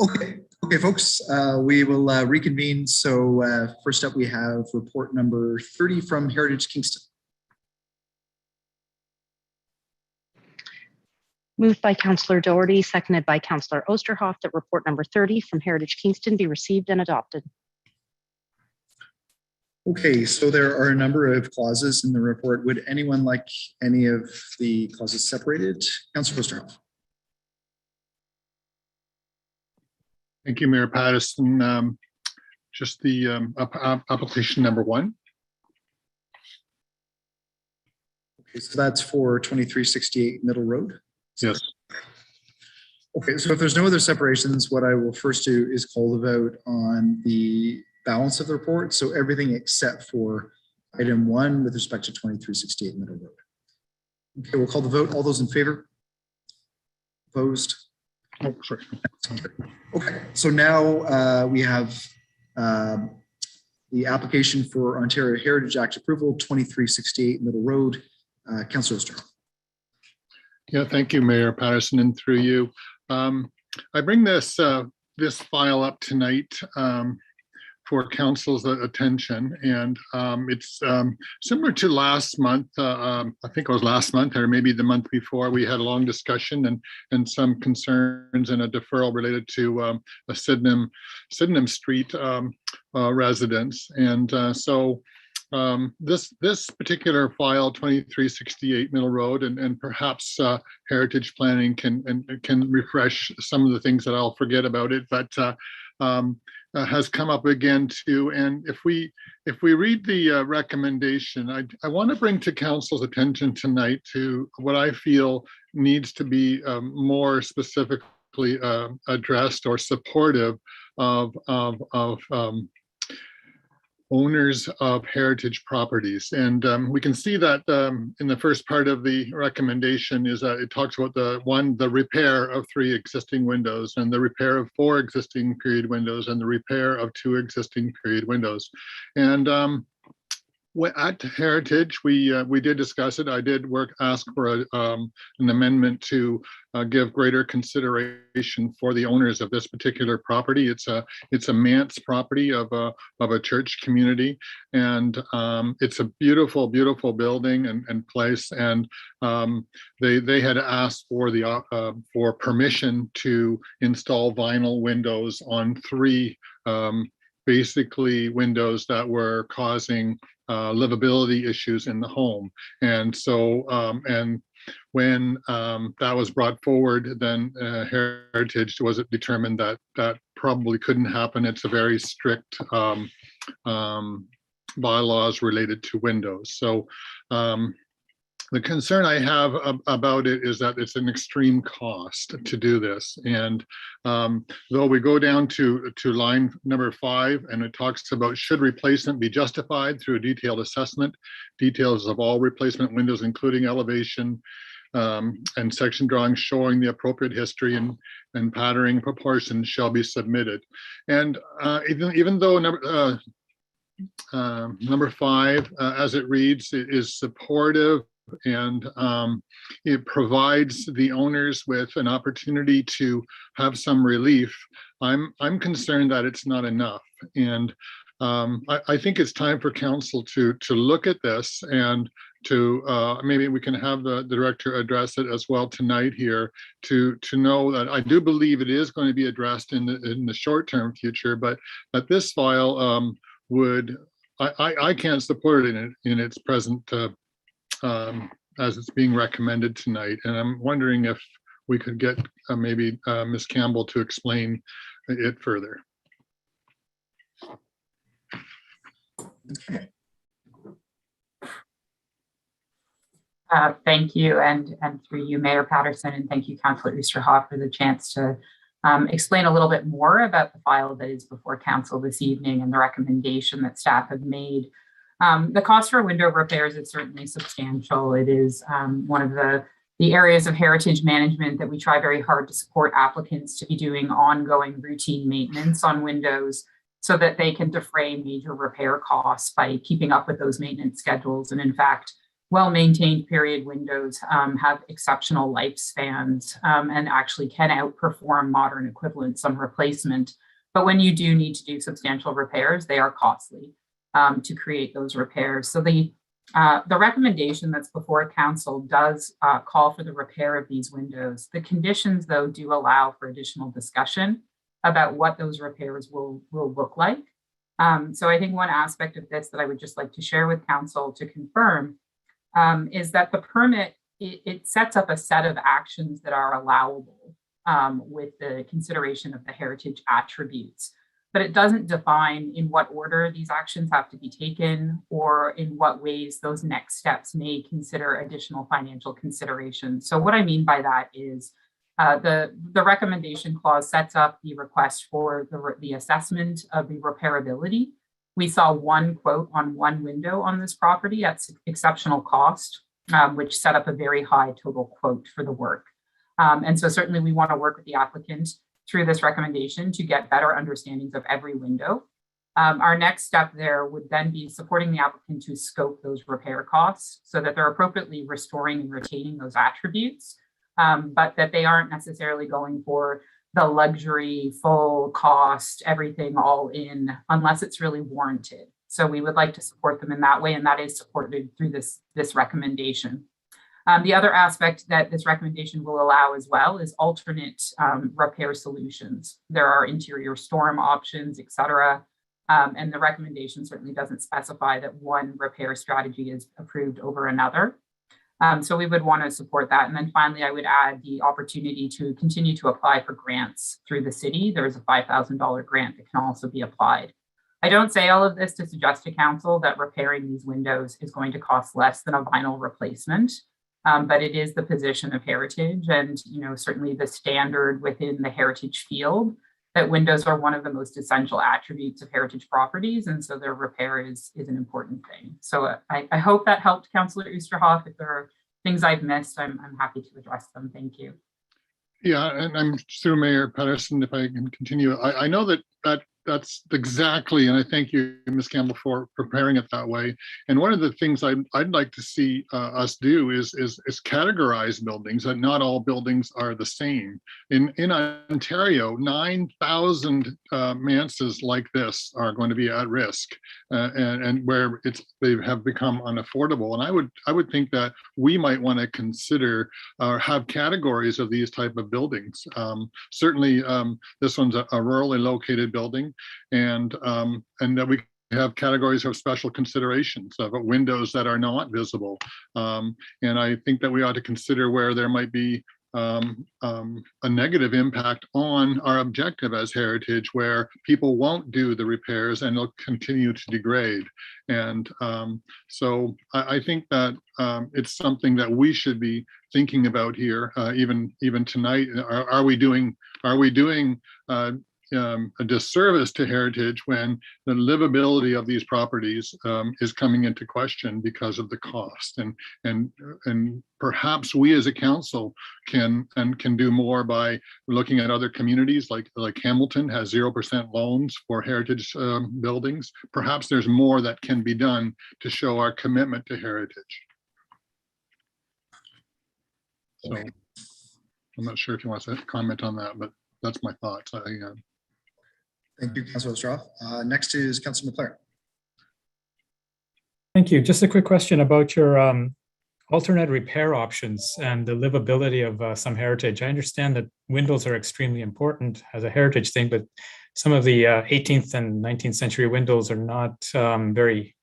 Okay, folks, we will reconvene. So first up, we have report number 30 from Heritage Kingston. Moved by Councillor Doherty, seconded by Councillor Osterhoff, that report number 30 from Heritage Kingston be received and adopted. Okay, so there are a number of clauses in the report. Would anyone like any of the clauses separated? Councillor Osterhoff. Thank you, Mayor Patterson. Just the application number 1. Okay, so that's for 2368 Middle Road. Yes. Okay, so if there's no other separations, what I will first do is call the vote on the balance of the report. So everything except for item 1 with respect to 2368 Middle Road. Okay, we'll call the vote. All those in favor? Opposed? Oh, sorry. Okay, so now we have the application for Ontario Heritage Act approval, 2368 Middle Road. Councillor Osterhoff. Yeah, thank you, Mayor Patterson, and through you. I bring this file up tonight for council's attention, and it's similar to last month. I think it was last month or maybe the month before. We had a long discussion and some concerns and a deferral related to a Sydenham Street residence, and so this particular file, 2368 Middle Road, and perhaps Heritage Planning can refresh some of the things that I'll forget about it, but has come up again too. And if we read the recommendation, I want to bring to council's attention tonight to what I feel needs to be more specifically addressed or supportive of owners of heritage properties. And we can see that in the first part of the recommendation is that it talks about the repair of 3 existing windows, and the repair of 4 existing period windows, and the repair of 2 existing period windows. And at Heritage, we did discuss it. I did ask for an amendment to give greater consideration for the owners of this particular property. It's a manse property of a church community, and it's a beautiful, beautiful building and place. And they had asked for permission to install vinyl windows on 3 basically windows that were causing livability issues in the home. And so, and when that was brought forward, then Heritage was determined that that probably couldn't happen. It's a very strict bylaws related to windows. So the concern I have about it is that it's an extreme cost to do this. And though we go down to line number 5, and it talks about should replacement be justified through a detailed assessment, details of all replacement windows, including elevation and section drawings showing the appropriate history and patterning proportions shall be submitted. And even though number 5, as it reads, it is supportive, and it provides the owners with an opportunity to have some relief. I'm concerned that it's not enough, and I think it's time for council to look at this, and to maybe we can have the director address it as well tonight here, to know that I do believe it is going to be addressed in the short-term future, but that this file I can't support it in its present as it's being recommended tonight. And I'm wondering if we could get maybe Ms. Campbell to explain it further. Thank you, and through you, Mayor Patterson, and thank you, Councillor Oosterhoff, for the chance to explain a little bit more about the file that is before council this evening and the recommendation that staff have made. The cost for window repairs is certainly substantial. It is one of the areas of heritage management that we try very hard to support applicants to be doing ongoing routine maintenance on windows so that they can defray major repair costs by keeping up with those maintenance schedules. And in fact, well-maintained period windows have exceptional lifespans and actually can outperform modern equivalents on replacement. But when you do need to do substantial repairs, they are costly to create those repairs. So the recommendation that's before council does call for the repair of these windows. The conditions, though, do allow for additional discussion about what those repairs will look like. So I think one aspect of this that I would just like to share with council to confirm is that the permit, it sets up a set of actions that are allowable with the consideration of the heritage attributes, but it doesn't define in what order these actions have to be taken or in what ways those next steps may consider additional financial considerations. So what I mean by that is the recommendation clause sets up the request for the assessment of the repairability. We saw one quote on one window on this property at exceptional cost, which set up a very high total quote for the work. And so certainly we want to work with the applicant through this recommendation to get better understandings of every window. Our next step there would then be supporting the applicant to scope those repair costs so that they're appropriately restoring and retaining those attributes, but that they aren't necessarily going for the luxury, full cost, everything all in, unless it's really warranted. So we would like to support them in that way, and that is supported through this recommendation. The other aspect that this recommendation will allow as well is alternate repair solutions. There are interior storm options, et cetera. And the recommendation certainly doesn't specify that one repair strategy is approved over another. So we would want to support that. And then finally, I would add the opportunity to continue to apply for grants through the city. There's a $5,000 grant that can also be applied. I don't say all of this to suggest to council that repairing these windows is going to cost less than a vinyl replacement. But it is the position of heritage and, certainly the standard within the heritage field that windows are one of the most essential attributes of heritage properties. And so their repair is an important thing. So I hope that helped Councillor Oosterhoff. If there are things I've missed, I'm happy to address them. Thank you. Yeah, and I'm through Mayor Patterson, if I can continue. I know that's exactly, and I thank you, Ms. Campbell, for preparing it that way. And one of the things I'd like to see us do is categorize buildings, and not all buildings are the same. In Ontario, 9,000 manses like this are going to be at risk, and where they have become unaffordable. And I would think that we might want to consider have categories of these type of buildings. Certainly, this one's a rurally located building. And that we have categories of special considerations of windows that are not visible. And I think that we ought to consider where there might be a negative impact on our objective as heritage, where people won't do the repairs and they'll continue to degrade. And so I think that it's something that we should be thinking about here, even tonight. Are we doing a disservice to heritage when the livability of these properties is coming into question because of the cost, and perhaps we as a council can do more by looking at other communities like Hamilton has 0% loans for heritage buildings. Perhaps there's more that can be done to show our commitment to heritage. So I'm not sure if you want to comment on that, but that's my thoughts. Thank you, Councillor Oosterhoff. Next is Councillor McLaren. Thank you. Just a quick question about your alternate repair options and the livability of some heritage. I understand that windows are extremely important as a heritage thing, but some of the 18th and 19th century windows are not very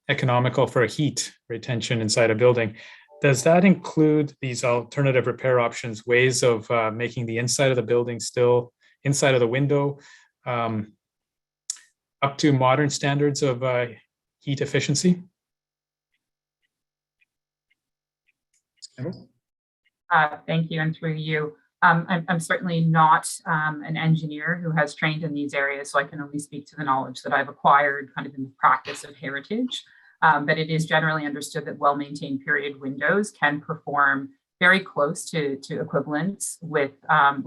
economical for heat retention inside a building. Does that include these alternative repair options, ways of making the inside of the building still, inside of the window, up to modern standards of heat efficiency? Thank you, and through you. I'm certainly not an engineer who has trained in these areas, so I can only speak to the knowledge that I've acquired kind of in the practice of heritage. But it is generally understood that well-maintained period windows can perform very close to equivalents with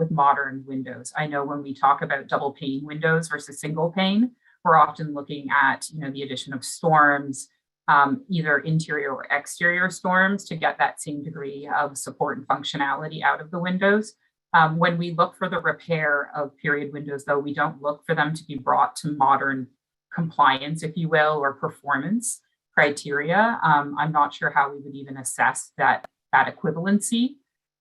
modern windows. I know when we talk about double pane windows versus single pane, we're often looking at the addition of storms, either interior or exterior storms to get that same degree of support and functionality out of the windows. When we look for the repair of period windows, though, we don't look for them to be brought to modern compliance, if you will, or performance criteria. I'm not sure how we would even assess that equivalency,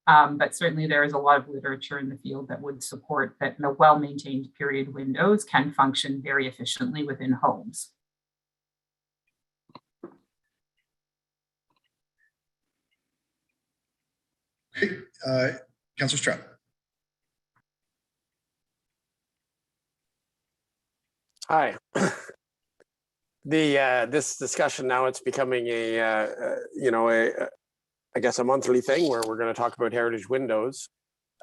but certainly there is a lot of literature in the field that would support that well-maintained period windows can function very efficiently within homes. Okay, Councillor Stroud. Hi. This discussion now, it's becoming I guess a monthly thing where we're going to talk about heritage windows.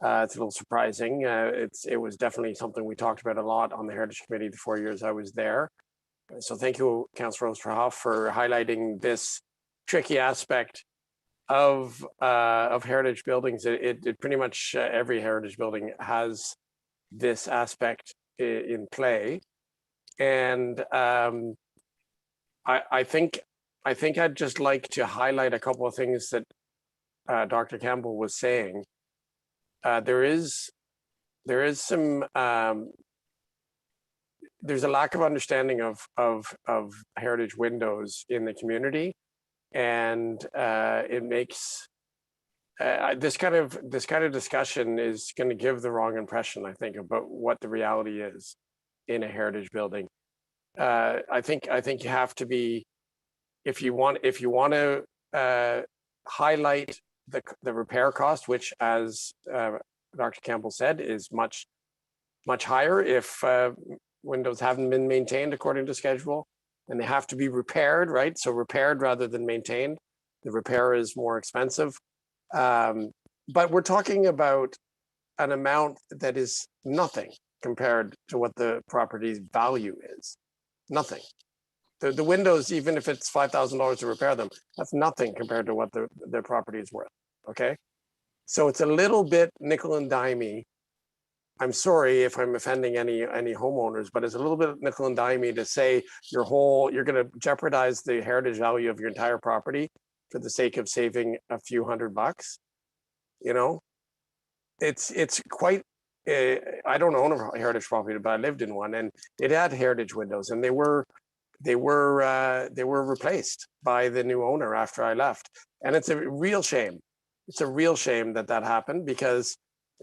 It's a little surprising. It was definitely something we talked about a lot on the Heritage Committee the 4 years I was there. So thank you, Councillor Oosterhoff, for highlighting this tricky aspect of heritage buildings. It pretty much every heritage building has this aspect in play. And I think I'd just like to highlight a couple of things that Dr. Campbell was saying. There is some there's a lack of understanding of heritage windows in the community, and it makes this kind of discussion is going to give the wrong impression, I think, about what the reality is in a heritage building. I think you have to be, if you want to highlight the repair cost, which, as Dr. Campbell said, is much higher if windows haven't been maintained according to schedule, and they have to be repaired, right? So repaired rather than maintained. The repair is more expensive. But we're talking about an amount that is nothing compared to what the property's value is. Nothing. The windows, even if it's $5,000 to repair them, that's nothing compared to what their property is worth. Okay, so it's a little bit nickel and dimey. I'm sorry if I'm offending any homeowners, but it's a little bit nickel and dimey to say you're going to jeopardize the heritage value of your entire property for the sake of saving a few $100. You know, it's quite. I don't own a heritage property, but I lived in one, and it had heritage windows, and they were replaced by the new owner after I left, and it's a real shame. It's a real shame that happened, because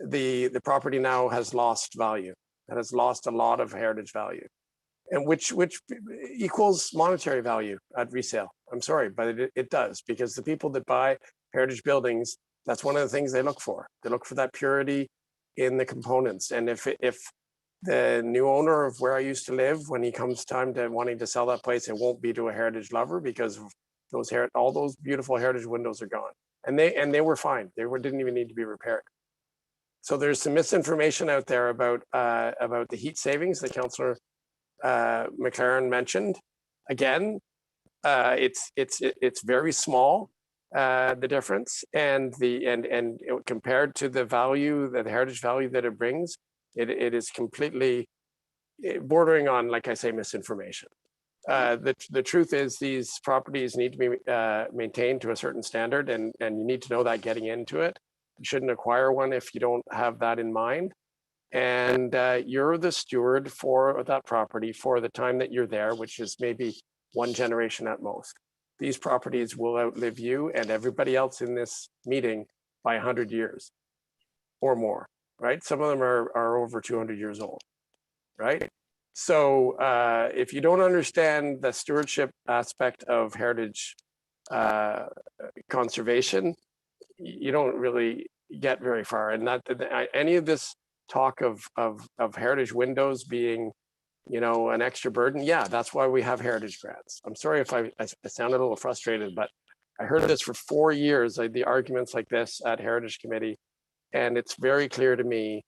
the property now has lost value. It has lost a lot of heritage value, and which equals monetary value at resale. I'm sorry, but it does, because the people that buy heritage buildings, that's one of the things they look for. They look for that purity in the components. And if the new owner of where I used to live, when he comes time to wanting to sell that place, it won't be to a heritage lover, because all those beautiful heritage windows are gone. And they were fine. They didn't even need to be repaired. So there's some misinformation out there about the heat savings that Councillor McLaren mentioned. Again, it's very small, the difference, and compared to the value, the heritage value that it brings, it is completely bordering on, like I say, misinformation. The truth is, these properties need to be maintained to a certain standard, and you need to know that getting into it. You shouldn't acquire one if you don't have that in mind. And you're the steward for that property for the time that you're there, which is maybe one generation at most. These properties will outlive you and everybody else in this meeting by 100 years or more, right? Some of them are over 200 years old, right? So if you don't understand the stewardship aspect of heritage conservation, you don't really get very far. And any of this talk of heritage windows being, an extra burden, yeah, that's why we have heritage grants. I'm sorry if I sounded a little frustrated, but I heard this for 4 years, the arguments like this at Heritage Committee, and it's very clear to me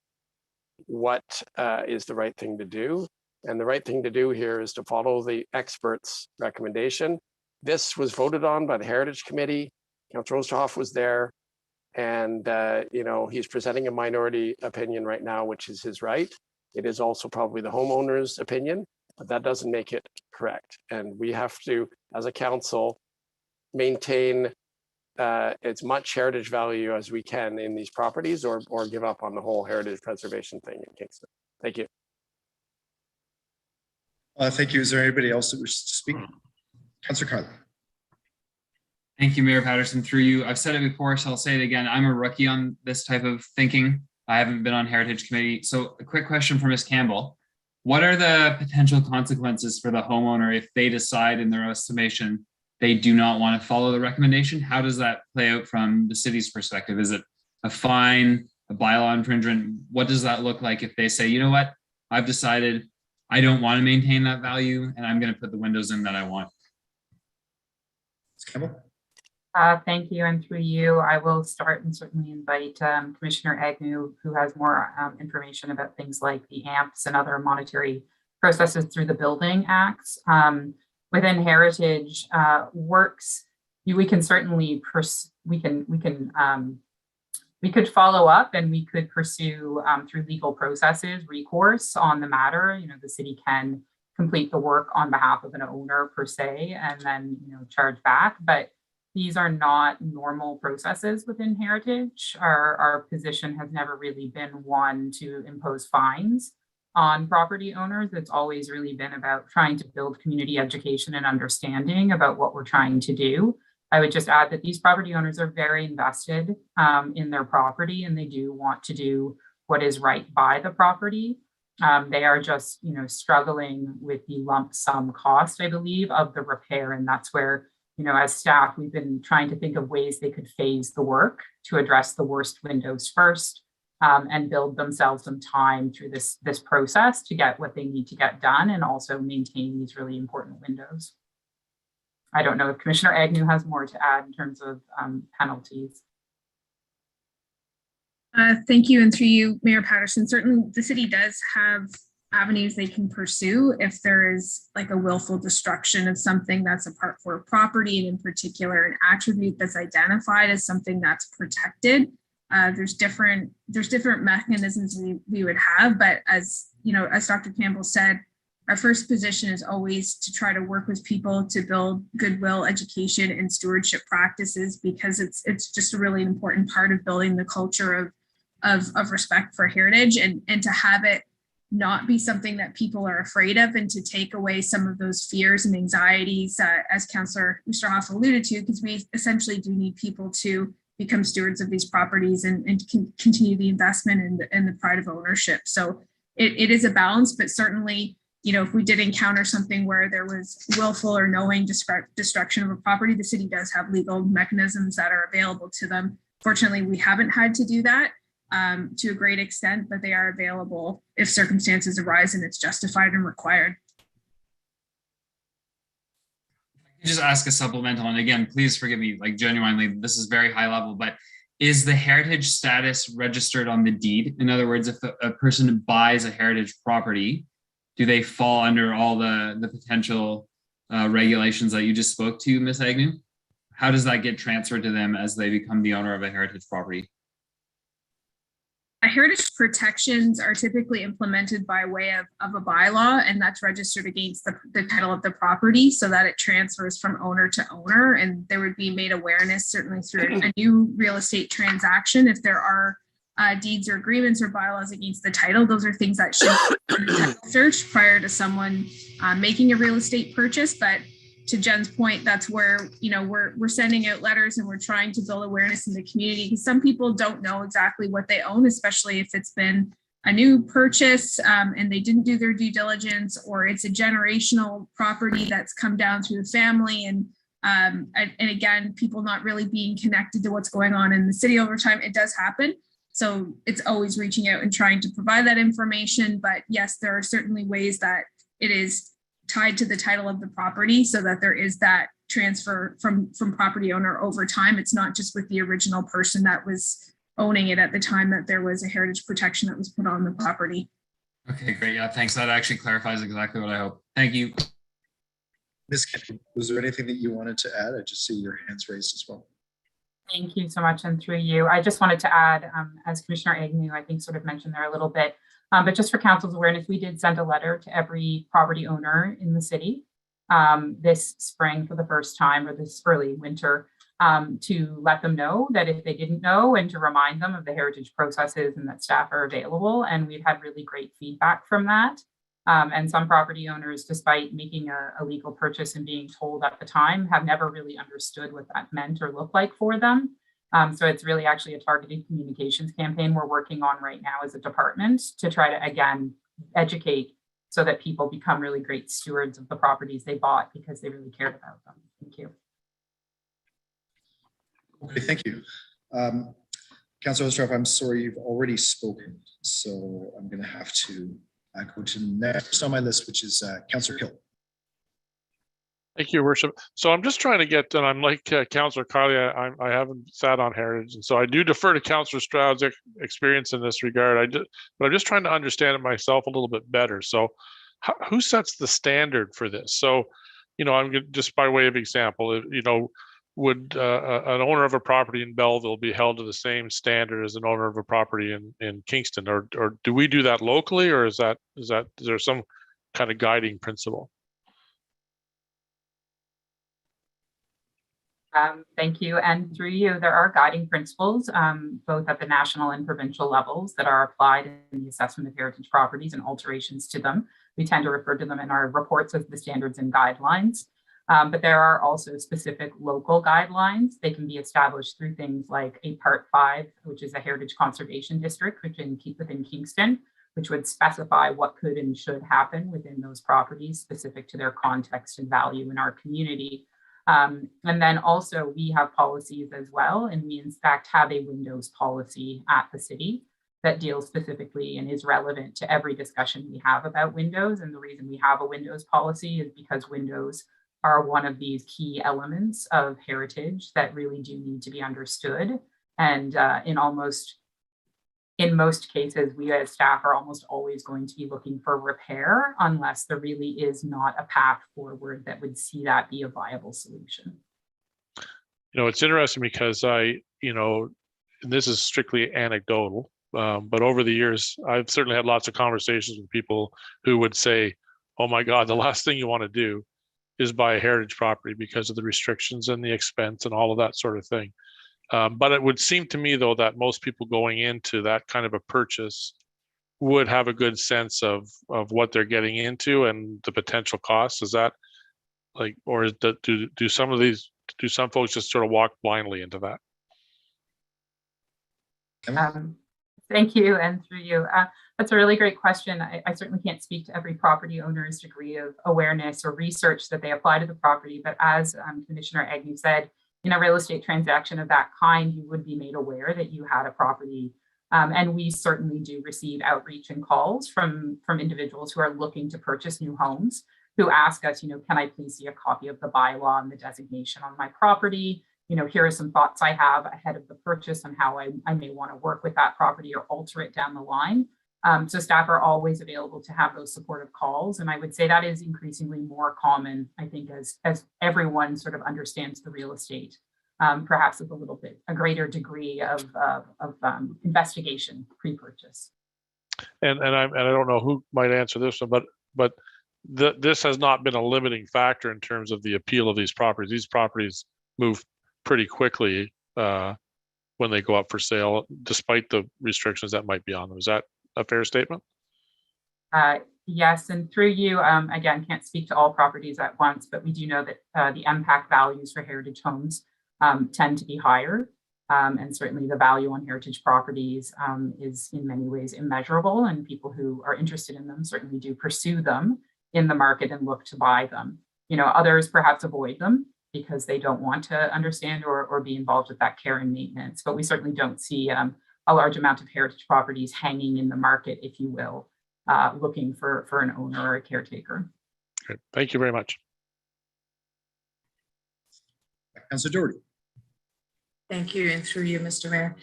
what is the right thing to do. And the right thing to do here is to follow the experts' recommendation. This was voted on by the Heritage Committee. Councillor Oosterhoff was there, and he's presenting a minority opinion right now, which is his right. It is also probably the homeowner's opinion, but that doesn't make it correct. And we have to, as a council, maintain as much heritage value as we can in these properties, or give up on the whole heritage preservation thing in Kingston. Thank you. Thank you. Is there anybody else that wishes to speak? Councillor Carly. Thank you, Mayor Patterson. Through you, I've said it before, so I'll say it again. I'm a rookie on this type of thinking. I haven't been on Heritage Committee. So a quick question for Ms. Campbell. What are the potential consequences for the homeowner if they decide in their estimation they do not want to follow the recommendation? How does that play out from the city's perspective? Is it a fine, a bylaw infringement? What does that look like if they say, you know what, I've decided I don't want to maintain that value and I'm going to put the windows in that I want? Ms. Campbell. Thank you, and through you, I will start and certainly invite Commissioner Agnew, who has more information about things like the AMPs and other monetary processes through the Building Acts. Within Heritage works, we can certainly we could follow up, and we could pursue through legal processes recourse on the matter. You know, the city can complete the work on behalf of an owner per se, and then charge back, but these are not normal processes within Heritage. Our position has never really been one to impose fines on property owners. It's always really been about trying to build community education and understanding about what we're trying to do. I would just add that these property owners are very invested in their property, and they do want to do what is right by the property. They are just, struggling with the lump sum cost, I believe, of the repair, and that's where, as staff, we've been trying to think of ways they could phase the work to address the worst windows first, and build themselves some time through this process to get what they need to get done and also maintain these really important windows. I don't know if Commissioner Agnew has more to add in terms of penalties. Thank you, and through you, Mayor Patterson. Certainly, the city does have avenues they can pursue if there is like a willful destruction of something that's a part for a property, and in particular an attribute that's identified as something that's protected. There's different mechanisms we would have, but as Dr. Campbell said, our first position is always to try to work with people to build goodwill, education, and stewardship practices, because it's just a really important part of building the culture of respect for heritage, and to have it not be something that people are afraid of, and to take away some of those fears and anxieties, as Councillor Oosterhoff alluded to, because we essentially do need people to become stewards of these properties and continue the investment and the pride of ownership. So it is a balance, but certainly, if we did encounter something where there was willful or knowing destruction of a property, the city does have legal mechanisms that are available to them. Fortunately, we haven't had to do that to a great extent, but they are available if circumstances arise and it's justified and required. Just ask a supplemental, and again, please forgive me, like genuinely, this is very high level, but is the heritage status registered on the deed? In other words, if a person buys a heritage property, do they fall under all the potential regulations that you just spoke to, Ms. Agnew? How does that get transferred to them as they become the owner of a heritage property? Heritage protections are typically implemented by way of a bylaw, and that's registered against the title of the property so that it transfers from owner to owner. And there would be made awareness, certainly through a new real estate transaction, if there are deeds or agreements or bylaws against the title. Those are things that should be in the title search prior to someone making a real estate purchase. But to Jen's point, that's where we're sending out letters and we're trying to build awareness in the community, because some people don't know exactly what they own, especially if it's been a new purchase and they didn't do their due diligence, or it's a generational property that's come down through the family. And again, people not really being connected to what's going on in the city over time. It does happen. So it's always reaching out and trying to provide that information. But yes, there are certainly ways that it is tied to the title of the property so that there is that transfer from property owner over time. It's not just with the original person that was owning it at the time that there was a heritage protection that was put on the property. Okay, great. Yeah, thanks. That actually clarifies exactly what I hope. Thank you. Ms. Kennedy, was there anything that you wanted to add? I just see your hands raised as well. Thank you so much, and through you, I just wanted to add, as Commissioner Agnew, I think, sort of mentioned there a little bit, But just for council's awareness, we did send a letter to every property owner in the city this spring for the first time, or this early winter, to let them know that if they didn't know, and to remind them of the heritage processes and that staff are available. And we've had really great feedback from that. And some property owners, despite making a legal purchase and being told at the time, have never really understood what that meant or looked like for them. So it's really actually a targeted communications campaign we're working on right now as a department to try to, again, educate so that people become really great stewards of the properties they bought because they really cared about them. Thank you. Okay, thank you. Councillor Ostrov, I'm sorry, you've already spoken, so I'm going to have to go to next on my list, which is Councillor Hill. Thank you, Your Worship. So I'm just trying to get, and I'm like Councillor Carly, I haven't sat on heritage, and so I do defer to Councillor Stroud's experience in this regard. But I'm just trying to understand it myself a little bit better. So who sets the standard for this? So, I'm just by way of example, would an owner of a property in Belleville be held to the same standard as an owner of a property in Kingston, or do we do that locally, or is there some kind of guiding principle? Thank you. And through you, there are guiding principles, both at the national and provincial levels, that are applied in the assessment of heritage properties and alterations to them. We tend to refer to them in our reports as the standards and guidelines. But there are also specific local guidelines. They can be established through things like a Part 5, which is a heritage conservation district within Kingston, which would specify what could and should happen within those properties specific to their context and value in our community. And then also we have policies as well, and we in fact have a windows policy at the city that deals specifically and is relevant to every discussion we have about windows. And the reason we have a windows policy is because windows are one of these key elements of heritage that really do need to be understood. And in most cases, we as staff are almost always going to be looking for repair unless there really is not a path forward that would see that be a viable solution. It's interesting because this is strictly anecdotal, but over the years, I've certainly had lots of conversations with people who would say, oh my God, the last thing you want to do is buy a heritage property because of the restrictions and the expense and all of that sort of thing. But it would seem to me, though, that most people going into that kind of a purchase would have a good sense of what they're getting into and the potential costs. Is that like, or is that, do some folks just sort of walk blindly into that? Thank you, and through you. That's a really great question. I certainly can't speak to every property owner's degree of awareness or research that they apply to the property, but as Commissioner Agnew said, in a real estate transaction of that kind, you would be made aware that you had a property. And we certainly do receive outreach and calls from individuals who are looking to purchase new homes, who ask us, can I please see a copy of the bylaw and the designation on my property? Here are some thoughts I have ahead of the purchase on how I may want to work with that property or alter it down the line. So staff are always available to have those supportive calls. And I would say that is increasingly more common, I think, as everyone sort of understands the real estate, perhaps with a greater degree of investigation pre-purchase. And I don't know who might answer this one, but this has not been a limiting factor in terms of the appeal of these properties. These properties move pretty quickly when they go up for sale, despite the restrictions that might be on them. Is that a fair statement? Yes, and through you, again, can't speak to all properties at once, but we do know that the impact values for heritage homes tend to be higher. And certainly the value on heritage properties is in many ways immeasurable, and people who are interested in them certainly do pursue them in the market and look to buy them. Others perhaps avoid them because they don't want to understand or be involved with that care and maintenance. But we certainly don't see a large amount of heritage properties hanging in the market, if you will, looking for an owner or a caretaker. Okay. Thank you very much. Councillor Doherty. Thank you, and through you, Mr. Mayor.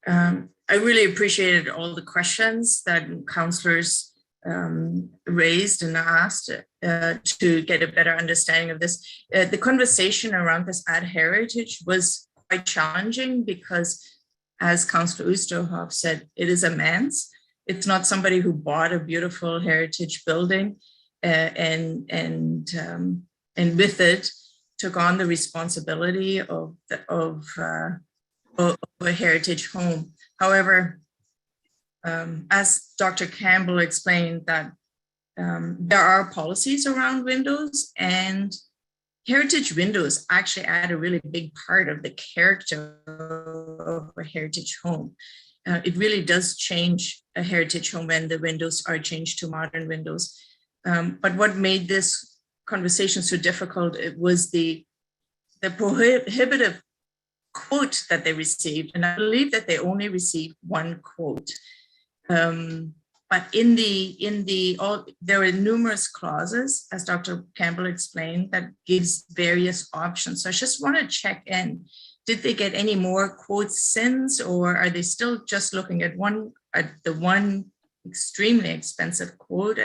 I really appreciated all the questions that councillors raised and asked to get a better understanding of this. The conversation around this ad heritage was quite challenging because, as Councillor Oosterhoff said, it is a man's. it's not somebody who bought a beautiful heritage building and with it took on the responsibility of a heritage home. However, as Dr. Campbell explained, that there are policies around windows, and heritage windows actually add a really big part of the character of a heritage home. It really does change a heritage home when the windows are changed to modern windows. But what made this conversation so difficult, it was the prohibitive quote that they received. And I believe that they only received one quote. But there were numerous clauses, as Dr. Campbell explained, that gives various options. So I just want to check in. Did they get any more quotes since, or are they still just looking at the one extremely expensive quote?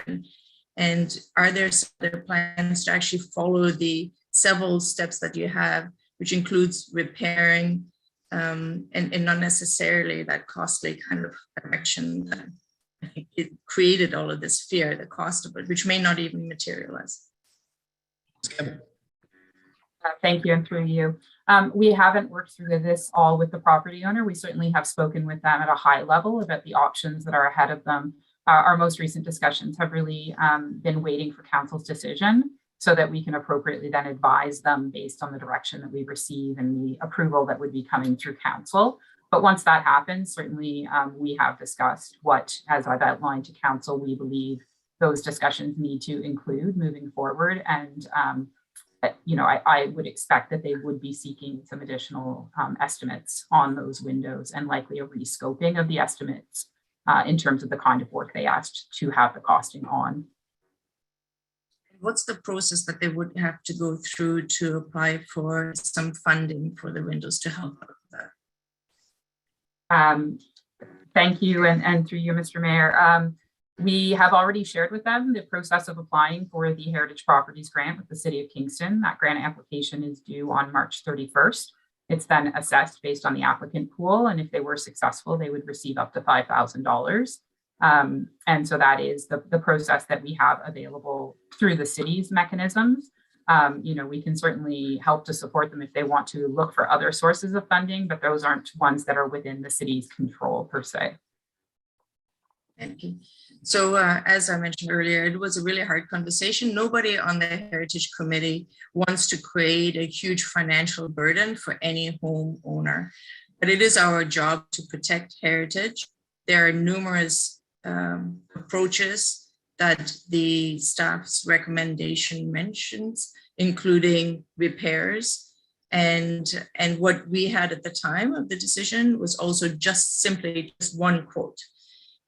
And are there other plans to actually follow the several steps that you have, which includes repairing and not necessarily that costly kind of correction that I think it created all of this fear, the cost of it, which may not even materialize. Thank you, and through you. We haven't worked through this all with the property owner. We certainly have spoken with them at a high level about the options that are ahead of them. Our most recent discussions have really been waiting for council's decision so that we can appropriately then advise them based on the direction that we receive and the approval that would be coming through council. But once that happens, certainly we have discussed what, as I've outlined to council, we believe those discussions need to include moving forward. And I would expect that they would be seeking some additional estimates on those windows and likely a rescoping of the estimates in terms of the kind of work they asked to have the costing on. What's the process that they would have to go through to apply for some funding for the windows to help out with that? Thank you, and through you, Mr. Mayor. We have already shared with them the process of applying for the Heritage Properties Grant with the City of Kingston. That grant application is due on March 31st. It's then assessed based on the applicant pool, and if they were successful, they would receive up to $5,000. And so that is the process that we have available through the city's mechanisms. We can certainly help to support them if they want to look for other sources of funding, but those aren't ones that are within the city's control per se. Thank you. So as I mentioned earlier, it was a really hard conversation. Nobody on the Heritage Committee wants to create a huge financial burden for any homeowner, but it is our job to protect heritage. There are numerous approaches that the staff's recommendation mentions, including repairs. And what we had at the time of the decision was also just one quote.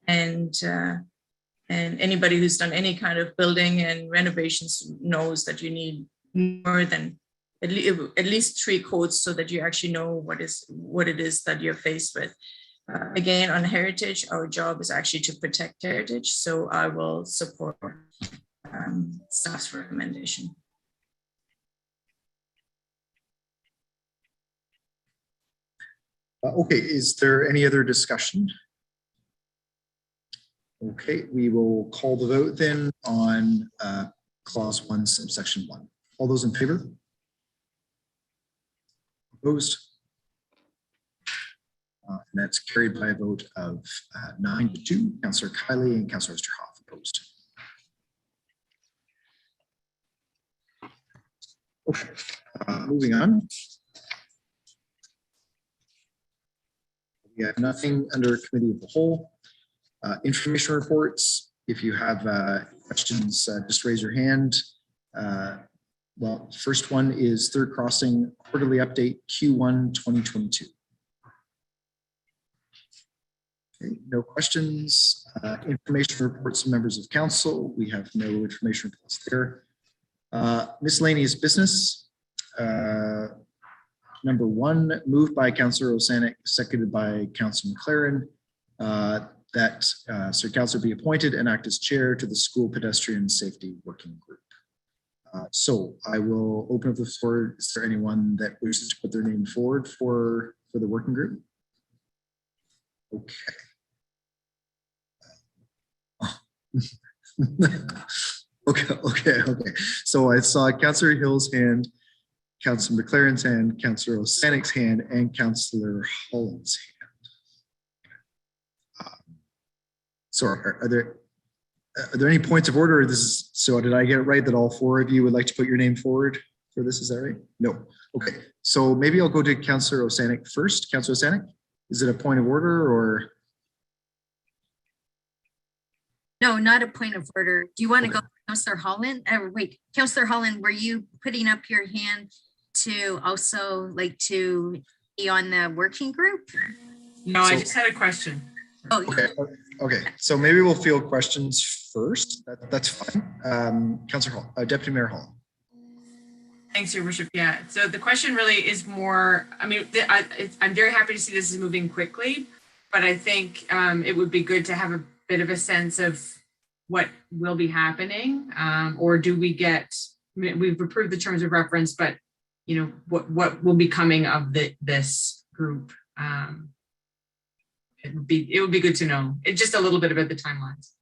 And anybody who's done any kind of building and renovations knows that you need more than at least 3 quotes so that you actually know what it is that you're faced with. Again, on heritage, our job is actually to protect heritage. So I will support staff's recommendation. Okay, is there any other discussion? Okay, we will call the vote then on clause 1, subsection 1. All those in favor? Opposed? And that's carried by a vote of 9-2. Councillor Kiley and Councillor Osterhoff opposed. Okay, moving on. We have nothing under committee of the whole. Information reports. If you have questions, just raise your hand. Well, first one is Third Crossing quarterly update Q1 2022. Okay, no questions. Information reports from members of council. We have no information reports there. Miscellaneous business. Number 1, moved by Councillor Osanek, seconded by Councillor McLaren, that Sir Councillor be appointed and act as chair to the School Pedestrian Safety Working Group. So I will open up the floor. Is there anyone that wishes to put their name forward for the working group? Okay. Okay. So I saw Councillor Hill's hand, Councillor McLaren's hand, Councillor Osanik's hand, and Councillor Holland's hand. So are there any points of order? So did I get it right that all four of you would like to put your name forward for this? Is that right? No. Okay. So maybe I'll go to Councillor Osanik first. Councillor Osanik, is it a point of order or? No, not a point of order. Do you want to go, Councillor Holland? Wait, Councillor Holland, were you putting up your hand to also like to be on the working group? No, I just had a question. Oh, Okay. So maybe we'll field questions first. That's fine. Councillor Hall, Deputy Mayor Hall. Thanks, Your Worship. Yeah. So the question really is more, I mean, I'm very happy to see this is moving quickly, but I think it would be good to have a bit of a sense of what will be happening, or do we get, we've approved the terms of reference, but you know, what will be coming of this group? It would be good to know. It's just a little bit about the timelines.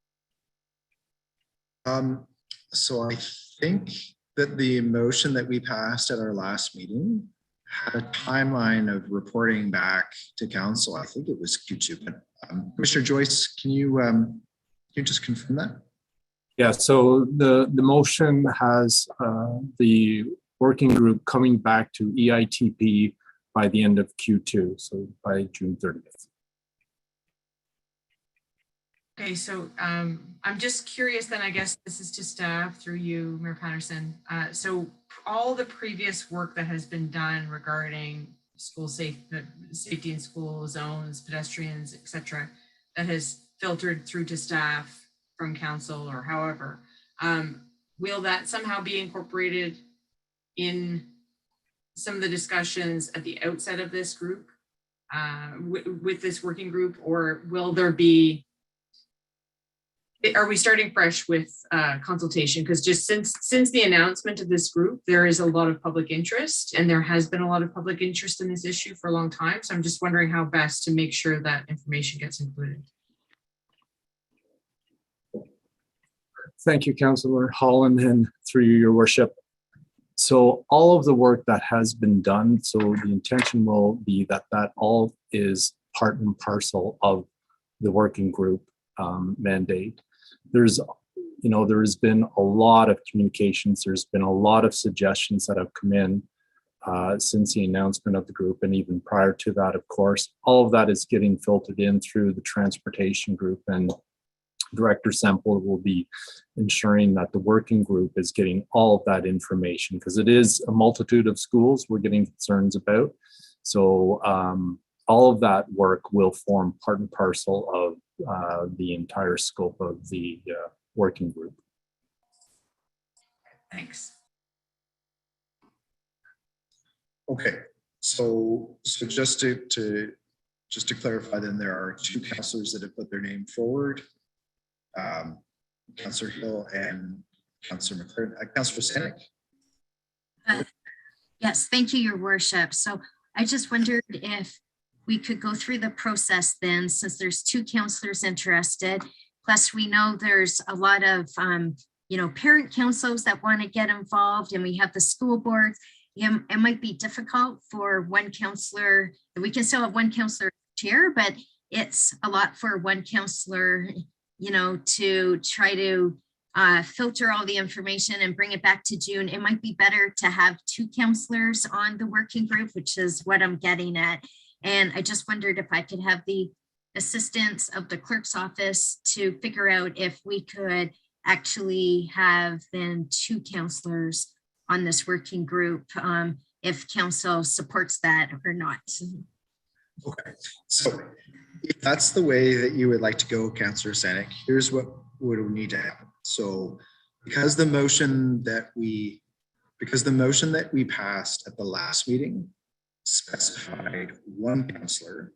So I think that the motion that we passed at our last meeting had a timeline of reporting back to council. I think it was Q2, but Commissioner Joyce, can you just confirm that? Yeah, so the motion has the working group coming back to EITP by the end of Q2, so by June 30th. Okay, so I'm just curious then, I guess this is to staff through you, Mayor Patterson. So all the previous work that has been done regarding school safety in school zones, pedestrians, etc., that has filtered through to staff from council or however, will that somehow be incorporated in some of the discussions at the outset of this group, with this working group, or will there be, are we starting fresh with consultation? Because just since the announcement of this group, there is a lot of public interest, and there has been a lot of public interest in this issue for a long time. So I'm just wondering how best to make sure that information gets included. Thank you, Councillor Holland, and through you, Your Worship. So all of the work that has been done, so the intention will be that all is part and parcel of the working group mandate. There's been a lot of communications. There's been a lot of suggestions that have come in since the announcement of the group, and even prior to that, of course. All of that is getting filtered in through the transportation group, and Director Semple will be ensuring that the working group is getting all of that information, because it is a multitude of schools we're getting concerns about. So all of that work will form part and parcel of the entire scope of the working group. Thanks. Okay, so just to clarify, then there are two councillors that have put their name forward. Councillor Hill and Councillor McLaren. Councillor Osanik. Yes, thank you, Your Worship. So I just wondered if we could go through the process then, since there's two councillors interested. Plus, we know there's a lot of parent councils that want to get involved, and we have the school board. It might be difficult for one councillor. We can still have one councillor chair, but it's a lot for one councillor, to try to filter all the information and bring it back to June. It might be better to have two councillors on the working group, which is what I'm getting at. And I just wondered if I could have the assistance of the clerk's office to figure out if we could actually have then two councillors on this working group, if council supports that or not. Okay, so if that's the way that you would like to go, Councillor Osanik, here's what would need to happen. So because the motion that we passed at the last meeting specified one councillor,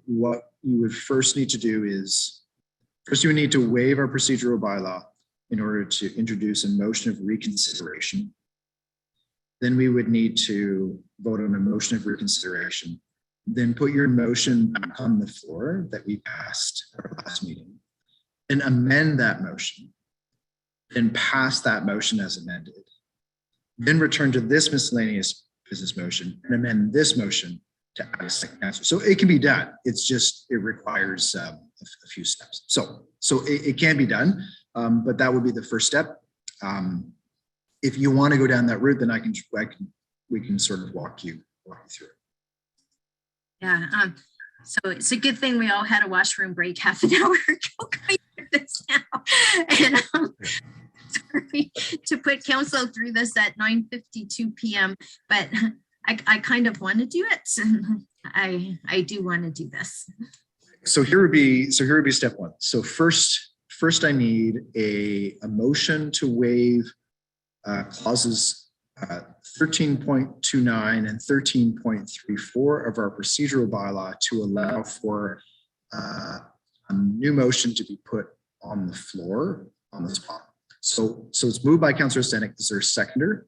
what you would first need to do is, you would need to waive our procedural bylaw in order to introduce a motion of reconsideration. Then we would need to vote on a motion of reconsideration, then put your motion back on the floor that we passed at our last meeting. then amend that motion, then pass that motion as amended, then return to this miscellaneous business motion and amend this motion to add a second answer. So it can be done. It's just, it requires a few steps. So it can be done, but that would be the first step. If you want to go down that route, then we can sort of walk you through it. Yeah. So it's a good thing we all had a washroom break half an hour ago. This now. And sorry to put council through this at 9:52 p.m. But I kind of want to do it. I do want to do this. So here would be step one. So first I need a motion to waive clauses 13.29 and 13.34 of our procedural bylaw to allow for a new motion to be put on the floor on the spot. So it's moved by Councillor Senek. Is there a seconder?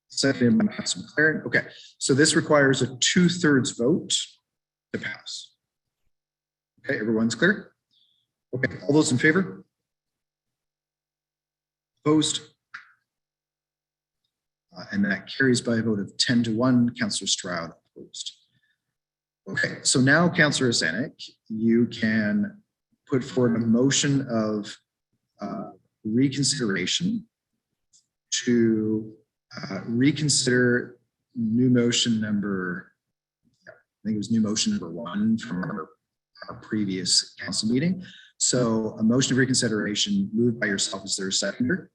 Seconded by Councillor McLaren. Okay, so this requires a 2/3 vote to pass. Okay, everyone's clear? Okay, all those in favor? Opposed? And that carries by a vote of 10-1. Councillor Stroud opposed. Okay, so now Councillor Senek, you can put forward a motion of reconsideration to reconsider new motion number, I think it was new motion number 1 from our previous council meeting. So a motion of reconsideration moved by yourself. Is there a seconder?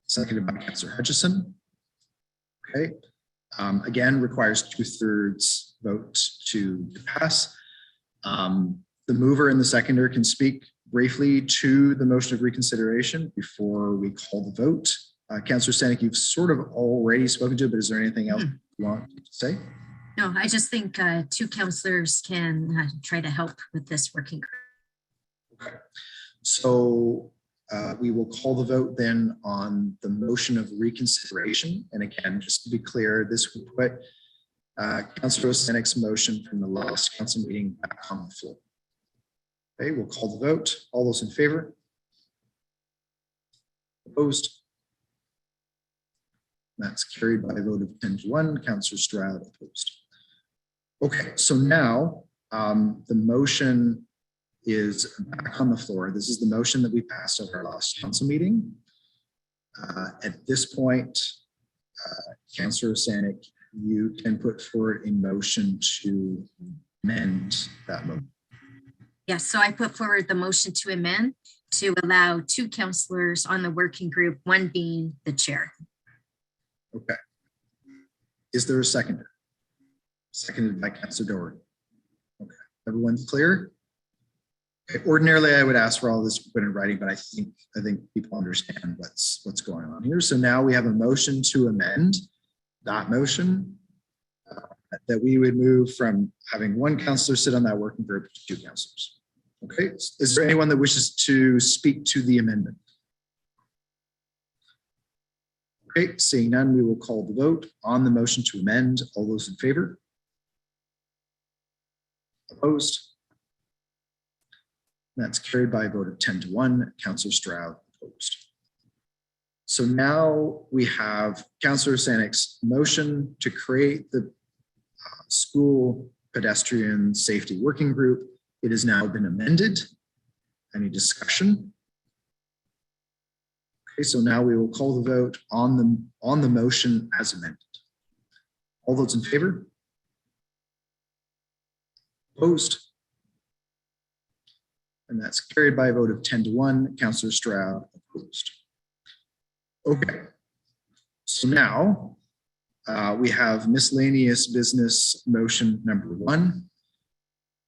Seconded by Councillor Hutchison. Okay. Again, requires 2/3 vote to pass. The mover and the seconder can speak briefly to the motion of reconsideration before we call the vote. Councillor Senek, you've sort of already spoken to it, but is there anything else you want to say? No, I just think 2 councillors can try to help with this working group. Okay. So we will call the vote then on the motion of reconsideration. And again, just to be clear, this would put Councillor Senek's motion from the last council meeting back on the floor. Okay, we'll call the vote. All those in favor? Opposed? That's carried by a vote of 10-1. Councillor Stroud opposed. Okay, so now the motion is back on the floor. This is the motion that we passed at our last council meeting. At this point, Councillor Senek, you can put forward a motion to amend that motion. Yes, so I put forward the motion to amend to allow 2 councillors on the working group, 1 being the chair. Okay. Is there a seconder? Seconded by Councillor Doherty. Okay, everyone's clear? Okay. Ordinarily, I would ask for all this put in writing, but I think people understand what's going on here. So now we have a motion to amend that motion that we would move from having 1 councillor sit on that working group to 2 councillors. Okay, is there anyone that wishes to speak to the amendment? Okay, seeing none, we will call the vote on the motion to amend. All those in favor? Opposed? That's carried by a vote of 10-1. Councillor Stroud opposed. So now we have Councillor Senek's motion to create the school pedestrian safety working group. It has now been amended. Any discussion? Okay, so now we will call the vote on the motion as amended. All those in favor? Opposed? And that's carried by a vote of 10-1. Councillor Stroud opposed. Okay, so now we have miscellaneous business motion number 1.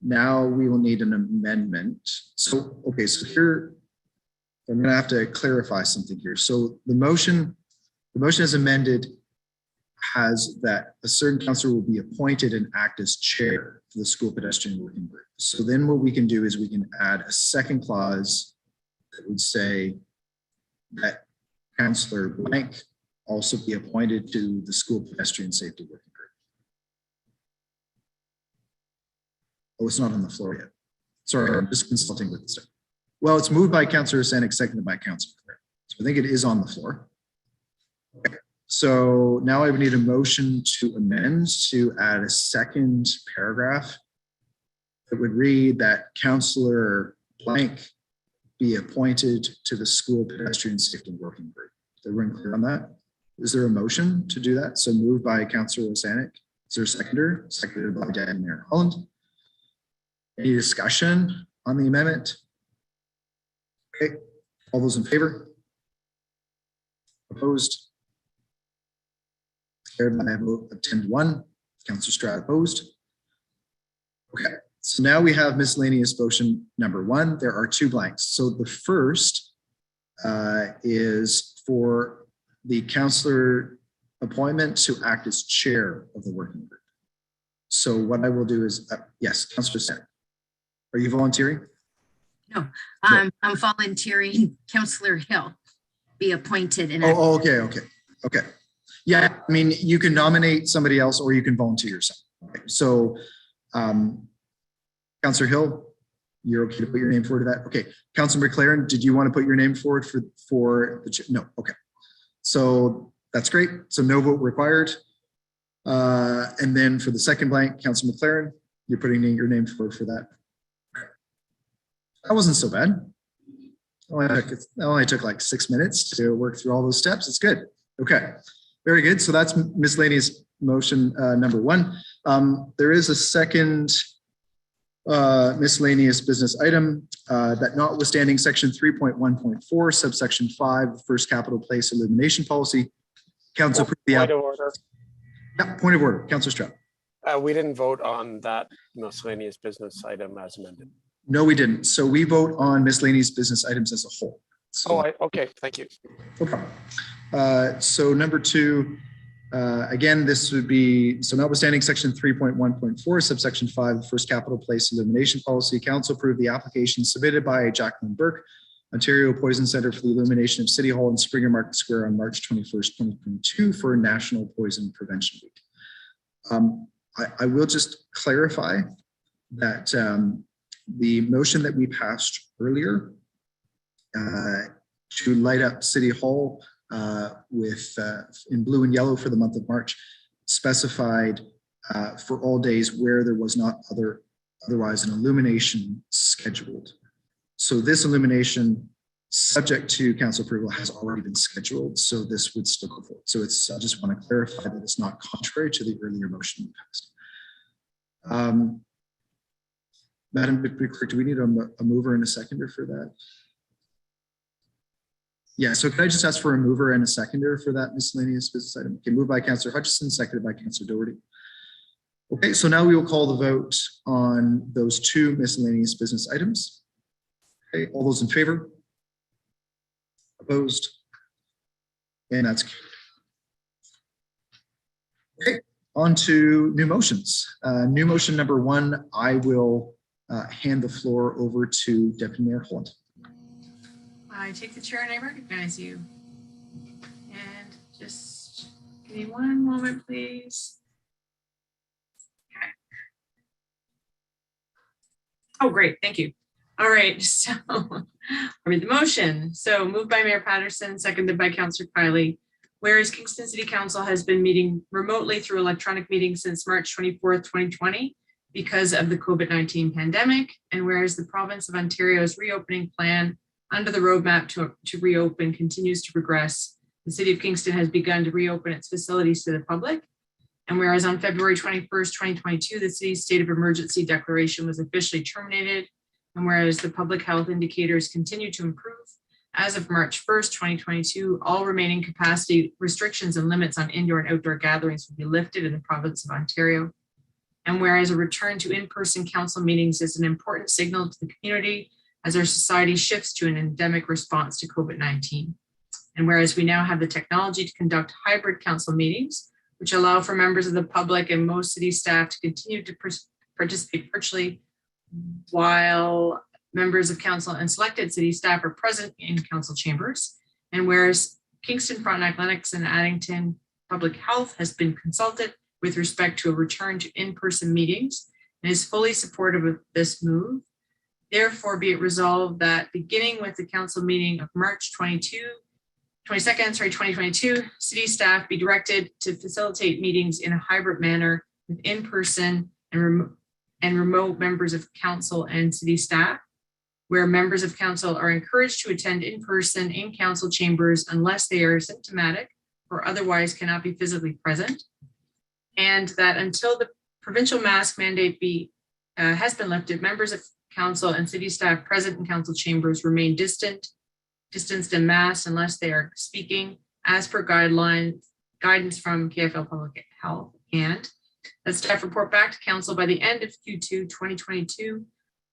Now we will need an amendment. So, okay, so here, I'm gonna have to clarify something here. So the motion as amended has that a certain councillor will be appointed and act as chair for the school pedestrian working group. So then what we can do is we can add a second clause that would say that Councillor blank also be appointed to the school pedestrian safety working group. Oh, it's not on the floor yet. Sorry, I'm just consulting with the staff. Well, it's moved by Councillor Sanik, seconded by Councillor Clare. So I think it is on the floor. Okay. So now I would need a motion to amend to add a second paragraph that would read that Councillor blank be appointed to the school pedestrian safety working group. Is everyone clear on that? Is there a motion to do that? So moved by Councillor Sanik. Is there a seconder? Seconded by Deputy Mayor Holland. Any discussion on the amendment? Okay, all those in favor? Opposed? Carried by a vote of 10 to 1. Councillor Stratt opposed. Okay, so now we have miscellaneous motion number 1. There are 2 blanks. So the first is for the councillor appointment to act as chair of the working group. So what I will do is, yes, Councillor Stratt. Are you volunteering? No, I'm volunteering Councillor Hill be appointed. And oh, okay. Yeah, I mean, you can nominate somebody else or you can volunteer yourself. Okay. So, Councillor Hill, you're okay to put your name forward to that? Okay. Councillor McLaren, did you want to put your name forward for the, no, okay. So that's great. So no vote required. And then for the second blank, Councillor McLaren, you're putting your name forward for that. That wasn't so bad. It only took like 6 minutes to work through all those steps. It's good. Okay, very good. So that's miscellaneous motion number 1. There is a second miscellaneous business item that notwithstanding section 3.1.4 subsection 5 first capital place illumination policy, council approved the point of order. Yeah, point of order. Councillor Stratt. We didn't vote on that miscellaneous business item as amended. No, we didn't. So we vote on miscellaneous business items as a whole. So, okay, thank you. No problem. So number 2, again, this would be, so notwithstanding section 3.1.4 subsection 5 first capital place illumination policy, council approved the application submitted by Jacqueline Burke, Ontario Poison Center for the illumination of City Hall and Springer Market Square on March 21st, 2022 for National Poison Prevention Week. I will just clarify that the motion that we passed earlier to light up City Hall with in blue and yellow for the month of March specified for all days where there was not otherwise an illumination scheduled. So this illumination, subject to council approval, has already been scheduled. So this would still go forward. So it's, I just want to clarify that it's not contrary to the earlier motion we passed. Madam Clerk, do we need a mover and a seconder for that? Yeah, so could I just ask for a mover and a seconder for that miscellaneous business item? Okay, moved by Councillor Hutchison, seconded by Councillor Doherty. Okay, so now we will call the vote on those 2 miscellaneous business items. Okay, all those in favor? Opposed? And that's carried. Okay, on to new motions. New motion number 1, I will hand the floor over to Deputy Mayor Holland. I take the chair and I recognize you. And just give me one moment, please. Okay. Oh, great. Thank you. All right. So I'll read the motion. So moved by Mayor Patterson, seconded by Councillor Kiley. Whereas Kingston City Council has been meeting remotely through electronic meetings since March 24th, 2020 because of the COVID-19 pandemic. And whereas the province of Ontario's reopening plan under the roadmap to reopen continues to progress, the City of Kingston has begun to reopen its facilities to the public. And whereas on February 21st, 2022, the city's state of emergency declaration was officially terminated, and whereas the public health indicators continue to improve, as of March 1st, 2022, all remaining capacity restrictions and limits on indoor and outdoor gatherings will be lifted in the province of Ontario. And whereas a return to in-person council meetings is an important signal to the community as our society shifts to an endemic response to COVID-19. And whereas we now have the technology to conduct hybrid council meetings, which allow for members of the public and most city staff to continue to participate virtually while members of council and selected city staff are present in council chambers. And whereas Kingston, Frontenac, Lennox, and Addington Public Health has been consulted with respect to a return to in-person meetings and is fully supportive of this move. Therefore, be it resolved that beginning with the council meeting of March 2022, city staff be directed to facilitate meetings in a hybrid manner with in-person and remote members of council and city staff, where members of council are encouraged to attend in person in council chambers unless they are symptomatic or otherwise cannot be physically present, and that until the provincial mask mandate has been lifted, members of council and city staff present in council chambers remain distanced and masked unless they are speaking as per guidance from KFL Public Health, and that staff report back to council by the end of Q2 2022,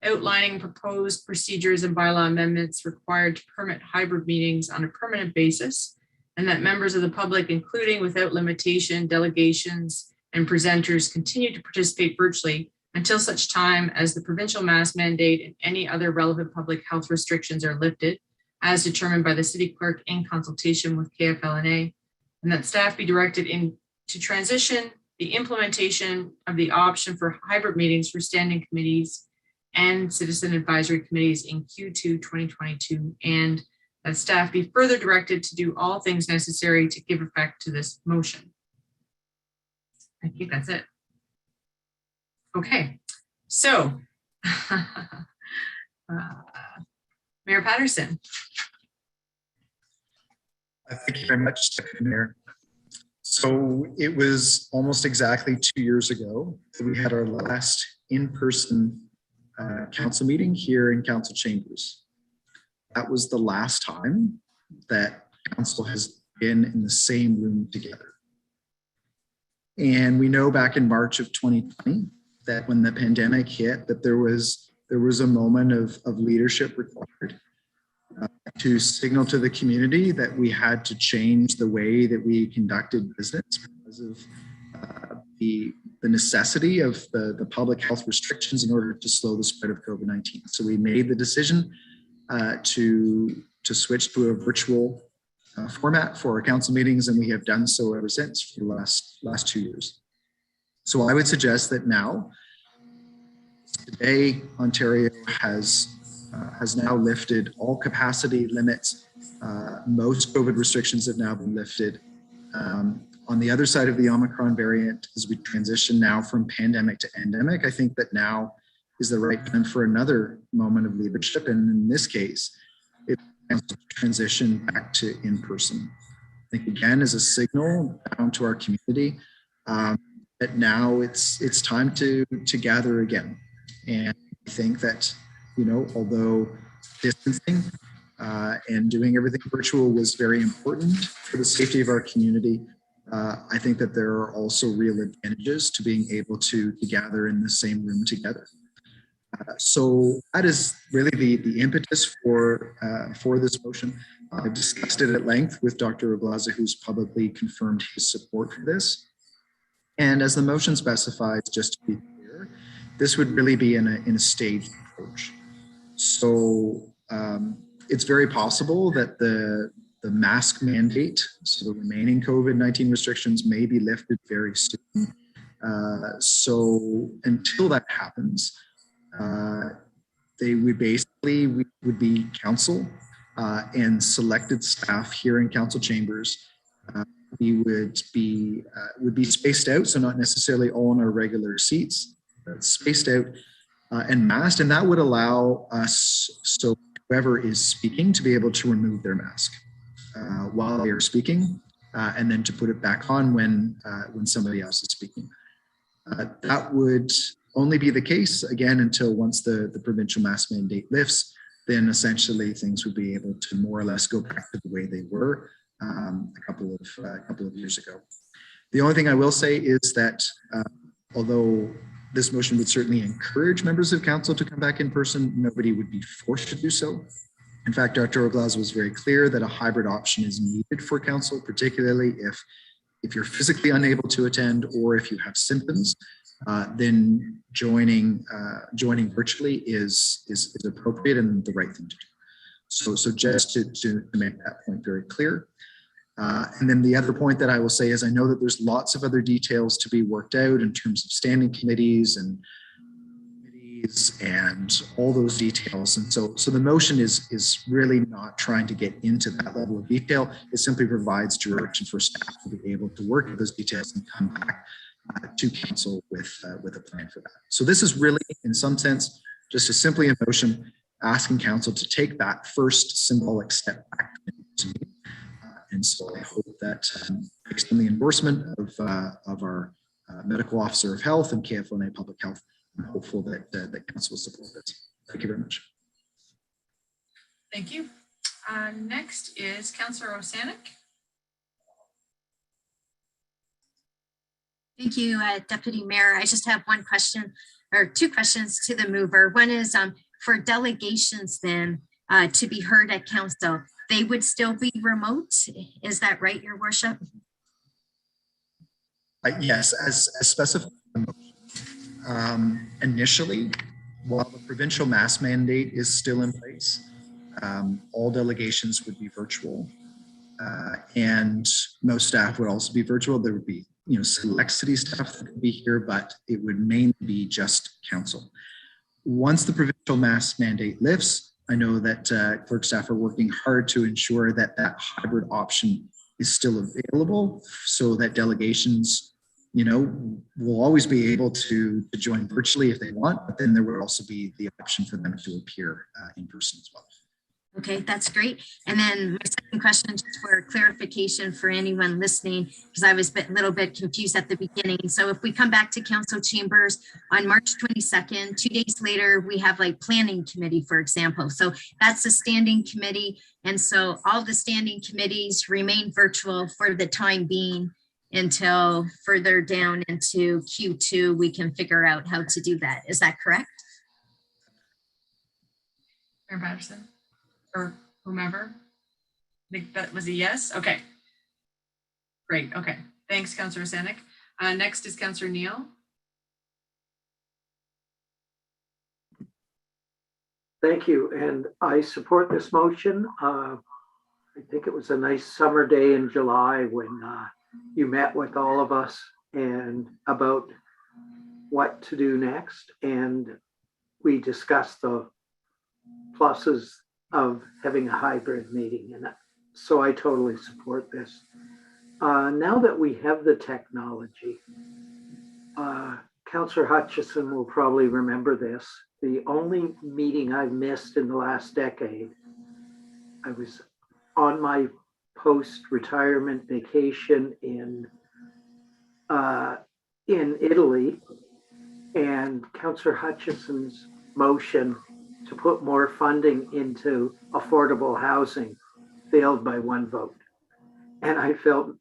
outlining proposed procedures and bylaw amendments required to permit hybrid meetings on a permanent basis, and that members of the public, including without limitation, delegations, and presenters, continue to participate virtually until such time as the provincial mask mandate and any other relevant public health restrictions are lifted, as determined by the city clerk in consultation with KFLNA, and that staff be directed to transition the implementation of the option for hybrid meetings for standing committees and citizen advisory committees in Q2 2022, and that staff be further directed to do all things necessary to give effect to this motion. I think that's it. Okay, so Mayor Patterson. Thank you very much, Deputy Mayor. So it was almost exactly 2 years ago that we had our last in-person council meeting here in council chambers. That was the last time that council has been in the same room together. And we know back in March of 2020 that when the pandemic hit, that there was a moment of leadership required to signal to the community that we had to change the way that we conducted business because of the necessity of the public health restrictions in order to slow the spread of COVID-19. So we made the decision to switch to a virtual format for our council meetings, and we have done so ever since for the last 2 years. So I would suggest that now, today, Ontario has now lifted all capacity limits. Most COVID restrictions have now been lifted. On the other side of the Omicron variant, as we transition now from pandemic to endemic, I think that now is the right time for another moment of leadership. And in this case, it's transition back to in-person. I think again, as a signal down to our community, that now it's time to gather again. And I think that, you know, although distancing and doing everything virtual was very important for the safety of our community, I think that there are also real advantages to being able to gather in the same room together. So that is really the impetus for this motion. I've discussed it at length with Dr. Oglaza, who's publicly confirmed his support for this. And as the motion specifies, just to be clear, this would really be in a staged approach. So it's very possible that the mask mandate, so the remaining COVID-19 restrictions, may be lifted very soon. So until that happens, we would be council and selected staff here in council chambers. We would be spaced out, so not necessarily all in our regular seats, but spaced out and masked, and that would allow us, so whoever is speaking, to be able to remove their mask while they are speaking, and then to put it back on when somebody else is speaking. That would only be the case, again, until once the provincial mask mandate lifts, then essentially things would be able to more or less go back to the way they were a couple of years ago. The only thing I will say is that although this motion would certainly encourage members of council to come back in person, nobody would be forced to do so. In fact, Dr. Oglaza was very clear that a hybrid option is needed for council, particularly if you're physically unable to attend or if you have symptoms. Then joining virtually is appropriate and the right thing to do. So just to make that point very clear. And then the other point that I will say is I know that there's lots of other details to be worked out in terms of standing committees and and all those details. And so the motion is really not trying to get into that level of detail. It simply provides direction for staff to be able to work with those details and come back to council with a plan for that. So this is really, in some sense, just simply a motion asking council to take that first symbolic step back to me. And so I hope that based on the endorsement of our medical officer of health and KFONA Public Health, I'm hopeful that council will support this. Thank you very much. Thank you. Next is Councillor Osanek. Thank you, Deputy Mayor. I just have one question or two questions to the mover. One is for delegations then to be heard at council, they would still be remote. Is that right, Your Worship? Yes, as specified initially, while the provincial mask mandate is still in place, all delegations would be virtual, and most staff would also be virtual. There would be, select city staff that would be here, but it would mainly be just council. Once the provincial mask mandate lifts, I know that clerk staff are working hard to ensure that that hybrid option is still available, so that delegations, will always be able to join virtually if they want, but then there will also be the option for them to appear in person as well. Okay, that's great. And then my second question, just for clarification for anyone listening, because I was a little bit confused at the beginning. So if we come back to council chambers on March 22nd, 2 days later, we have like planning committee, for example. So that's a standing committee. And so all the standing committees remain virtual for the time being until further down into Q2, we can figure out how to do that. Is that correct? Mayor Patterson? Or whomever? I think that was a yes. Okay. Great. Okay. Thanks, Councillor Sanik. Next is Councillor Neal. Thank you. And I support this motion. I think it was a nice summer day in July when you met with all of us and about what to do next. And we discussed the pluses of having a hybrid meeting, and so I totally support this. Now that we have the technology, Councillor Hutchison will probably remember this. The only meeting I've missed in the last decade, I was on my post-retirement vacation in Italy, and Councillor Hutchison's motion to put more funding into affordable housing failed by one vote. And I felt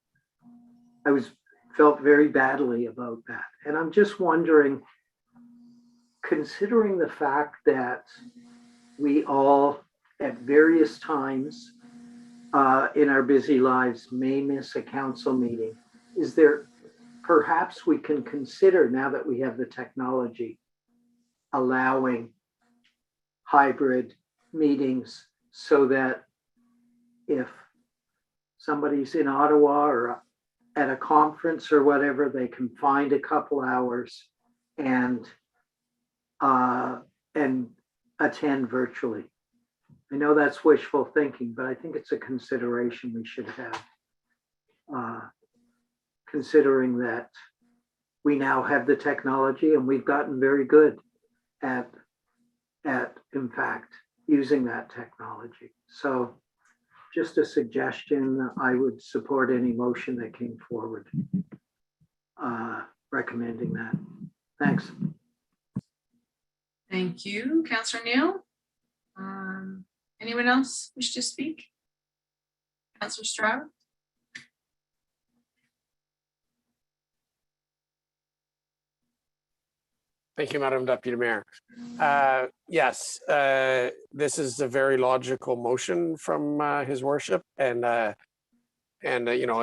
very badly about that. And I'm just wondering, considering the fact that we all at various times in our busy lives may miss a council meeting, is there perhaps we can consider, now that we have the technology, allowing hybrid meetings so that if somebody's in Ottawa or at a conference or whatever, they can find a couple hours and attend virtually. I know that's wishful thinking, but I think it's a consideration we should have, considering that we now have the technology and we've gotten very good at in fact, using that technology. So just a suggestion, I would support any motion that came forward recommending that. Thanks. Thank you, Councillor Neal. Anyone else wish to speak? Councillor Stroud? Thank you, Madam Deputy Mayor. Yes, this is a very logical motion from His Worship, and at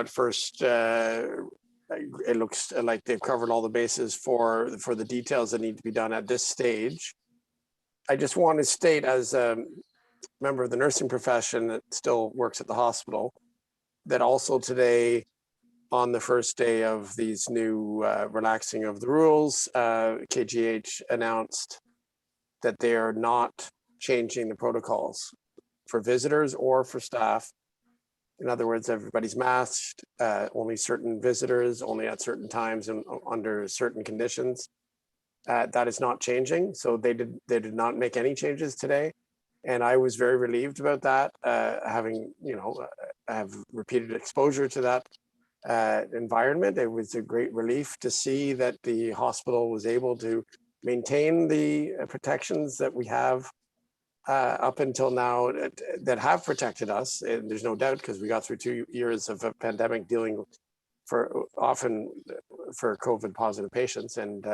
first it looks like they've covered all the bases for the details that need to be done at this stage. I just want to state, as a member of the nursing profession that still works at the hospital, that also today, on the first day of these new relaxing of the rules, KGH announced that they are not changing the protocols for visitors or for staff. In other words, everybody's masked, only certain visitors, only at certain times and under certain conditions. That is not changing. So they did not make any changes today. And I was very relieved about that, having, have repeated exposure to that environment. It was a great relief to see that the hospital was able to maintain the protections that we have up until now that have protected us. And there's no doubt, because we got through 2 years of a pandemic dealing often for COVID positive patients. And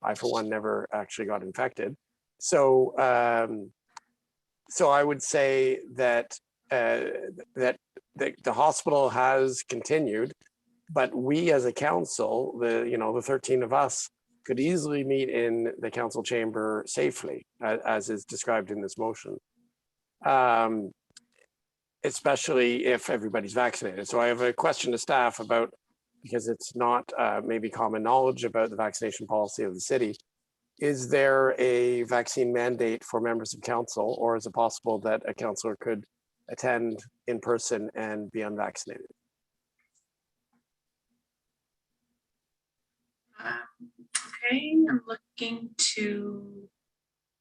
I, for one, never actually got infected. So, so I would say that that the hospital has continued, but we as a council, the 13 of us, could easily meet in the council chamber safely, as is described in this motion, especially if everybody's vaccinated. So I have a question to staff about, because it's not maybe common knowledge about the vaccination policy of the city. Is there a vaccine mandate for members of council, or is it possible that a councillor could attend in person and be unvaccinated? Okay, I'm looking to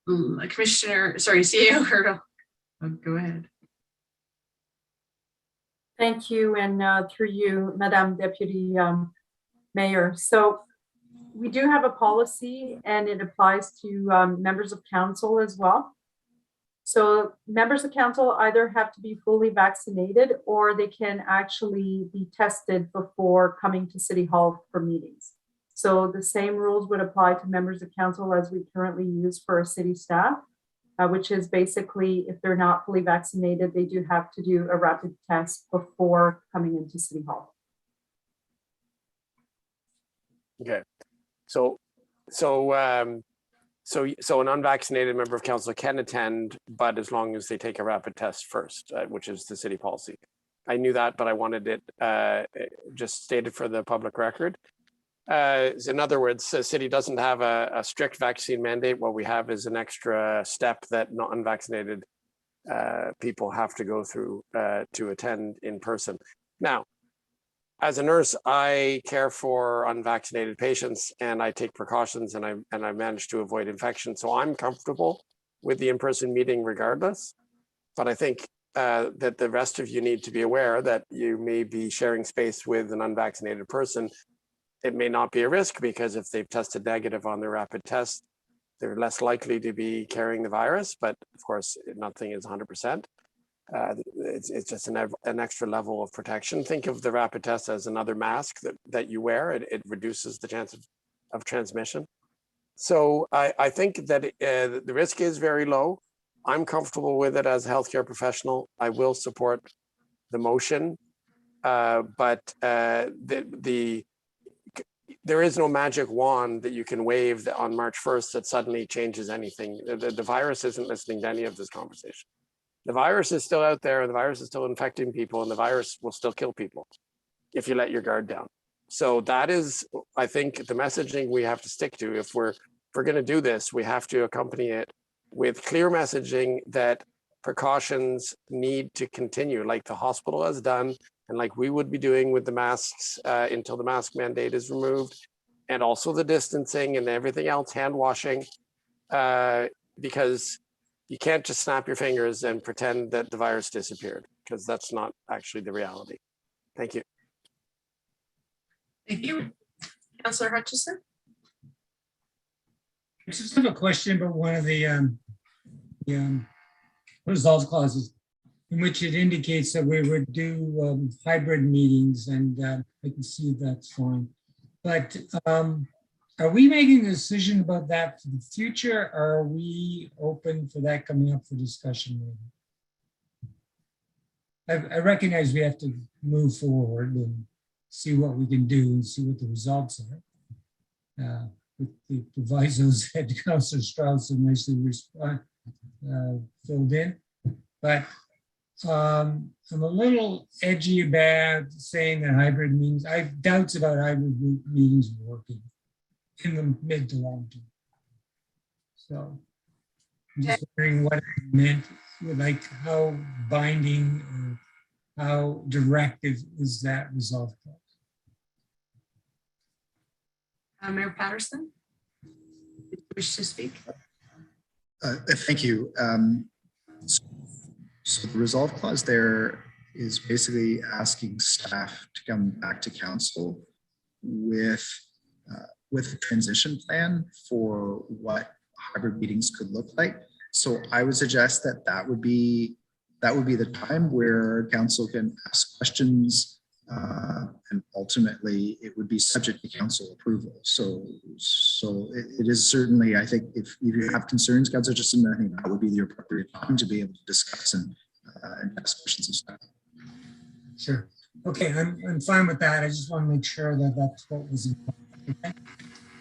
Commissioner, sorry, CEO Hurdle. Oh, go ahead. Thank you, and through you, Madam Deputy Mayor. So we do have a policy, and it applies to members of council as well. So members of council either have to be fully vaccinated, or they can actually be tested before coming to City Hall for meetings. So the same rules would apply to members of council as we currently use for our city staff, which is basically, if they're not fully vaccinated, they do have to do a rapid test before coming into City Hall. Okay, so an unvaccinated member of council can attend, but as long as they take a rapid test first, which is the city policy. I knew that, but I wanted it just stated for the public record. In other words, the city doesn't have a strict vaccine mandate. What we have is an extra step that non-unvaccinated people have to go through to attend in person. Now, as a nurse, I care for unvaccinated patients, and I take precautions, and I manage to avoid infection. So I'm comfortable with the in-person meeting regardless. But I think that the rest of you need to be aware that you may be sharing space with an unvaccinated person. It may not be a risk, because if they've tested negative on their rapid test, they're less likely to be carrying the virus. But of course, nothing is 100%. It's just an extra level of protection. Think of the rapid test as another mask that you wear. It reduces the chance of transmission. So I think that the risk is very low. I'm comfortable with it as a healthcare professional. I will support the motion, but there is no magic wand that you can wave on March 1st that suddenly changes anything. The virus isn't listening to any of this conversation. The virus is still out there, and the virus is still infecting people, and the virus will still kill people if you let your guard down. So that is, I think, the messaging we have to stick to. If we're going to do this, we have to accompany it with clear messaging that precautions need to continue, like the hospital has done, and like we would be doing with the masks until the mask mandate is removed, and also the distancing and everything else, hand washing, because you can't just snap your fingers and pretend that the virus disappeared, because that's not actually the reality. Thank you. Thank you. Councillor Hutchison. I just have a question about one of the results clauses, in which it indicates that we would do hybrid meetings, and I can see that's fine. But are we making a decision about that for the future, or are we open for that coming up for discussion later? I recognize we have to move forward and see what we can do and see what the results are. With the provisos that Councillor Strauss so nicely filled in. But I'm a little edgy about saying that hybrid meetings, I have doubts about hybrid meetings working in the mid to long term. So I'm just wondering what it meant, like how binding or how directive is that resolve clause? Mayor Patterson, do you wish to speak? Thank you. So the resolve clause there is basically asking staff to come back to council with a transition plan for what hybrid meetings could look like. So I would suggest that that would be the time where council can ask questions, and ultimately it would be subject to council approval. So it is certainly, I think, if you have concerns, Councillor Justin, I think that would be the appropriate time to be able to discuss and ask questions of staff. Sure. Okay, I'm fine with that. I just want to make sure that that's what was important.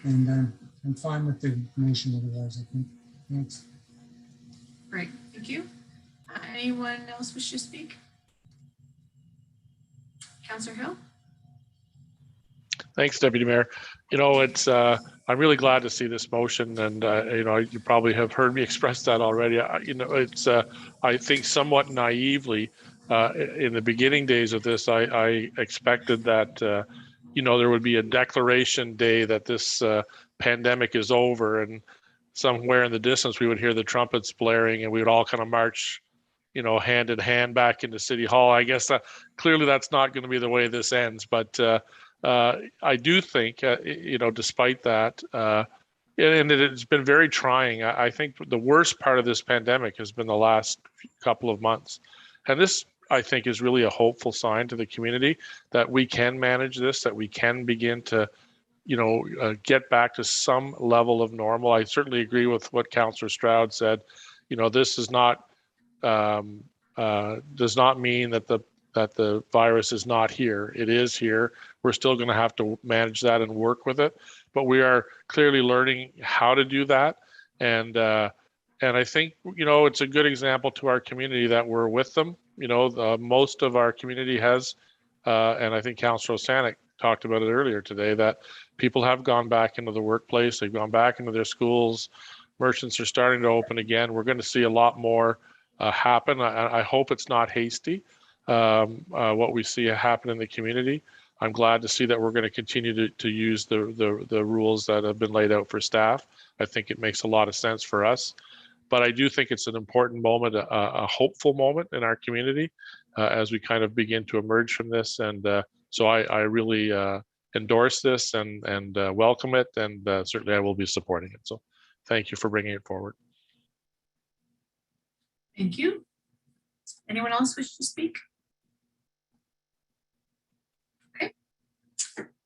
And I'm fine with the information otherwise, I think. Thanks. Great, thank you. Anyone else wish to speak? Councillor Hill? Thanks, Deputy Mayor. You know, it's I'm really glad to see this motion, and you know, you probably have heard me express that already. You know, it's I think somewhat naively in the beginning days of this, I expected that you know, there would be a declaration day that this pandemic is over, and somewhere in the distance we would hear the trumpets blaring, and we would all kind of march, you know, hand in hand back into City Hall. I guess clearly that's not going to be the way this ends, but I do think, you know, despite that, and it's been very trying. I think the worst part of this pandemic has been the last couple of months. And this, I think, is really a hopeful sign to the community that we can manage this, that we can begin to, you know, get back to some level of normal. I certainly agree with what Councillor Stroud said. You know, this is not, does not mean that the virus is not here. It is here. We're still going to have to manage that and work with it, but we are clearly learning how to do that. And I think, you know, it's a good example to our community that we're with them. You know, most of our community has, and I think Councillor Osanek talked about it earlier today, that people have gone back into the workplace. They've gone back into their schools. Merchants are starting to open again. We're going to see a lot more happen. I hope it's not hasty, what we see happen in the community. I'm glad to see that we're going to continue to use the rules that have been laid out for staff. I think it makes a lot of sense for us. But I do think it's an important moment, a hopeful moment in our community as we kind of begin to emerge from this. And so I really endorse this and welcome it, and certainly I will be supporting it. So thank you for bringing it forward. Thank you. Anyone else wish to speak? Okay.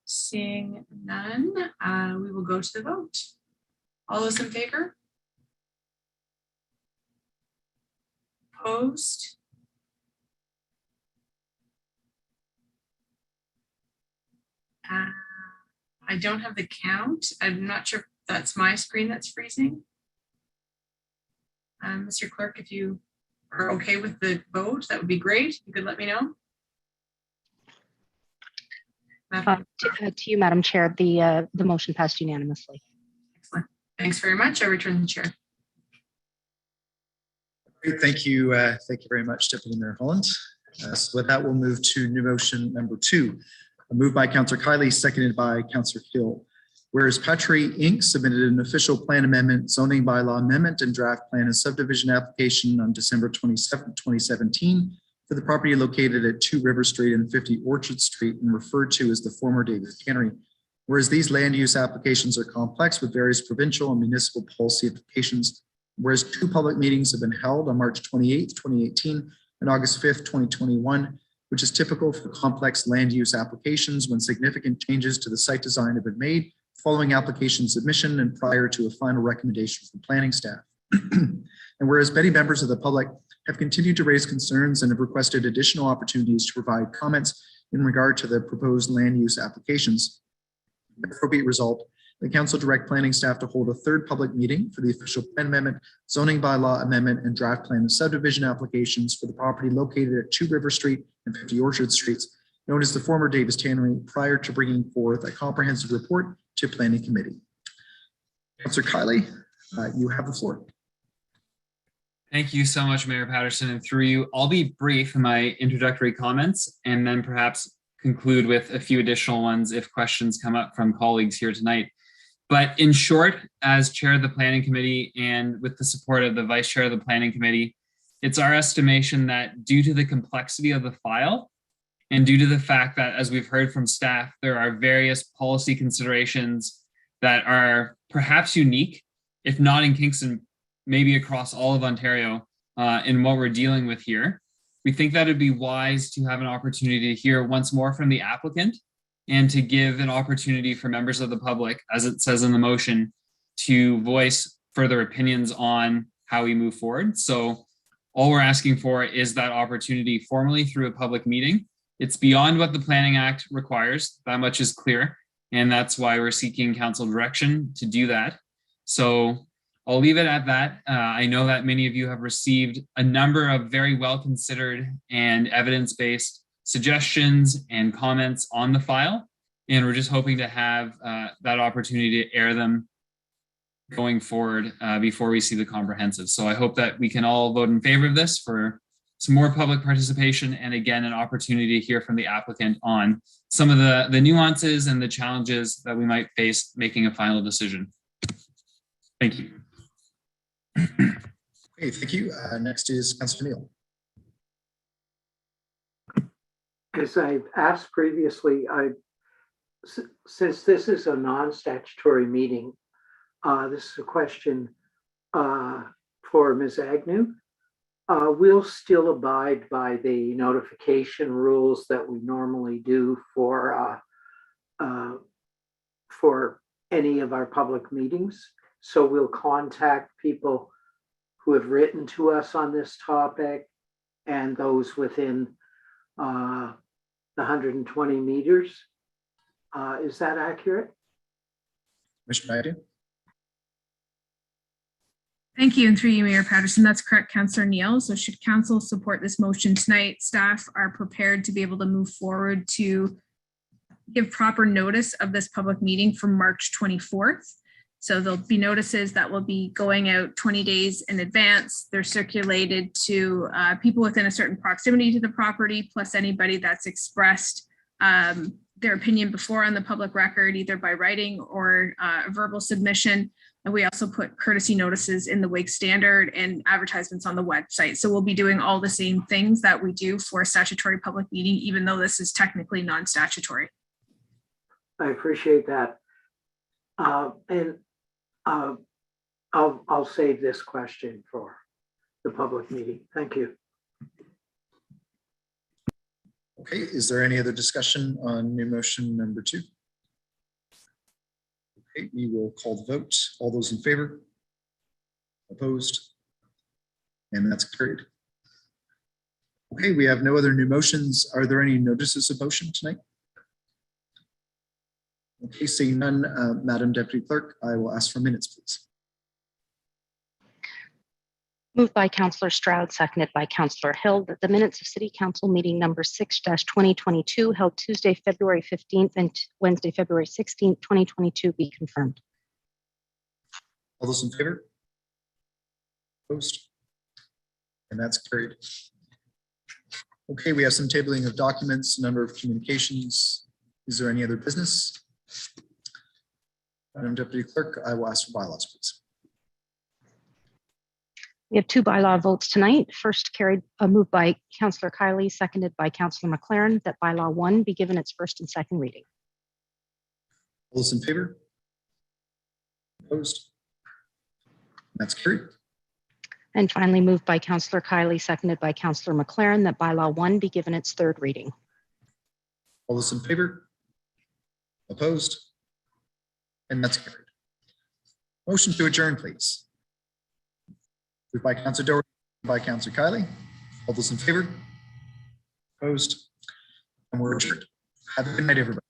Seeing none, we will go to the vote. All those in favor? Opposed? I don't have the count. I'm not sure if that's my screen that's freezing. Mr. Clerk, if you are okay with the vote, that would be great. You could let me know. To you, Madam Chair, the motion passed unanimously. Excellent. Thanks very much. I return the chair. Great. Thank you very much, Deputy Mayor Holland. So with that, we'll move to new motion number 2. Moved by Councillor Kiley, seconded by Councillor Hill. Whereas Patry Inc. submitted an official plan amendment, zoning bylaw amendment, and draft plan and subdivision application on December 27, 2017 for the property located at 2 River Street and 50 Orchard Street and referred to as the former Davis Cannery. Whereas these land use applications are complex with various provincial and municipal policy implications, whereas 2 public meetings have been held on March 28, 2018 and August 5, 2021, which is typical for complex land use applications when significant changes to the site design have been made following application submission and prior to a final recommendation from planning staff. And whereas many members of the public have continued to raise concerns and have requested additional opportunities to provide comments in regard to the proposed land use applications, the appropriate result, the council direct planning staff to hold a 3rd public meeting for the official plan amendment, zoning bylaw amendment, and draft plan and subdivision applications for the property located at 2 River Street and 50 Orchard Streets, known as the former Davis Tannery, prior to bringing forth a comprehensive report to Planning Committee. Councillor Kiley, you have the floor. Thank you so much, Mayor Patterson. And through you, I'll be brief in my introductory comments and then perhaps conclude with a few additional ones if questions come up from colleagues here tonight. But in short, as chair of the planning committee and with the support of the vice chair of the planning committee, it's our estimation that due to the complexity of the file and due to the fact that, as we've heard from staff, there are various policy considerations that are perhaps unique, if not in Kingston, maybe across all of Ontario in what we're dealing with here. We think that it'd be wise to have an opportunity to hear once more from the applicant and to give an opportunity for members of the public, as it says in the motion, to voice further opinions on how we move forward. So all we're asking for is that opportunity formally through a public meeting. It's beyond what the Planning Act requires, that much is clear, and that's why we're seeking council direction to do that. So I'll leave it at that. I know that many of you have received a number of very well-considered and evidence-based suggestions and comments on the file, and we're just hoping to have that opportunity to air them going forward before we see the comprehensive. So I hope that we can all vote in favor of this for some more public participation, and again, an opportunity to hear from the applicant on some of the nuances and the challenges that we might face making a final decision. Thank you. Okay, thank you. Next is Councillor Neal. As I've asked previously, since this is a non-statutory meeting, this is a question for Ms. Agnew. We'll still abide by the notification rules that we normally do for any of our public meetings. So we'll contact people who have written to us on this topic and those within the 120 meters. Is that accurate? Commissioner Ivey? Thank you, and through you, Mayor Patterson. That's correct, Councillor Neal. So should council support this motion tonight, staff are prepared to be able to move forward to give proper notice of this public meeting for March 24th. So there'll be notices that will be going out 20 days in advance. They're circulated to people within a certain proximity to the property, plus anybody that's expressed their opinion before on the public record, either by writing or a verbal submission. And we also put courtesy notices in the Wake Standard and advertisements on the website. So we'll be doing all the same things that we do for a statutory public meeting, even though this is technically non-statutory. I appreciate that. I'll save this question for the public meeting. Thank you. Okay, is there any other discussion on new motion number 2? Okay, we will call the vote. All those in favor? Opposed? And that's carried. Okay, we have no other new motions. Are there any notices of motion tonight? Okay, seeing none, Madam Deputy Clerk, I will ask for minutes, please. Moved by Councillor Stroud, seconded by Councillor Hill, that the minutes of City Council meeting number 6-2022 held Tuesday, February 15th and Wednesday, February 16th, 2022 be confirmed. All those in favor? Opposed? And that's carried. Okay, we have some tabling of documents, a number of communications. Is there any other business? Madam Deputy Clerk, I will ask for bylaws, please. We have 2 bylaw votes tonight. First moved by Councillor Kiley, seconded by Councillor McLaren, that bylaw 1 be given its first and second reading. All those in favor? Opposed? That's carried. And finally, moved by Councillor Kiley, seconded by Councillor McLaren, that bylaw 1 be given its third reading. All those in favor? Opposed? And that's carried. Motion to adjourn, please. Moved by Councillor Doherty, by Councillor Kiley. All those in favor? Opposed? And we're adjourned. Have a good night, everybody.